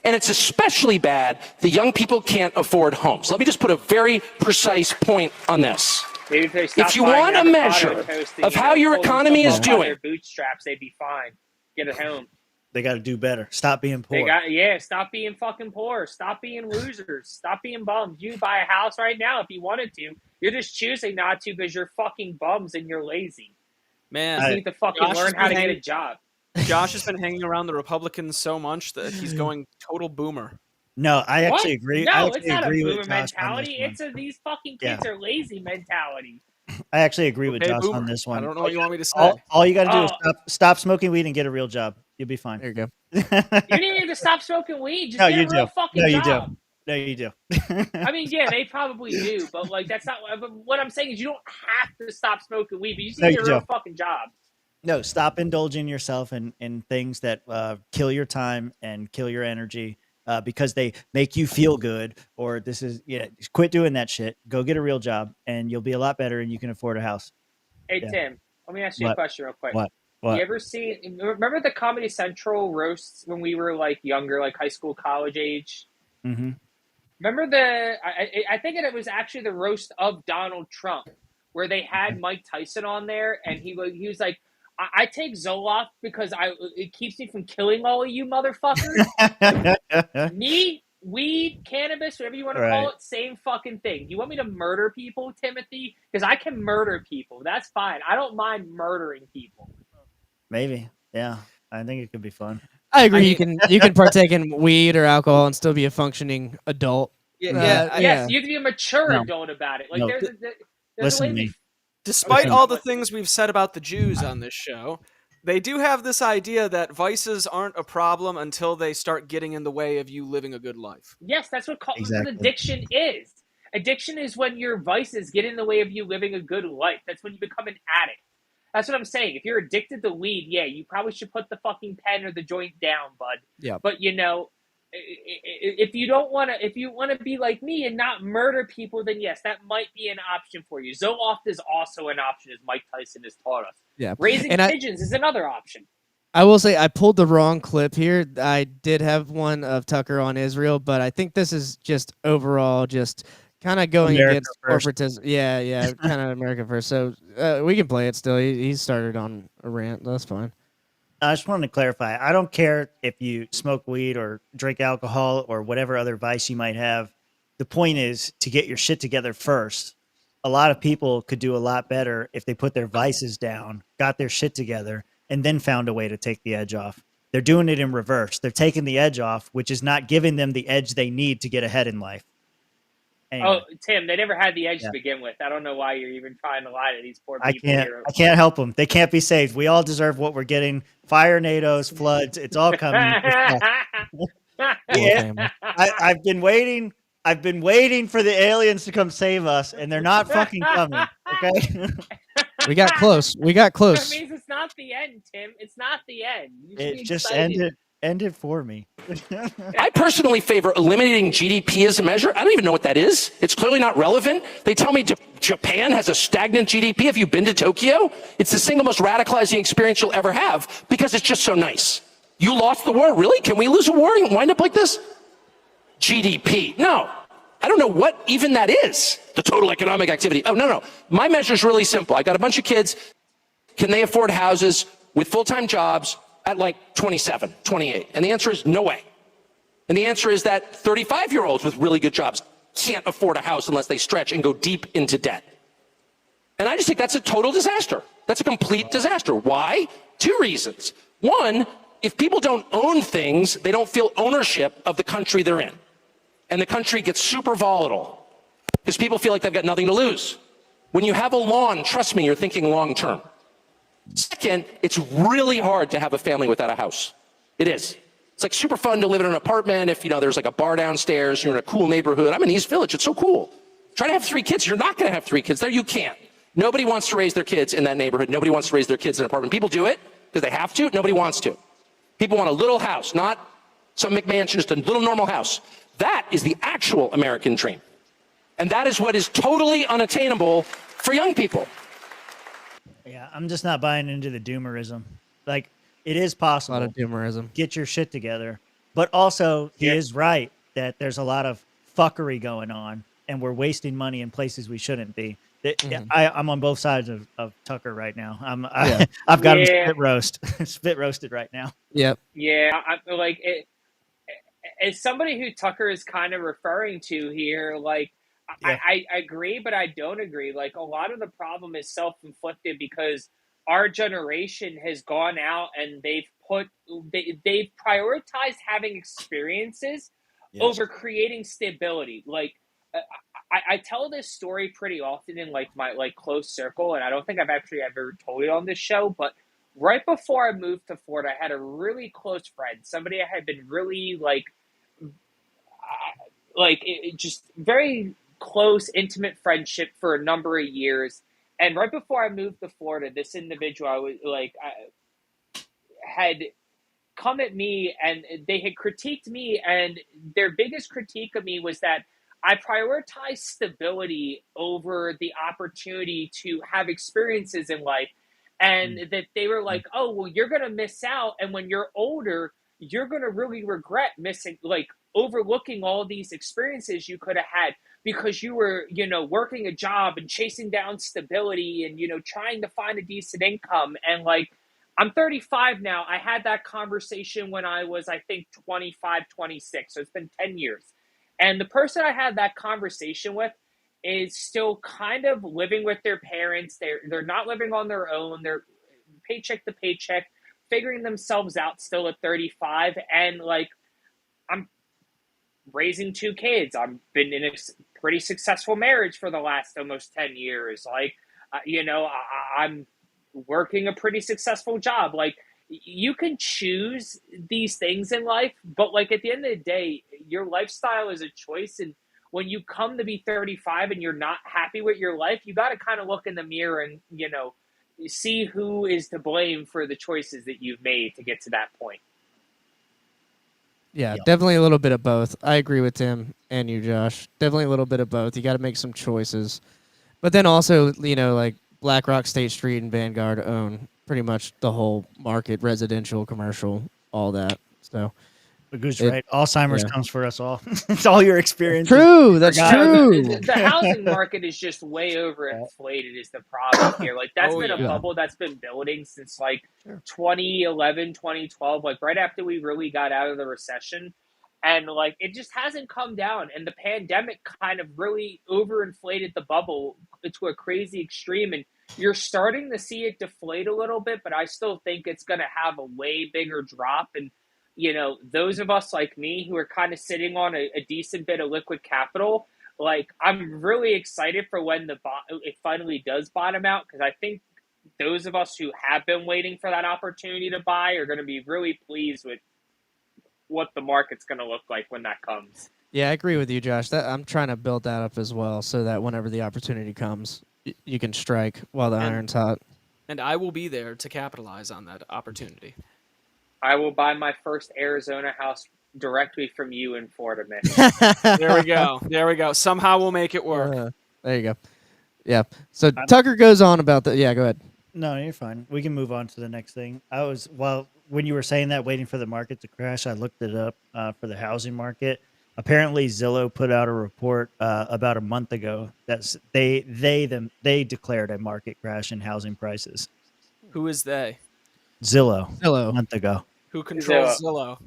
And it's especially bad that young people can't afford homes. Let me just put a very precise point on this. If you want a measure of how your economy is doing, bootstraps, they'd be fine. Get it home. They got to do better. Stop being poor. Stop being fucking poor. Stop being losers. Stop being bums. You buy a house right now if you wanted to. You're just choosing not to because you're fucking bums and you're lazy. Man, you need to fucking learn how to get a job. Josh has been hanging around the Republicans so much that he's going total boomer. No, I actually agree. No, it's not a boomer mentality. It's these fucking kids are lazy mentality. I actually agree with Josh on this one. I don't know what you want me to say. All you got to do is stop smoking weed and get a real job. You'll be fine. There you go. You need to stop smoking weed. Just get a real fucking job. No, you do. I mean, yeah, they probably do, but like that's not what I'm saying. Is you don't have to stop smoking weed, but you just need to get a real fucking job. No, stop indulging yourself in things that kill your time and kill your energy because they make you feel good. Or quit doing that shit. Go get a real job, and you'll be a lot better, and you can afford a house. Hey Tim, let me ask you a question real quick. What? You ever remember the Comedy Central roasts when we were like younger, like high school, college age? Mm-hmm. Remember I think it was actually the roast of Donald Trump where they had Mike Tyson on there, and he was like, I take Zoloft because it keeps me from killing all of you motherfuckers. Me, weed, cannabis, whatever you want to call it, same fucking thing. You want me to murder people, Timothy? Because I can murder people. That's fine. I don't mind murdering people. Maybe. Yeah. I think it could be fun. I agree. You can partake in weed or alcohol and still be a functioning adult. Yes, you have to be a mature adult about it. Like there's listen to me. Despite all the things we've said about the Jews on this show, they do have this idea that vices aren't a problem until they start getting in the way of you living a good life. Yes, that's what addiction is. Addiction is when your vices get in the way of you living a good life. That's when you become an addict. That's what I'm saying. If you're addicted to weed, you probably should put the fucking pen or the joint down, bud. Yeah. But if you want to be like me and not murder people, then yes, that might be an option for you. Zoloft is also an option, as Mike Tyson has taught us. Yeah. Raising pigeons is another option. I will say I pulled the wrong clip here. I did have one of Tucker on Israel, but I think this is just overall just kind of going against corporatism. Yeah, kind of America first. So we can play it still. He started on a rant. That's fine. I just wanted to clarify. I don't care if you smoke weed or drink alcohol or whatever other vice you might have. The point is to get your shit together first. A lot of people could do a lot better if they put their vices down, got their shit together, and then found a way to take the edge off. They're doing it in reverse. They're taking the edge off, which is not giving them the edge they need to get ahead in life. Anyway. Oh, Tim, they never had the edge to begin with. I don't know why you're even trying to lie to these poor people. I can't help them. They can't be saved. We all deserve what we're getting. Fire, NATOs, floods. It's all coming. I've been waiting. I've been waiting for the aliens to come save us, and they're not fucking coming. Okay. We got close. That means it's not the end, Tim. It's not the end. It just ended for me. I personally favor eliminating GDP as a measure. I don't even know what that is. It's clearly not relevant. They tell me Japan has a stagnant GDP. Have you been to Tokyo? It's the single most radicalizing experience you'll ever have because it's just so nice. You lost the war? Really? Can we lose a war and wind up like this? GDP. No. I don't know what even that is. The total economic activity. Oh, no. My measure is really simple. I got a bunch of kids. Can they afford houses with full-time jobs at like 27, 28? And the answer is no way. And the answer is that 35-year-olds with really good jobs can't afford a house unless they stretch and go deep into debt. And I just think that's a total disaster. That's a complete disaster. Why? Two reasons. One, if people don't own things, they don't feel ownership of the country they're in. And the country gets super volatile because people feel like they've got nothing to lose. When you have a lawn, trust me, you're thinking long term. Second, it's really hard to have a family without a house. It is. It's like super fun to live in an apartment if, there's like a bar downstairs, you're in a cool neighborhood. I'm in East Village. It's so cool. Try to have 3 kids. You're not going to have 3 kids there. You can't. Nobody wants to raise their kids in that neighborhood. Nobody wants to raise their kids in an apartment. People do it because they have to. Nobody wants to. People want a little house, not some McMansion, just a little normal house. That is the actual American dream. And that is what is totally unattainable for young people. Yeah, I'm just not buying into the doomerism. Like, it is possible. A lot of doomerism. Get your shit together. But also, he is right that there's a lot of fuckery going on, and we're wasting money in places we shouldn't be. I'm on both sides of Tucker right now. I've got him spit roasted right now. Yep. Yeah, I like it. As somebody who Tucker is kind of referring to here, like I agree, but I don't agree. Like a lot of the problem is self-inflicted because our generation has gone out and they've prioritized having experiences over creating stability. Like I tell this story pretty often in like my close circle, and I don't think I've actually ever told it on this show, but right before I moved to Florida, I had a really close friend, somebody I had been really just very close, intimate friendship for a number of years. And right before I moved to Florida, this individual had come at me and they had critiqued me. And their biggest critique of me was that I prioritized stability over the opportunity to have experiences in life. And that they were like, oh, well, you're going to miss out. And when you're older, you're going to really regret overlooking all these experiences you could have had because you were, working a job and chasing down stability and, trying to find a decent income. And I'm 35 now. I had that conversation when I was, I think, 25, 26. So it's been 10 years. And the person I had that conversation with is still kind of living with their parents. They're not living on their own. They're paycheck to paycheck, figuring themselves out still at 35. And I'm raising 2 kids. I've been in a pretty successful marriage for the last almost 10 years. I'm working a pretty successful job. You can choose these things in life, but at the end of the day, your lifestyle is a choice. And when you come to be 35 and you're not happy with your life, you got to kind of look in the mirror and, see who is to blame for the choices that you've made to get to that point. Yeah, definitely a little bit of both. I agree with Tim and you, Josh. Definitely a little bit of both. You got to make some choices. But then also, BlackRock, State Street, and Vanguard own pretty much the whole market, residential, commercial, all that. So, but Goose, right? Alzheimer's comes for us all. It's all your experience. True, that's true. The housing market is just way overinflated is the problem here. That's been a bubble that's been building since 2011, 2012, right after we really got out of the recession. And it just hasn't come down. And the pandemic kind of really overinflated the bubble to a crazy extreme. And you're starting to see it deflate a little bit, but I still think it's going to have a way bigger drop. And, those of us like me who are kind of sitting on a decent bit of liquid capital, I'm really excited for when it finally does bottom out, because I think those of us who have been waiting for that opportunity to buy are going to be really pleased with what the market's going to look like when that comes. Yeah, I agree with you, Josh. I'm trying to build that up as well so that whenever the opportunity comes, you can strike while the iron's hot. And I will be there to capitalize on that opportunity. I will buy my first Arizona house directly from you in Florida, Mitch. There we go. Somehow we'll make it work. There you go. Yeah. So Tucker goes on about that. Yeah, go ahead. No, you're fine. We can move on to the next thing. When you were saying that, waiting for the market to crash, I looked it up for the housing market. Apparently, Zillow put out a report about a month ago that they declared a market crash in housing prices. Who is they? Zillow. A month ago. Who controls Zillow?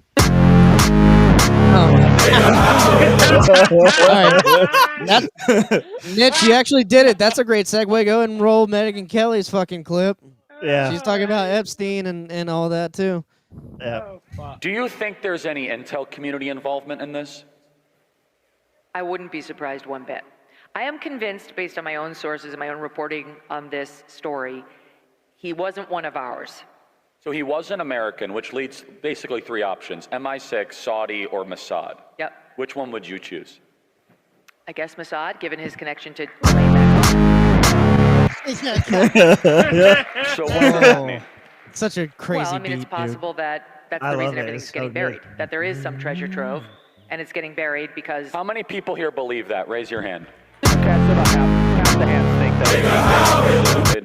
Mitch, you actually did it. That's a great segue. Go ahead and roll Megyn Kelly's fucking clip. Yeah. She's talking about Epstein and all that too. Yeah. Do you think there's any intel community involvement in this? I wouldn't be surprised one bit. I am convinced, based on my own sources and my own reporting on this story, he wasn't one of ours. So he was an American, which leads basically 3 options: MI6, Saudi, or Mossad. Yep. Which one would you choose? I guess Mossad, given his connection to... So what does that mean? Such a crazy Well, I mean, it's beat, possible that that's the reason everything's getting buried. That there is some treasure trove, and it's getting buried because... How many people here believe that? Raise your hand.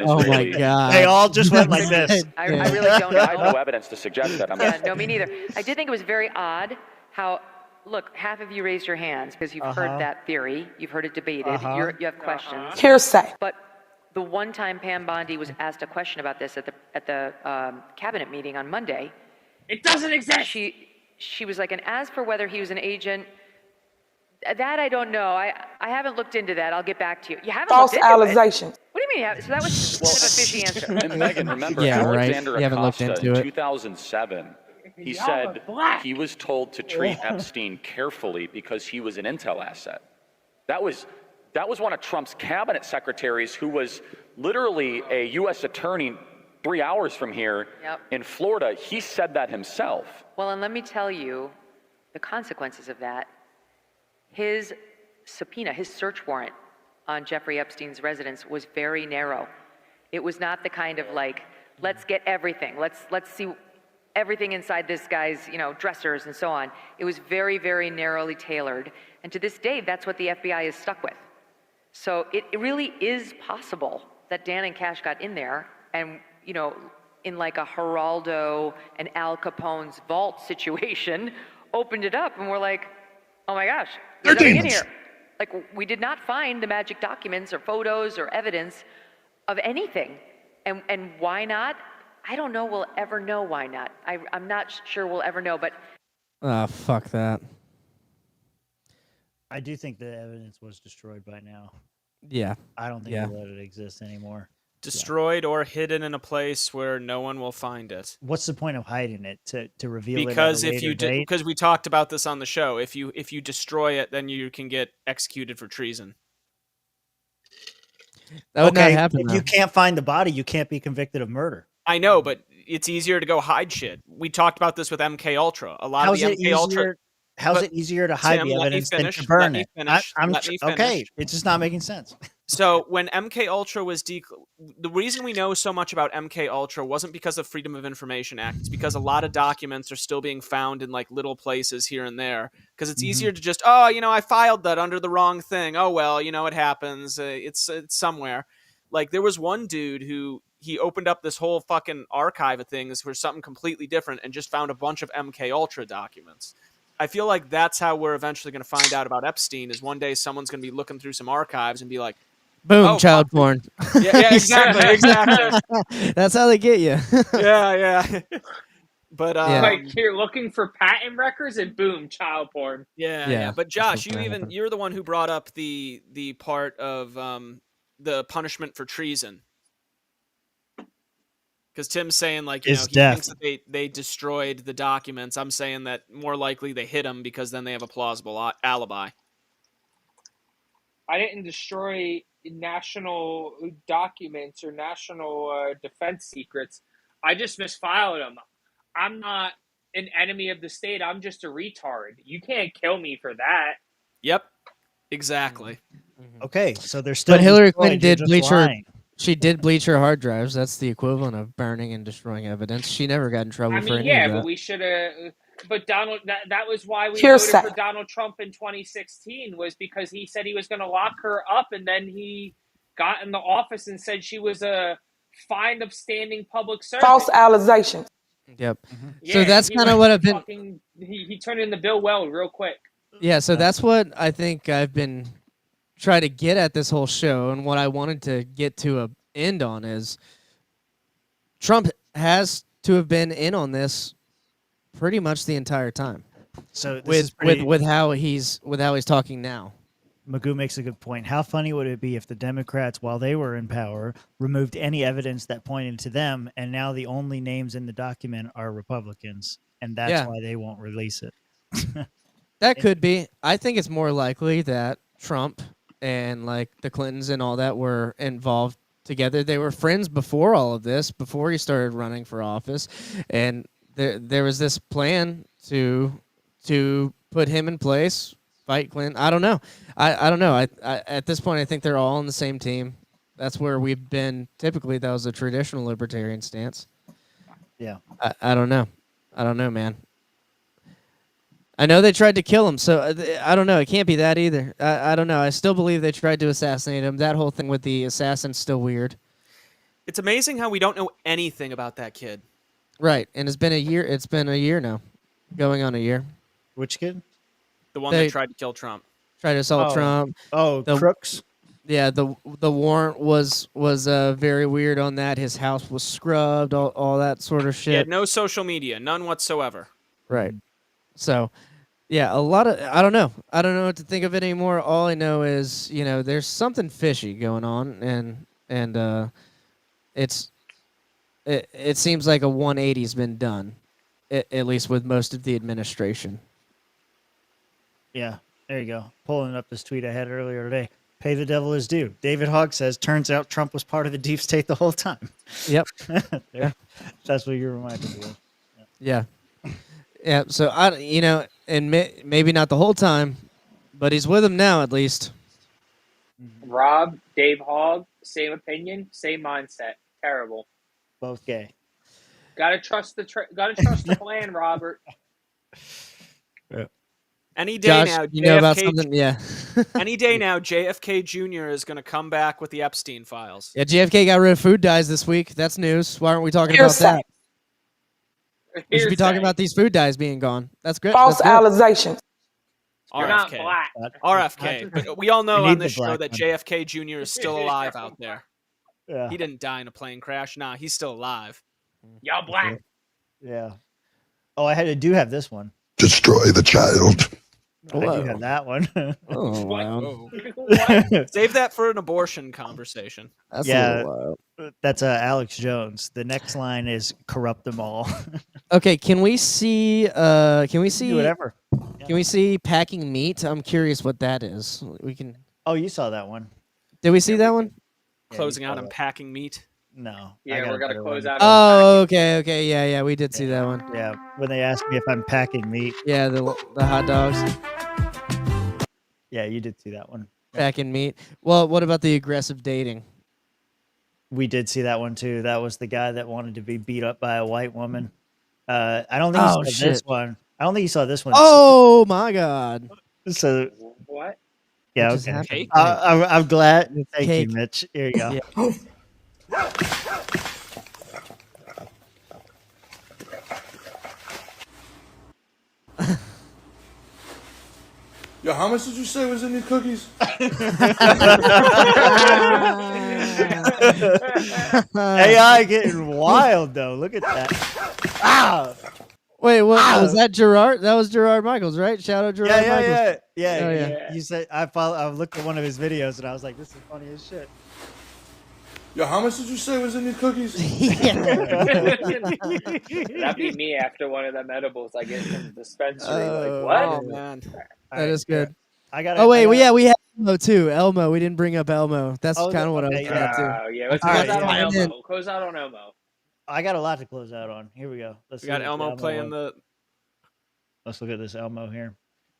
Oh my God. They all just went like this. I really don't know. I have no evidence to suggest that. Yeah, no, me neither. I did think it was very odd how look, half of you raised your hands because you've heard that theory. You've heard it debated. You have questions. Hearsay. But the one time Pam Bondi was asked a question about this at the cabinet meeting on Monday, it doesn't exist. She was like, and as for whether he was an agent, that I don't know. I haven't looked into that. I'll get back to you. You haven't False looked into allegations. What do you mean? So that was kind of a fishy answer. And Megyn, remember Alexander Acosta in 2007, he said he was told to treat Epstein carefully because he was an intel asset. That was one of Trump's cabinet secretaries who was literally a U.S. attorney 3 hours from here in Florida. He said that himself. Well, and let me tell you the consequences of that. His subpoena, his search warrant on Jeffrey Epstein's residence was very narrow. It was not the kind of like, let's get everything. Let's see everything inside this guy's, dressers and so on. It was very, very narrowly tailored. And to this day, that's what the FBI is stuck with. So it really is possible that Dan and Kash got in there and, in like a Geraldo and Al Capone's vault situation, opened it up and we're like, oh my gosh, there's nothing in here. Like, we did not find the magic documents or photos or evidence of anything. And why not? I don't know we'll ever know why not. I'm not sure we'll ever know, but... fuck that. I do think the evidence was destroyed by now. Yeah. I don't think we'll let it exist anymore. Destroyed or hidden in a place where no one will find it. What's the point of hiding it to reveal because it? Because we talked about this on the show. If you destroy it, then you can get executed for treason. That would not happen. If you can't find the body, you can't be convicted of murder. I know, but it's easier to go hide shit. We talked about this with MK Ultra. A lot of the MK Ultra. How's it easier to hide the evidence than to burn it? Okay, it's just not making sense. So when MK Ultra was the reason we know so much about MK Ultra wasn't because of Freedom of Information Act. It's because a lot of documents are still being found in like little places here and there. Because it's easier to just, I filed that under the wrong thing. Oh well, it happens. It's somewhere. Like there was one dude who he opened up this whole fucking archive of things for something completely different and just found a bunch of MK Ultra documents. I feel like that's how we're eventually going to find out about Epstein is one day someone's going to be looking through some archives and be like, boom, child porn. Yeah, exactly. That's how they get you. Yeah. But like you're looking for patent records and boom, child porn. Yeah. But Josh, you're the one who brought up the part of the punishment for treason. Because Tim's saying he thinks that they destroyed the documents. I'm saying that more likely they hid them because then they have a plausible alibi. I didn't destroy national documents or national defense secrets. I just misfiled them. I'm not an enemy of the state. I'm just a retard. You can't kill me for that. Yep, exactly. Okay, so they're still. But Hillary Clinton did bleach her. She did bleach her hard drives. That's the equivalent of burning and destroying evidence. She never got in trouble for any of that. But we should have. But Donald, that was why we voted for Donald Trump in 2016 was because he said he was going to lock her up, and then he got in the office and said she was a fine, upstanding public servant. False allegations. Yep. So that's kind of what I've been. He turned in the bill well real quick. Yeah. So that's what I think I've been trying to get at this whole show, and what I wanted to get to a end on is Trump has to have been in on this pretty much the entire time. So with how he's talking now. Magoo makes a good point. How funny would it be if the Democrats, while they were in power, removed any evidence that pointed to them, and now the only names in the document are Republicans, and that's why they won't release it? That could be. I think it's more likely that Trump and the Clintons and all that were involved together. They were friends before all of this, before he started running for office, and there was this plan to put him in place, fight Clinton. I don't know. I don't know. I at this point I think they're all on the same team. That's where we've been. Typically, that was a traditional libertarian stance. Yeah. I don't know. I don't know, man. I know they tried to kill him, so I don't know. It can't be that either. I don't know. I still believe they tried to assassinate him. That whole thing with the assassin's still weird. It's amazing how we don't know anything about that kid. Right, and it's been a year. It's been a year now, going on a year. Which kid? The one that tried to kill Trump. Tried to assault Trump. The crooks. Yeah, the warrant was very weird on that. His house was scrubbed, all that sort of shit. Yeah, no social media, none whatsoever. Right. So, yeah, a lot of I don't know what to think of it anymore. All I know is there's something fishy going on, and it seems like a 180's been done, at least with most of the administration. Yeah, there you go. Pulling up this tweet I had earlier today. Pay the devil his due. David Hogg says, turns out Trump was part of the deep state the whole time. Yep. That's what you reminded me of. Yeah. Yeah. So, and maybe not the whole time, but he's with him now at least. Rob, Dave Hogg, same opinion, same mindset. Terrible. Both gay. Gotta trust the plan, Robert. Yeah. Any day Josh, now, you know about something? Yeah. Any day now, JFK Jr. is going to come back with the Epstein files. Yeah, JFK got rid of food dyes this week. That's news. Why aren't we talking about that? We should be talking about these food dyes being gone. That's good. False allegations. You're not black. RFK. But we all know on this show that JFK Jr. is still alive out there. Yeah. He didn't die in a plane crash. Nah, he's still alive. Y'all black. Yeah. Oh, I do have this one. Destroy the child. I do have that one. Oh, wow. Save that for an abortion conversation. That's a little wild. That's Alex Jones. The next line is corrupt them all. Okay, can we see Do whatever. Can we see packing meat? I'm curious what that is. We can. Oh, you saw that one. Did we see that one? Closing out and packing meat. No. Yeah, we're gonna close out. Oh, okay, yeah, we did see that one. Yeah, when they asked me if I'm packing meat. Yeah, the hot dogs. Yeah, you did see that one. Packing meat. Well, what about the aggressive dating? We did see that one too. That was the guy that wanted to be beat up by a white woman. I don't think you saw this one. I don't think you saw this one. Oh my God. So what? Yeah, What just okay. happened? I'm glad. Thank cake. you, Mitch. Here you go. Yeah. Yo, how much did you say was in these cookies? AI getting wild though. Look at that. Ah. Wait, what was that? Gerard? That was Gerard Michaels, right? Shout out Gerard Michaels. Yeah. Oh, yeah. You said I looked at one of his videos and I was like, this is funny as shit. Yo, how much did you say was in these cookies? That'd be me after one of them edibles I get from the dispensary. Like, what? Oh, man. That is good. I got. Oh wait, we had Elmo too. Elmo. We didn't bring up Elmo. That's kind of what I was getting at too. Yeah, let's close out on Elmo. Close out on Elmo. I got a lot to close out on. Here we go. We got Elmo playing the. Let's look at this Elmo here.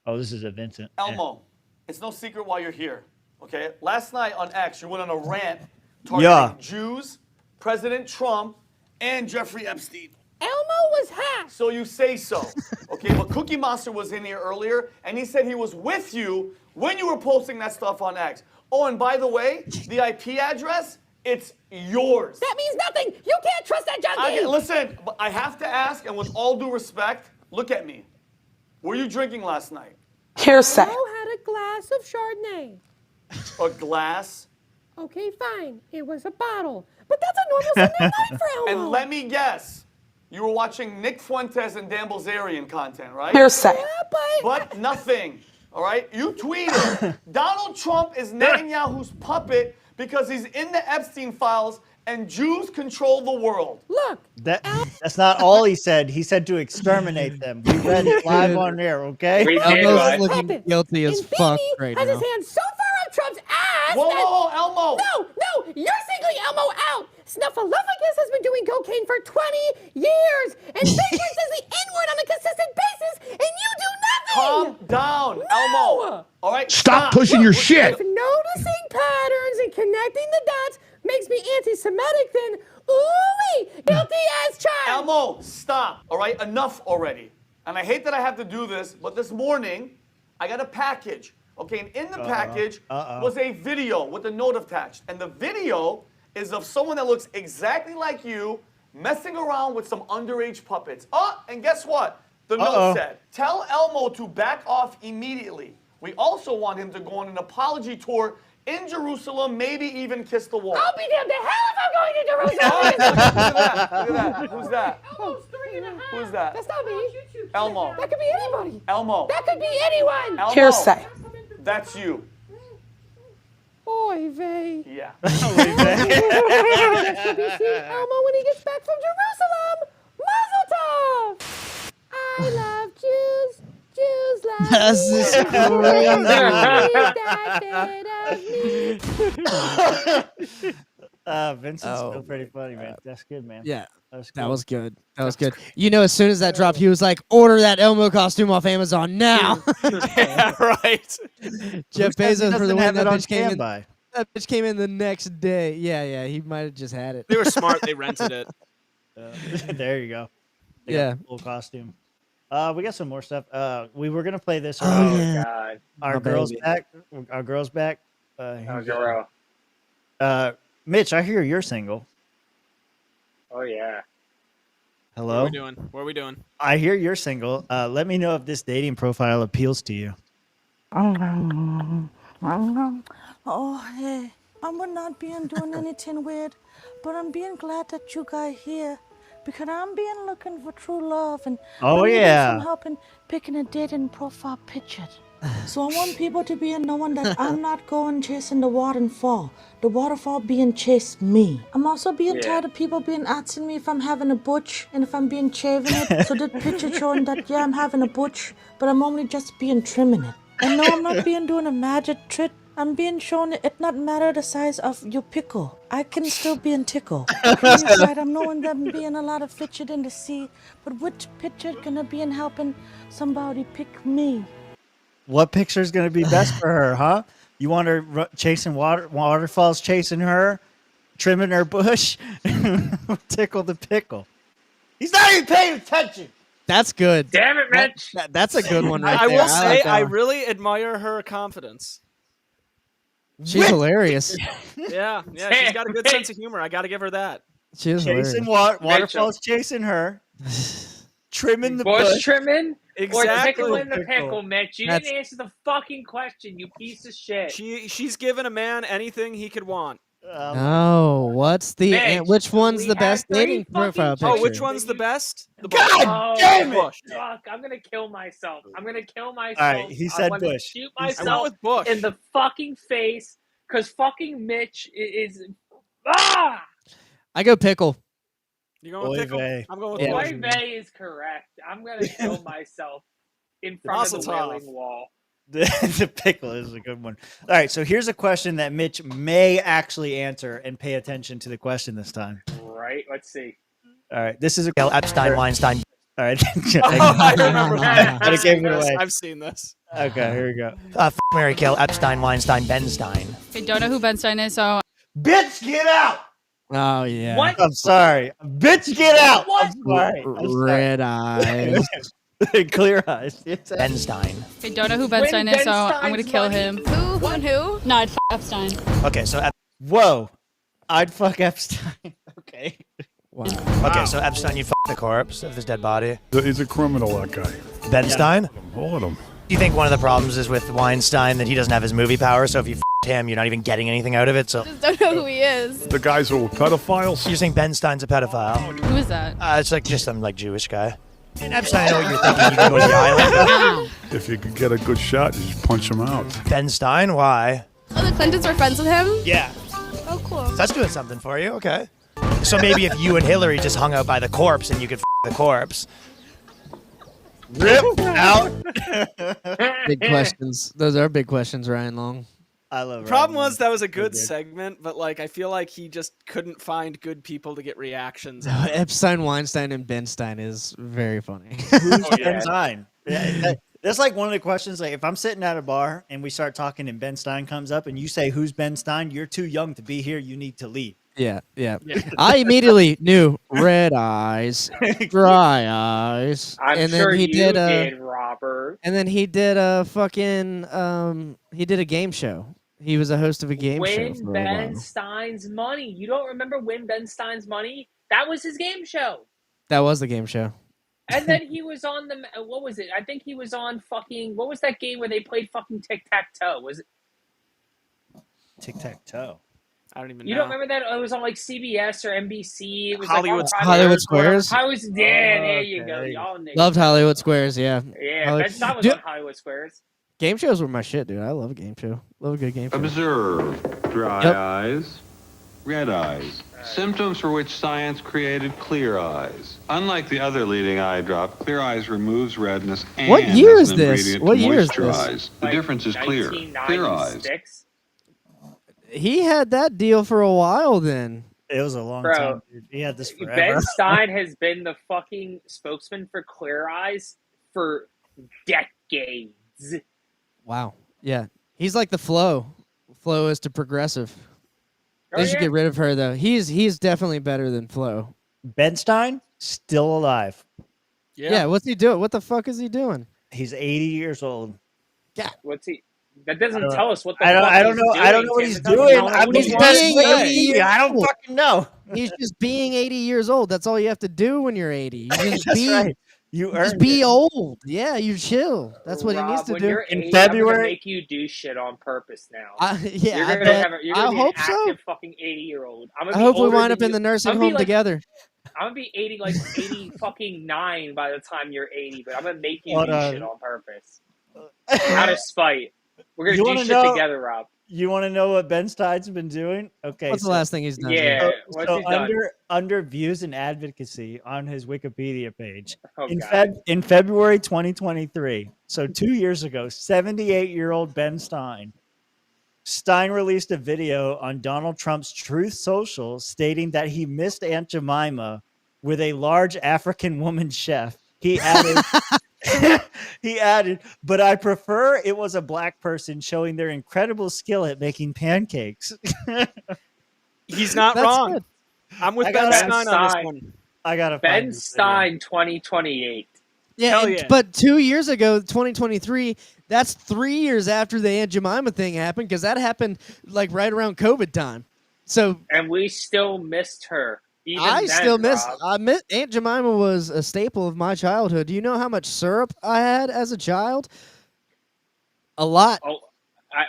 Oh, this is a Vincent. Elmo, it's no secret why you're here. Okay, last night on X, you went on a rant targeting Jews, President Trump, and Jeffrey Epstein. Elmo was hacked. So you say so. Okay, but Cookie Monster was in here earlier, and he said he was with you when you were posting that stuff on X. Oh, and by the way, the IP address, it's yours. That means nothing. You can't trust that junkie. Listen, but I have to ask, and with all due respect, look at me. Were you drinking last night? Hearsay. Elmo had a glass of Chardonnay. A glass? Okay, fine. It was a bottle. But that's a normal Sunday night for Elmo. And let me guess. You were watching Nick Fuentes and Dan Bilzerian content, right? Hearsay. Yeah, but nothing, all right? You tweeted, Donald Trump is Netanyahu's puppet because he's in the Epstein files and Jews control the world. Look. That's not all he said. He said to exterminate them. We read it live on air, okay? Elmo's looking guilty as fuck right has now. his hand so far up Trump's ass. Whoa, Elmo. No, you're singling Elmo out. Snuffleupagus has been doing cocaine for 20 years and Bigfoot says the N-word on a consistent basis, and you do nothing. Calm down, Elmo. All right, Stop pushing your shit. If noticing patterns and connecting the dots makes me anti-Semitic, then ooh-wee, guilty as charged. Elmo, stop. All right, enough already. And I hate that I have to do this, but this morning I got a package. Okay, and in the package was a video with a note attached, and the video is of someone that looks exactly like you messing around with some underage puppets. Oh, and guess what? The note said, tell Elmo to back off immediately. We also want him to go on an apology tour in Jerusalem, maybe even kiss the wall. I'll be damned to hell if I'm going to Jerusalem. Look at that. Who's that? Elmo's 3.5. Who's that? That's not me. Elmo. That could be anybody. Elmo. That could be anyone. Elmo. Hearsay. That's you. Oy vey. Yeah. Should be seeing Elmo when he gets back from Jerusalem. Mazel tov. I love Jews. Jews love This me. is crazy. Vincent's still pretty funny, man. That's good, man. Yeah, That's that cool. was good. That was good. You know, as soon as that dropped, he was like, "Order that Elmo costume off Amazon now." Yeah, right. Jeff Bezos for the win. That on bitch came in. standby. That bitch came in the next day. Yeah, he might have just had it. They were smart. They rented it. There you go. They got Yeah. the full costume. We got some more stuff. We were gonna play this. Oh, yeah. God. Our My girls baby. back. Our girls back. Oh, girl. Mitch, I hear you're single. Oh, yeah. Hello. What are we doing? I hear you're single. Let me know if this dating profile appeals to you. Oh, hey, I'm not being doing anything weird, but I'm being glad that you guys here because I'm being looking for true love and Oh, I need yeah. some help in picking a dating profile picture. So I want people to be knowing that I'm not going chasing the waterfall. The waterfall being chased me. I'm also being tired of people being asking me if I'm having a butch and if I'm being shaving it. So the picture showing that I'm having a butch, but I'm only just being trimming it. And no, I'm not being doing a magic trick. I'm being shown it not matter the size of your pickle. I can still be in tickle. Right, I'm knowing them being a lot of pictured in the sea, but which picture gonna be in helping somebody pick me? What picture is going to be best for her, huh? You want her chasing waterfalls, chasing her, trimming her bush, tickle the pickle. He's not even paying attention. That's good. Damn it, Mitch. That's a good one right I there. will say, like that I one. really admire her confidence. She's hilarious. Yeah, she's got a good sense of humor. I got to give her that. She is hilarious. Chasing waterfalls, chasing her, trimming the bush. Trimming? Exactly. Or tickling the pickle, Mitch. You didn't answer the fucking question, you piece of shit. She's given a man anything he could want. No, what's the Mitch, which one's the best three dating profile picture? Oh, which one's the best? The God damn it! Bush. Fuck, I'm gonna kill myself. I'm gonna kill myself. All right, he said I wanna Bush. shoot I went myself with Bush. in the fucking face because fucking Mitch is. Ah! I go pickle. You going with pickle? I'm going with Yeah. Bush. Oy vey is correct. I'm gonna kill myself in front of the wailing wall. The pickle is a good one. All right, so here's a question that Mitch may actually answer, and pay attention to the question this time. Right? Let's see. All right, this is a Epstein, Weinstein. All right, I remember that. I gave it away. I've seen this. Okay, here we go. Mary Kill, Epstein, Weinstein, Ben Stein. I don't know who Ben Stein is, so Bitch, get out! Oh yeah. What? I'm sorry. Bitch, get out! I'm sorry. Red eyes. Clear eyes. Ben Stein. I don't know who Ben Stein is, so I'm gonna kill him. Who and who? No, I'd Epstein. Okay, so Whoa, I'd fuck Epstein. Okay. Wow. Okay, so Epstein, you'd fuck the corpse of his dead body. He's a criminal, that guy. Ben Stein? Hold him. Do you think one of the problems is with Weinstein that he doesn't have his movie power? So if you him, you're not even getting anything out of it. So Just don't know who he is. The guys who were pedophiles? You're saying Ben Stein's a pedophile? Who is that? It's like just some like Jewish guy. And Epstein, I know what you're thinking. You can go to the island. If you could get a good shot, you just punch him out. Ben Stein? Why? Oh, the Clintons were friends with him? Yeah. Oh, cool. That's doing something for you. Okay. So maybe if you and Hillary just hung out by the corpse and you could the corpse. Rip out. Big questions. Those are big questions, Ryan Long. I love The problem was that was a good segment, but like I feel like he just couldn't find good people to get reactions. out of. Epstein, Weinstein, and Ben Stein is very funny. Who's Ben Stein? That's like one of the questions. Like if I'm sitting at a bar and we start talking and Ben Stein comes up and you say, "Who's Ben Stein?" You're too young to be here. You need to leave. Yeah. I immediately knew red eyes, dry eyes, I'm and sure then he you did Robert. and then he did a fucking he did a game show. He was a host of a game show Win for a Ben while. Stein's money. You don't remember Win Ben Stein's money? That was his game show. That was the game show. And then he was on the, what was it? I think he was on fucking, what was that game where they played fucking tic-tac-toe? Was it Tic-tac-toe? I don't even know. You don't remember that? It was on like CBS or NBC. It was Hollywood like Hollywood Squares. There you go. Y'all niggas. Loved Hollywood Squares, yeah. Yeah, Ben Stein was on Hollywood Squares. Game shows were my shit, dude. I love a game show. Love a good game show. Observe dry eyes, red eyes, symptoms for which science created clear eyes. Unlike the other leading eye drop, clear eyes removes redness and What year is is an this? ingredient What to year is moisturize. this? The difference is clear. Clear eyes. He had that deal for a while then. It was a long Bro, time, dude. He had this forever. Ben Stein has been the fucking spokesman for Clear Eyes for decades. Wow. Yeah. He's like the Flo. Flo is to progressive. Oh, They should get rid of her though. He's definitely better than Flo. Ben Stein still alive. Yeah. What's he doing? What the fuck is he doing? He's 80 years old. Yeah. What's he? That doesn't tell us what the I fuck don't he's know. doing. I don't know what he's Tim. It doesn't doing. tell us I'm what just he wants to being say. 80. I don't fucking know. He's just being 80 years old. That's all you have to do when you're 80. You just That's be, right. You just earned be it. old. Yeah, you chill. That's what Rob, he needs to when do. You're In 80, I'm February- gonna make you do shit on purpose now. Yeah, you're I gonna bet. have you're I gonna be hope an so. active fucking 80-year-old. I hope we wind up in the nursing home together. I'm gonna be 80 fucking 9 by the time you're 80, but I'm gonna make you Hold do on. shit on purpose. Out of spite. We're gonna You do wanna shit know- together, Rob. You want to know what Ben Stein's been doing? Okay. What's the last thing he's done? Yeah, dude? what's he done? under views and advocacy on his Wikipedia page Oh, in, God. in February 2023, so 2 years ago, 78-year-old Ben Stein released a video on Donald Trump's Truth Social stating that he missed Aunt Jemima with a large African woman chef. He added, but I prefer it was a black person showing their incredible skill at making pancakes. He's not That's wrong. good. I'm with I Ben gotta- Stein on this one. I gotta Ben find this Stein 2028. Yeah, Hell and- yeah. but 2 years ago, 2023, that's 3 years after the Aunt Jemima thing happened, because that happened like right around COVID time. So And we still missed her. Even I then, still miss. Rob. Aunt Jemima was a staple of my childhood. Do you know how much syrup I had as a child? A lot. Oh,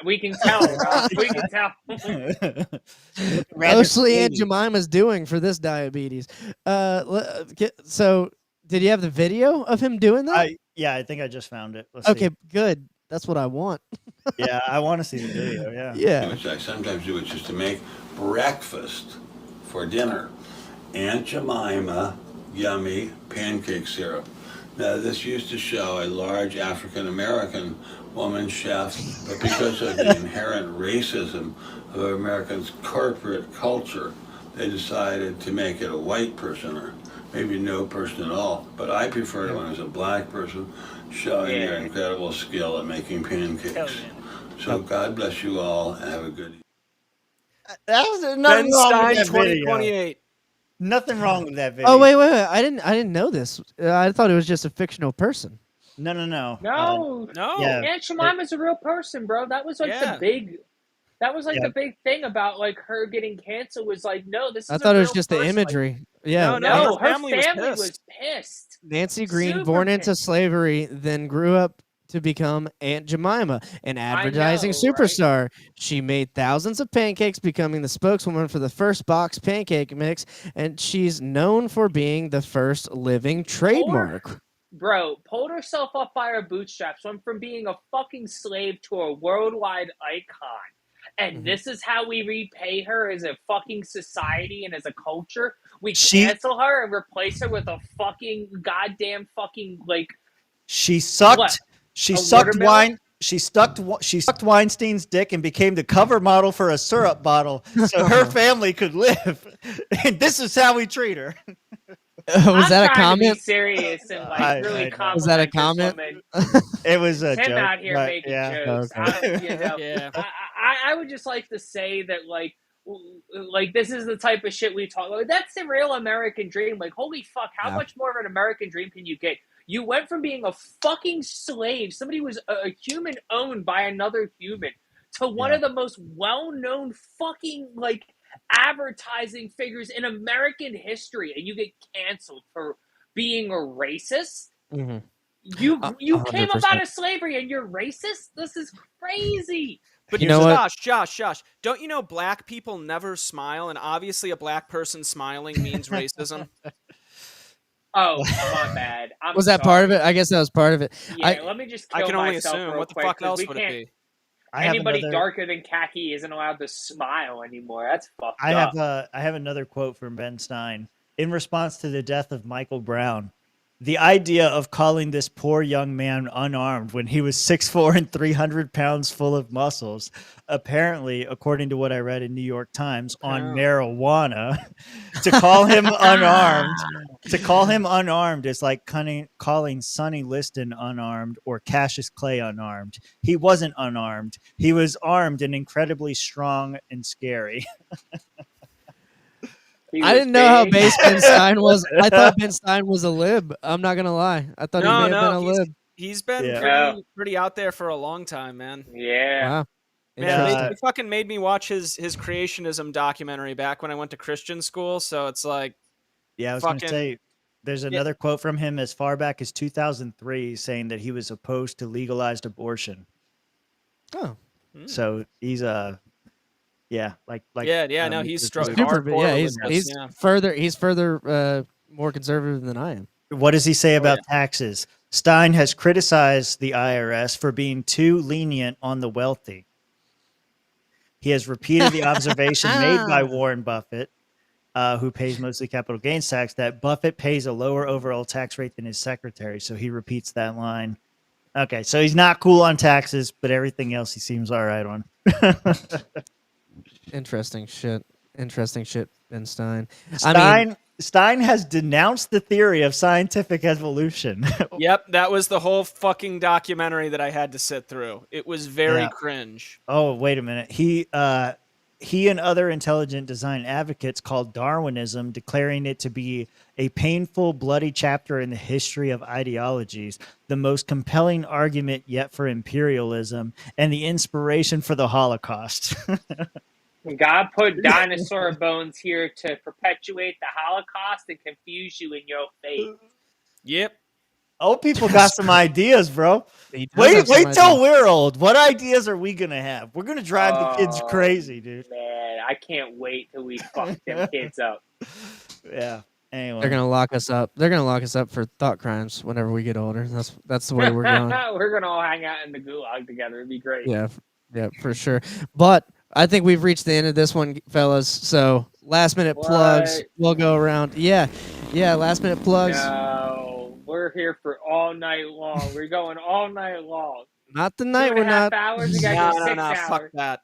we can tell, Rob. We can tell. Mostly Aunt Jemima's doing for this diabetes. So, did you have the video of him doing that? Yeah, I think I just found it. Let's Okay, see. good. That's what I want. Yeah, I want to see the video. Yeah. Yeah. Which I sometimes do, it's just to make breakfast for dinner. Aunt Jemima, yummy pancake syrup. Now, this used to show a large African-American woman chef, but because of the inherent racism of Americans' corporate culture, they decided to make it a white person, or maybe no person at all. But I prefer it when it's a black person showing their incredible skill at making pancakes. So God bless you all, and have a good evening. That was Ben nothing wrong Stein with that video. 2028. Nothing wrong with that video. Oh wait. I didn't know this. I thought it was just a fictional person. No. No, Yeah. Aunt Jemima's a real person, bro. That was like the big. That was like the big thing about like her getting canceled. Was like, no, this is. I thought a it was real just the person. imagery. Yeah. No, her family family was was pissed. Nancy Green, Super born into pissed. slavery, then grew up to become Aunt Jemima, an advertising know, superstar. She made thousands of pancakes, becoming the spokeswoman for the first box pancake mix, and she's known for being the first living trademark. Bro, pulled herself up by her bootstraps, went from being a fucking slave to a worldwide icon. And this is how we repay her as a fucking society and as a culture. We cancel her and replace her with a fucking goddamn fucking like. She sucked. What? She A sucked watermelon? wine. She sucked Weinstein's dick and became the cover model for a syrup bottle, so her family could live. And this is how we treat her. Was that a trying to comment? be serious and like really compliment Was that a this comment? woman. It was a Tim joke. out here but making yeah. jokes. Okay. I would just like to say that like this is the type of shit we talk about. That's the real American dream. Like, holy fuck, how much more of an American dream can you get? You went from being a fucking slave, somebody who was a human owned by another human, to one of the most well-known fucking like advertising figures in American history, and you get canceled for being a racist. Mm-hmm. You came up 100%. out of slavery and you're racist? This is crazy. But you know what? Josh, don't you know black people never smile, and obviously a black person smiling means racism? Oh, my bad. Was that part of it? I guess that was part of it. Yeah, let me just kill I can only myself assume. real What the quick, fuck 'cause else we would it can't- be? Anybody darker than khaki isn't allowed to smile anymore. That's fucked up. I have another quote from Ben Stein in response to the death of Michael Brown. The idea of calling this poor young man unarmed when he was 6'4" and 300 pounds full of muscles, apparently, according to what I read in New York Times, on marijuana, to call him unarmed is like calling Sonny Liston unarmed or Cassius Clay unarmed. He wasn't unarmed. He was armed and incredibly strong and scary. I didn't know how base Ben Stein was. I thought Ben Stein was a lib. I'm not gonna lie. I thought he may have been a lib. He's been pretty out there for a long time, man. Yeah. Wow. Man, they fucking made me watch his creationism documentary back when I went to Christian school. So it's like, yeah, I was going to say, there's another quote from him as far back as 2003 saying that he was opposed to legalized abortion. Oh, so he's no, he's struck hardcore. Yeah, he's further more conservative than I am. What does he say about taxes? Stein has criticized the IRS for being too lenient on the wealthy. He has repeated the observation made by Warren Buffett, who pays mostly capital gains tax, that Buffett pays a lower overall tax rate than his secretary. So he repeats that line. Okay, so he's not cool on taxes, but everything else he seems all right on. Interesting shit, Ben Stein. Stein has denounced the theory of scientific evolution. Yep, that was the whole fucking documentary that I had to sit through. It was very cringe. Oh, wait a minute. He and other intelligent design advocates called Darwinism, declaring it to be a painful, bloody chapter in the history of ideologies, the most compelling argument yet for imperialism, and the inspiration for the Holocaust. God put dinosaur bones here to perpetuate the Holocaust and confuse you in your faith. Yep. Old people got some ideas, bro. Wait till we're old. What ideas are we going to have? We're going to drive the kids crazy, dude. Man, I can't wait till we fuck them kids up. Yeah. Anyway. They're going to lock us up. They're going to lock us up for thought crimes whenever we get older. That's the way we're going. We're going to all hang out in the gulag together. It'd be great. Yeah, for sure. But I think we've reached the end of this one, fellas. So last minute plugs. We'll go around. Yeah, last minute plugs. No, we're here for all night long. We're going all night long. Not tonight. We're not. Hours, we gotta go 6 hours. Fuck that.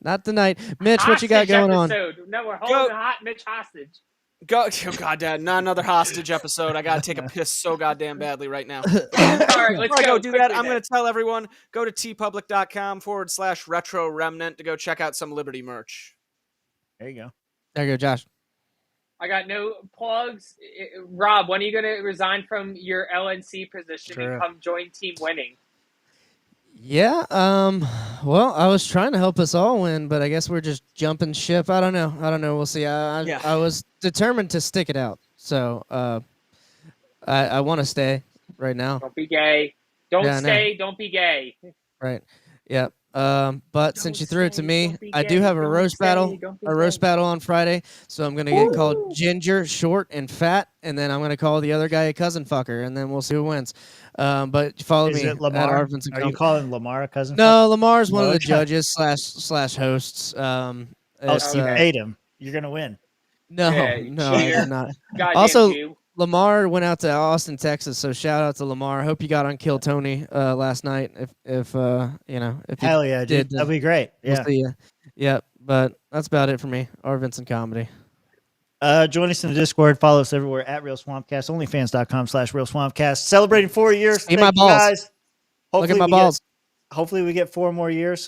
Not tonight. Mitch, what you got going on? No, we're holding Mitch hostage. Go, oh goddamn, not another hostage episode. I gotta take a piss so goddamn badly right now. All right, let's go do that. I'm gonna tell everyone, go to tpublic.com/retro remnant to go check out some Liberty merch. There you go. There you go, Josh. I got no plugs. Rob, when are you gonna resign from your LNC position and come join Team Winning? Yeah, well, I was trying to help us all win, but I guess we're just jumping ship. I don't know. We'll see. I was determined to stick it out. So, I want to stay right now. Don't be gay. Don't be gay. Right. Yep. But since you threw it to me, I do have a roast battle on Friday. So I'm going to get called Ginger, Short, and Fat. And then I'm going to call the other guy a cousin fucker. And then we'll see who wins. But follow me at Lamar? Arvinson. Are you calling Lamar a cousin? No, Lamar's one of the judges slash hosts. So you paid him. You're gonna win. No, I did not. Also, Lamar went out to Austin, Texas. So shout out to Lamar. I hope you got on Kill Tony last night. If hell yeah, dude, that'd be great. Yeah, we'll see you. Yep. But that's about it for me. Arvinson Comedy. Join us in the Discord. Follow us everywhere at Real Swampcast. Onlyfans.com/Real Swampcast. Celebrating 4 years. See my balls. Guys. Look at my balls. Hopefully we get 4 more years.